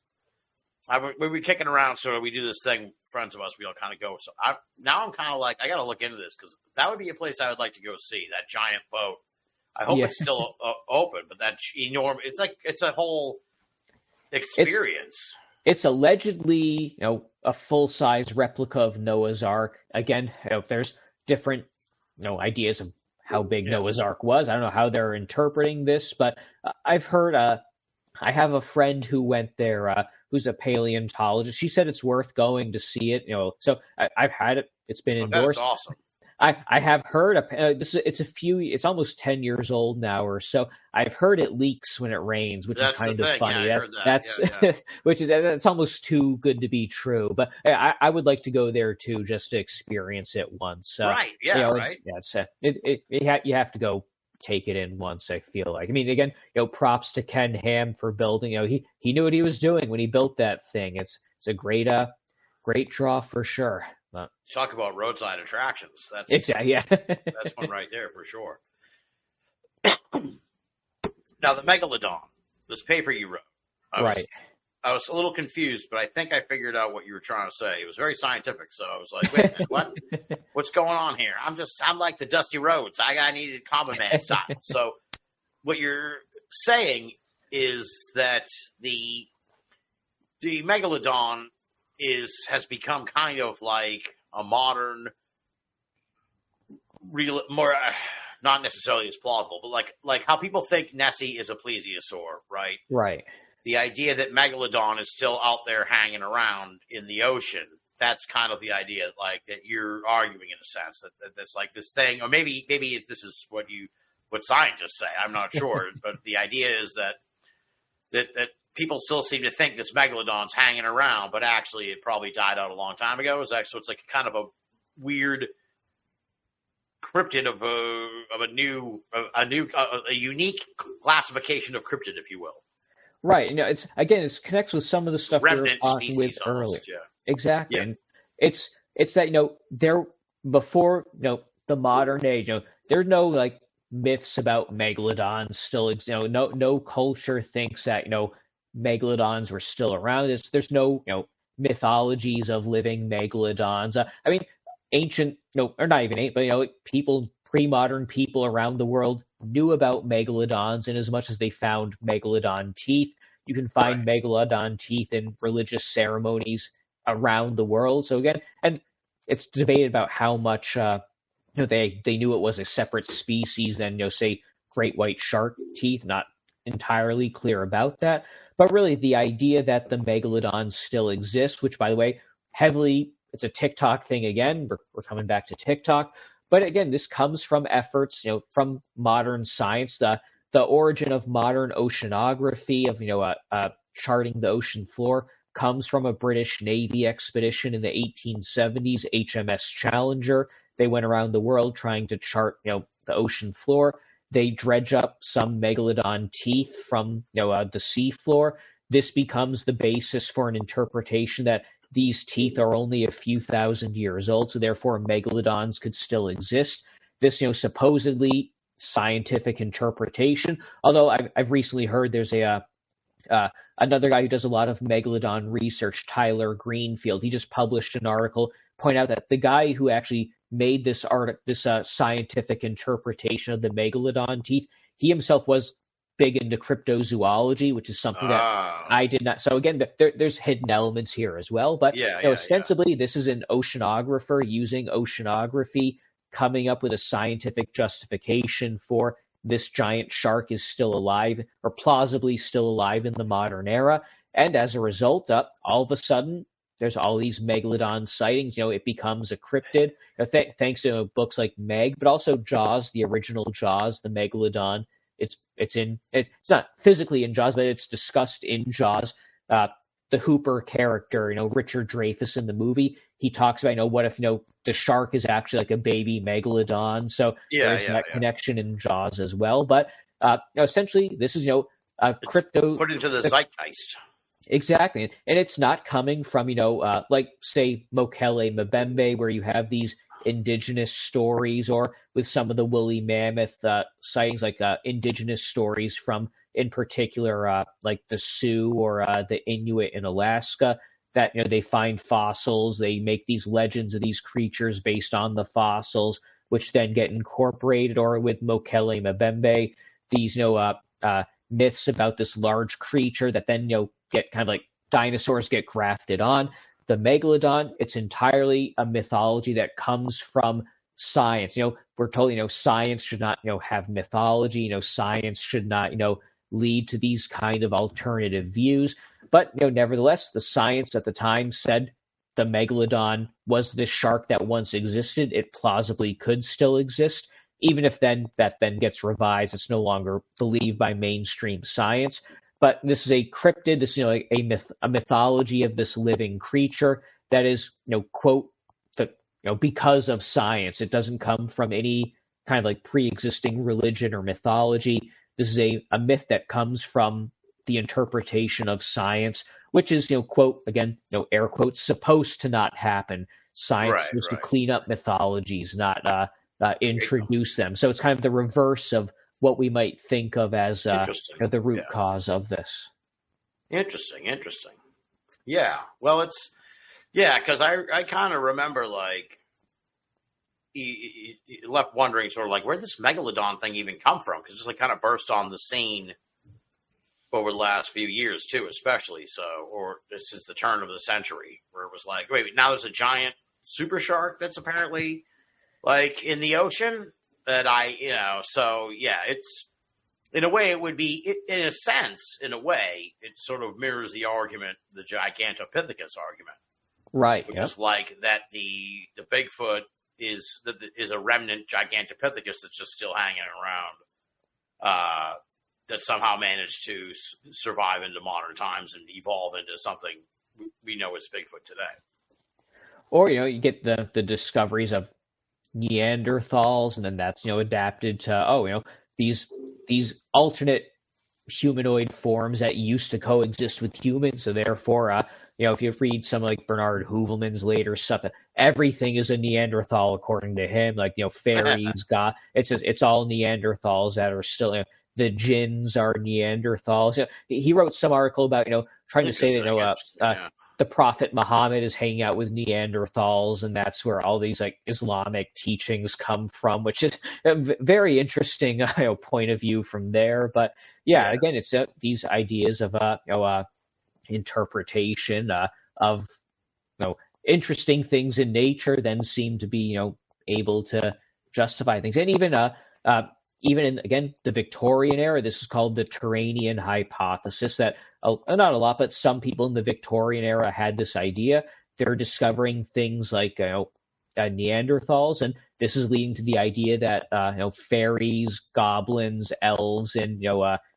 we were kicking around, so we do this thing, friends of us, we all kind of go. So now I'm kind of I got to look into this because that would be a place I would like to go see, that giant boat. I hope it's still open, but that enormous, it's a whole experience. It's allegedly, a full-size replica of Noah's Ark. Again, there's different, ideas of how big Noah's Ark was. I don't know how they're interpreting this, but I've heard, I have a friend who went there, who's a paleontologist. She said it's worth going to see it, so I've had it. It's been endorsed. That's awesome. I have heard it's almost 10 years old now or so. I've heard it leaks when it rains, which is kind of funny. Yeah, I heard that. That's almost too good to be true. But I would like to go there too, just to experience it once. Right. Yeah. Right. Yeah. You have to go take it in once. I feel like. I mean, again, props to Ken Ham for building. He knew what he was doing when he built that thing. It's it's a great draw for sure. Talk about roadside attractions. That's exactly, yeah. That's one right there for sure. Now, the Megalodon, this paper you wrote, I was a little confused, but I think I figured out what you were trying to say. It was very scientific, so I was like, wait a minute, what? What's going on here? I'm like the Dusty Rhodes. I needed Common Man style. So what you're saying is that the Megalodon has become kind of like a modern, real, more not necessarily as plausible, but like how people think Nessie is a plesiosaur, right? Right. The idea that Megalodon is still out there hanging around in the ocean. That's kind of the idea, like that you're arguing in a sense that that's like this thing, or maybe this is what scientists say. I'm not sure, but the idea is that people still seem to think this Megalodon's hanging around, but actually it probably died out a long time ago. So it's like kind of a weird cryptid of a unique classification of cryptid, if you will. Right. It connects with some of the stuff we were talking with earlier. Yeah. Exactly. Yeah. And it's that, there before, the modern age, there are no like myths about megalodons still, no culture thinks that, megalodons were still around. There's no, mythologies of living megalodons. I mean, ancient, or not even ancient, but, people, pre-modern people around the world knew about megalodons, in as much as they found megalodon teeth. You can find megalodon teeth in religious ceremonies around the world. So again, and it's debated about how much, they knew it was a separate species than, say, great white shark teeth. Not entirely clear about that. But really, the idea that the megalodons still exist, which, by the way, it's a TikTok thing again. We're coming back to TikTok. But again, this comes from efforts, from modern science. The origin of modern oceanography, of charting the ocean floor, comes from a British Navy expedition in the 1870s, HMS Challenger. They went around the world trying to chart, the ocean floor. They dredge up some megalodon teeth from, the seafloor. This becomes the basis for an interpretation that these teeth are only a few thousand years old, so therefore megalodons could still exist. This, supposedly scientific interpretation, although I've recently heard there's another guy who does a lot of megalodon research, Tyler Greenfield. He just published an article pointing out that the guy who actually made this scientific interpretation of the megalodon teeth, he himself was big into cryptozoology, which is something that I did not. So again, there's hidden elements here as well. But ostensibly, this is an oceanographer using oceanography, coming up with a scientific justification for this giant shark is still alive, or plausibly still alive in the modern era. And as a result, all of a sudden, there's all these megalodon sightings. It becomes a cryptid, thanks to books like Meg, but also Jaws, the original Jaws, the megalodon. It's not physically in Jaws, but it's discussed in Jaws. The Hooper character, Richard Dreyfuss in the movie, he talks about, what if, the shark is actually like a baby megalodon. So there's that connection in Jaws as well. But essentially, this is, crypto. Put into the zeitgeist. Exactly. And it's not coming from, like, say, Mokele Mbembe, where you have these indigenous stories, or with some of the woolly mammoth sightings, like indigenous stories from, in particular, like the Sioux or the Inuit in Alaska, that, they find fossils, they make these legends of these creatures based on the fossils, which then get incorporated, or with Mokele Mbembe, these, myths about this large creature that then, get kind of like dinosaurs get grafted on. The megalodon, it's entirely a mythology that comes from science. We're told, science should not, have mythology. Science should not, lead to these kind of alternative views. But, nevertheless, the science at the time said the megalodon was this shark that once existed. It plausibly could still exist. Even if that gets revised, it's no longer believed by mainstream science. But this is a cryptid, this, a mythology of this living creature that is, quote, because of science. It doesn't come from any kind of like pre-existing religion or mythology. This is a myth that comes from the interpretation of science, which is, quote, again, air quotes, supposed to not happen. Science Right, supposed to right. clean up mythologies, not introduce them. So it's kind of the reverse of what we might think of as Interesting. the root Yeah. cause of this. Interesting. Yeah. Well, because I kind of remember, like, you left wondering sort of like, where'd this megalodon thing even come from? Because it's like kind of burst on the scene over the last few years too, especially or since the turn of the century, where it was like, wait, now there's a giant super shark that's apparently like in the ocean that it's, in a way, it would be, in a sense, it sort of mirrors the argument, the Gigantopithecus argument, Right. which is like that the Bigfoot is a remnant Gigantopithecus that's just still hanging around, that somehow managed to survive into modern times and evolve into something we know as Bigfoot today. Or, you get the discoveries of Neanderthals, and then that's, adapted to, these alternate humanoid forms that used to coexist with humans. So therefore, if you read some like Bernard Hoovelman's later stuff, everything is a Neanderthal according to him. Like, fairies, God, it's all Neanderthals that are still, the jinns are Neanderthals. He wrote some article about, trying to say that, the Prophet Muhammad is hanging out with Neanderthals, and that's where all these like Islamic teachings come from, which is a very interesting point of view from there. But again, it's these ideas of interpretation of interesting things in nature then seem to be able to justify things, and even in, again, the Victorian era, this is called the Turanian hypothesis, that not a lot, but some people in the Victorian era had this idea. They're discovering things like Neanderthals, and this is leading to the idea that fairies, goblins, elves, and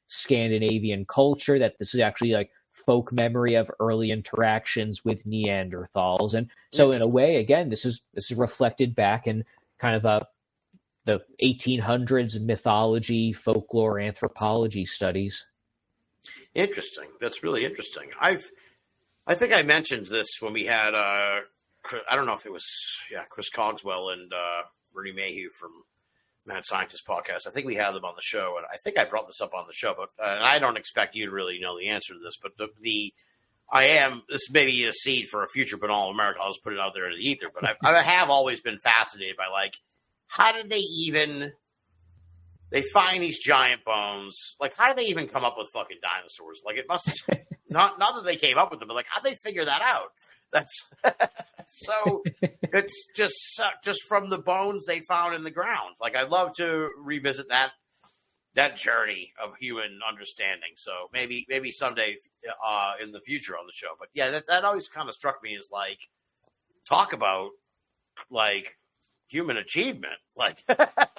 Scandinavian culture, that this is actually like folk memory of early interactions with Neanderthals. And so in a way, again, this is reflected back in kind of the 1800s mythology, folklore, anthropology studies. Interesting. That's really interesting. I think I mentioned this when we had I don't know if it was Chris Cogswell and Bernie Mayhew from Mad Scientist podcast. I think we had them on the show, and I think I brought this up on the show, but and I don't expect you to really know the answer to this, but this may be a seed for a future Binnall America. I'll just put it out there in the ether, but I have always been fascinated by, like, how did they find these giant bones? Like, how did they even come up with fucking dinosaurs? Like, it must not that they came up with them, but like, how'd they figure that out? That's so. It's just from the bones they found in the ground. Like, I'd love to revisit that journey of human understanding. So maybe someday in the future on the show. But yeah, that always kind of struck me as, like, talk about, like, human achievement. Like,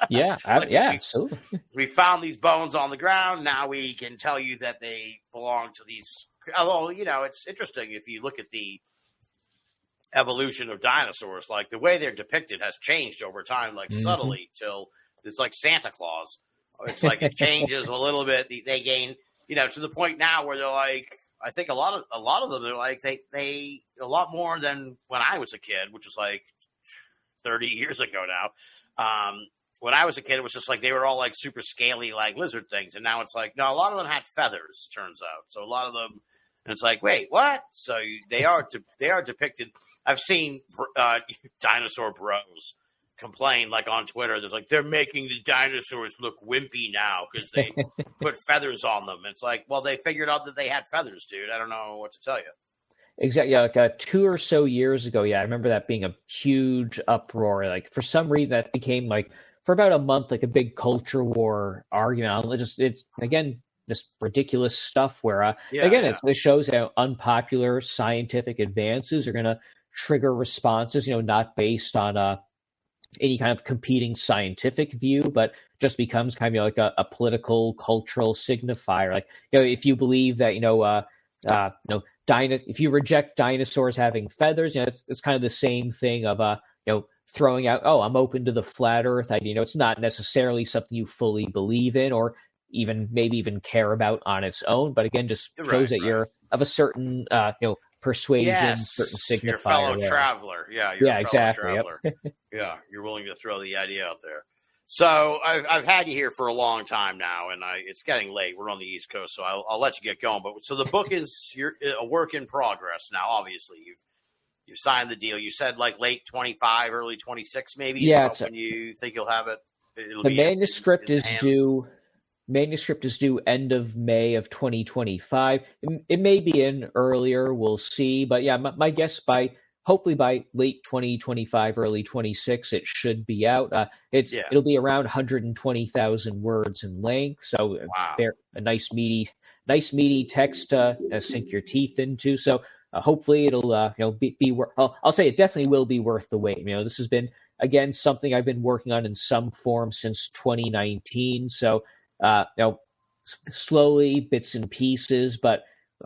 absolutely. We found these bones on the ground. Now we can tell you that they belong to these. Although, it's interesting if you look at the evolution of dinosaurs, like, the way they're depicted has changed over time, like, subtly, till it's like Santa Claus. It's like it changes a little bit. They gain, to the point now where they're like, I think a lot of them, they're like, they a lot more than when I was a kid, which was like 30 years ago now. When I was a kid, it was just like they were all like super scaly, like lizard things. And now it's like, no, a lot of them had feathers, turns out. So a lot of them, and it's like, wait, what? So they are depicted. I've seen dinosaur bros complain, like, on Twitter. There's like, they're making the dinosaurs look wimpy now because they put feathers on them. It's like, well, they figured out that they had feathers, dude. I don't know what to tell you. Exactly. Yeah, like 2 or so years ago, I remember that being a huge uproar. Like, for some reason, that became, like, for about a month, like a big culture war argument. It's again, this ridiculous stuff where, it shows how unpopular scientific advances are going to trigger responses, not based on any kind of competing scientific view, but just becomes kind of like a political, cultural signifier. Like, if you believe that, if you reject dinosaurs having feathers, it's kind of the same thing of throwing out, I'm open to the flat Earth idea. It's not necessarily something you fully believe in, or maybe even care about on its own. But again, just shows that you're of a certain persuasion, certain signifier. Your fellow there. traveler. Yeah, you're a fellow exactly. traveler. Yep. Yeah, you're willing to throw the idea out there. So I've had you here for a long time now, and it's getting late. We're on the East Coast, so I'll let you get going. But so the book is a work in progress now. Obviously, you've signed the deal. You said like late 25, early 26, maybe. Yeah. When you think you'll have it? The manuscript is due. Manuscript is due end of May of 2025. It may be in earlier. We'll see. But yeah, my guess hopefully by late 2025, early 26, it should be out. It'll be around 120,000 words in length. So a nice meaty text to sink your teeth into. So hopefully it'll be worth. I'll say it definitely will be worth the wait. This has been again something I've been working on in some form since 2019. So slowly, bits and pieces, but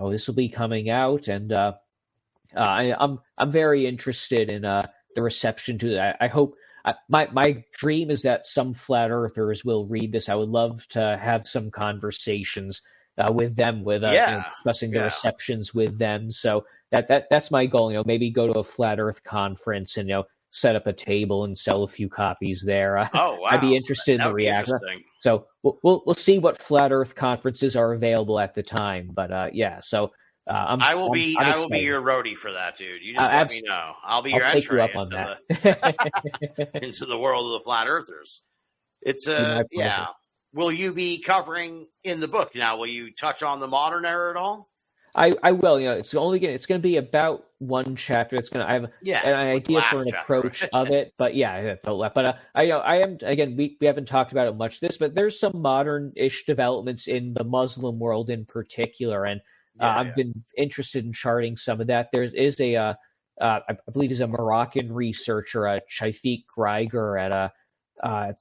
this will be coming out, and I'm very interested in the reception to that. I hope my dream is that some flat earthers will read this. I would love to have some conversations with them, discussing the receptions with them. So that's my goal. Maybe go to a flat Earth conference and set up a table and sell a few copies there. I'd be interested in the reaction. So we'll see what flat Earth conferences are available at the time. But so. I will be your roadie for that, dude. You just let me know. I'll be your entry into the world of the flat earthers. It's Will you be covering in the book now? Will you touch on the modern era at all? I will. It's going to be about one chapter. I have an idea for an approach of it, but I am again. We haven't talked about it much. But there's some modern-ish developments in the Muslim world in particular, and I've been interested in charting some of that. There is I believe he's a Moroccan researcher, Shafiq Greiger at I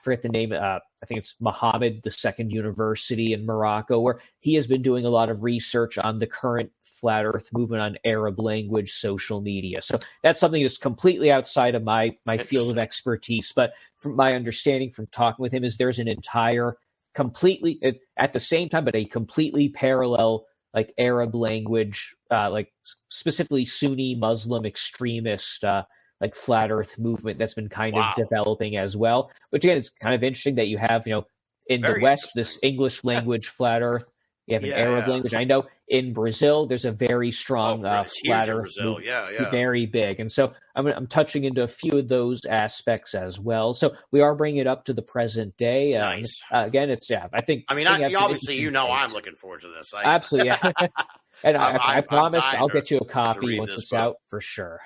forget the name. I think it's Mohammed II University in Morocco, where he has been doing a lot of research on the current flat Earth movement on Arab language social media. So that's something that's completely outside of my field of expertise. But from my understanding from talking with him, is there's an entire completely at the same time, but a completely parallel like Arab language, like specifically Sunni Muslim extremist, like flat Earth movement that's been kind of developing as well. Which again, is kind of interesting that you have, in the West, this English language flat Earth. You have an Arab language. I know in Brazil, there's a very strong flat Earth movement, very big. And so I'm touching into a few of those aspects as well. So we are bringing it up to the present day. Nice. Again, it's I think. I mean, obviously, I'm looking forward to this. Absolutely, yeah. And I promise I'll get you a copy once it's out for sure.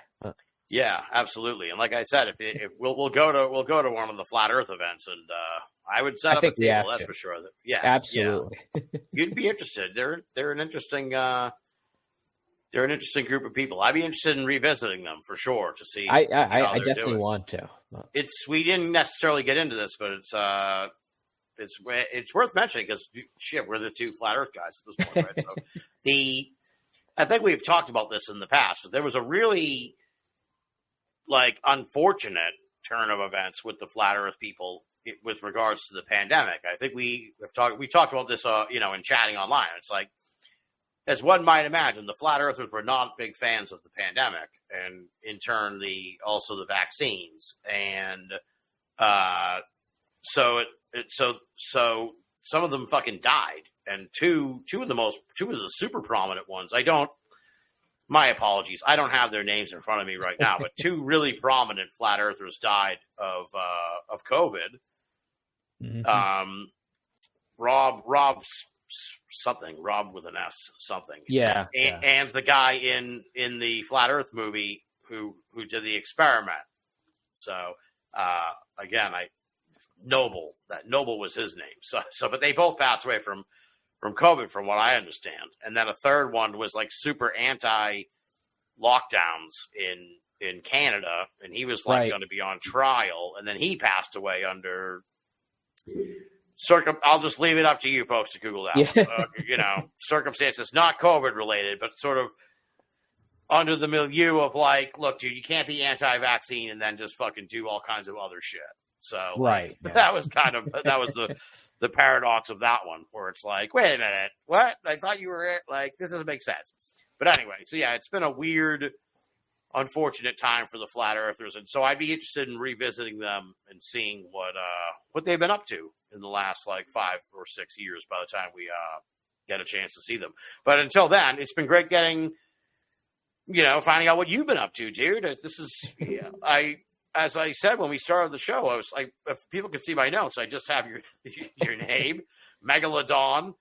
Yeah, absolutely. And like I said, if we'll go to one of the flat Earth events, and I would set up a table. That's for sure. Absolutely. Yeah. You'd be interested. They're an interesting group of people. I'd be interested in revisiting them for sure to see. I definitely want to. We didn't necessarily get into this, but it's worth mentioning because we're the two flat Earth guys at this point, right? So I think we've talked about this in the past, but there was a really unfortunate turn of events with the flat Earth people with regards to the pandemic. I think we talked about this, in chatting online. It's like, as one might imagine, the flat Earthers were not big fans of the pandemic, and in turn, also the vaccines, and so some of them fucking died, and two of the super prominent ones. My apologies. I don't have their names in front of me right now, but two really prominent flat Earthers died of COVID. Mm-hmm. Rob with an S something. Yeah. And the guy in the Flat Earth movie who did the experiment. So again, Noble was his name. So but they both passed away from COVID, from what I understand. And then a third one was super anti lockdowns in Canada, and he was going to be on trial, and then he passed away under I'll just leave it up to you folks to Google that. Circumstances not COVID related, but sort of under the milieu of look, dude, you can't be anti-vaccine and then just fucking do all kinds of other shit. So that was the paradox of that one, where it's like, wait a minute, what? I thought you were it. Like, this doesn't make sense. But anyway, so yeah, it's been a weird, unfortunate time for the flat earthers, and so I'd be interested in revisiting them and seeing what they've been up to in the last like 5 or 6 years by the time we get a chance to see them. But until then, it's been great getting, finding out what you've been up to, dude. This is, as I said when we started the show, I was like, if people could see my notes, I just have your name, Megalodon,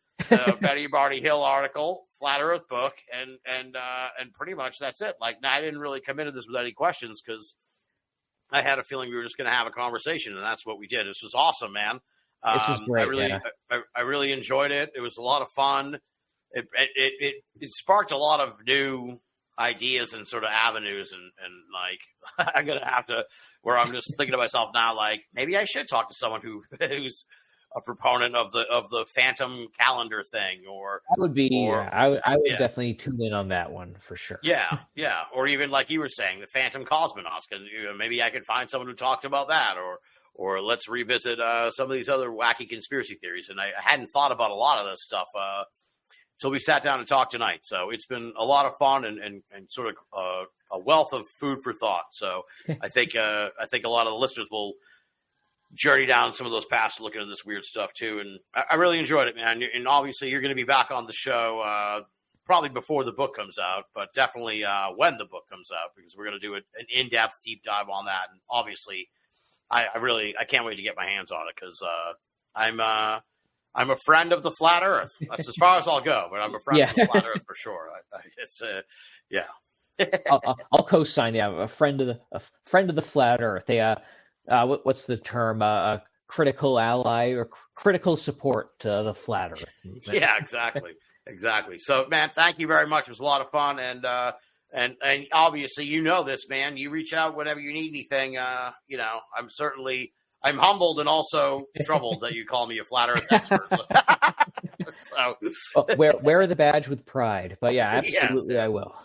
Betty Barney Hill article, Flat Earth book, and pretty much that's it. Like, I didn't really come into this with any questions because I had a feeling we were just going to have a conversation, and that's what we did. This was awesome, man. This was great. I really enjoyed it. It was a lot of fun. It sparked a lot of new ideas and sort of avenues, and like I'm gonna have to, where I'm just thinking to myself now, like, maybe I should talk to someone who's a proponent of the phantom calendar thing, or that would be, I would definitely tune in on that one for sure. Yeah, or even like you were saying, the phantom cosmonauts, because maybe I could find someone who talked about that, or let's revisit some of these other wacky conspiracy theories. And I hadn't thought about a lot of this stuff until we sat down and talked tonight. So it's been a lot of fun and sort of a wealth of food for thought. So I think a lot of the listeners will journey down some of those paths looking at this weird stuff too. And I really enjoyed it, man. And obviously you're going to be back on the show probably before the book comes out, but definitely when the book comes out, because we're going to do an in-depth deep dive on that. And obviously I can't wait to get my hands on it, because I'm a friend of the flat Earth. That's as far as I'll go, but I'm a friend of the flat Earth for sure. I'll co-sign. Yeah, a friend of the flat Earth. What's the term? A critical ally or critical support to the flat Earth movement. Yeah, exactly. So, man, thank you very much. It was a lot of fun, and obviously, this, man. You reach out whenever you need anything. I'm humbled and also troubled that you call me a flat Earth expert. So. Wear the badge with pride. But yeah, absolutely, yes. I will.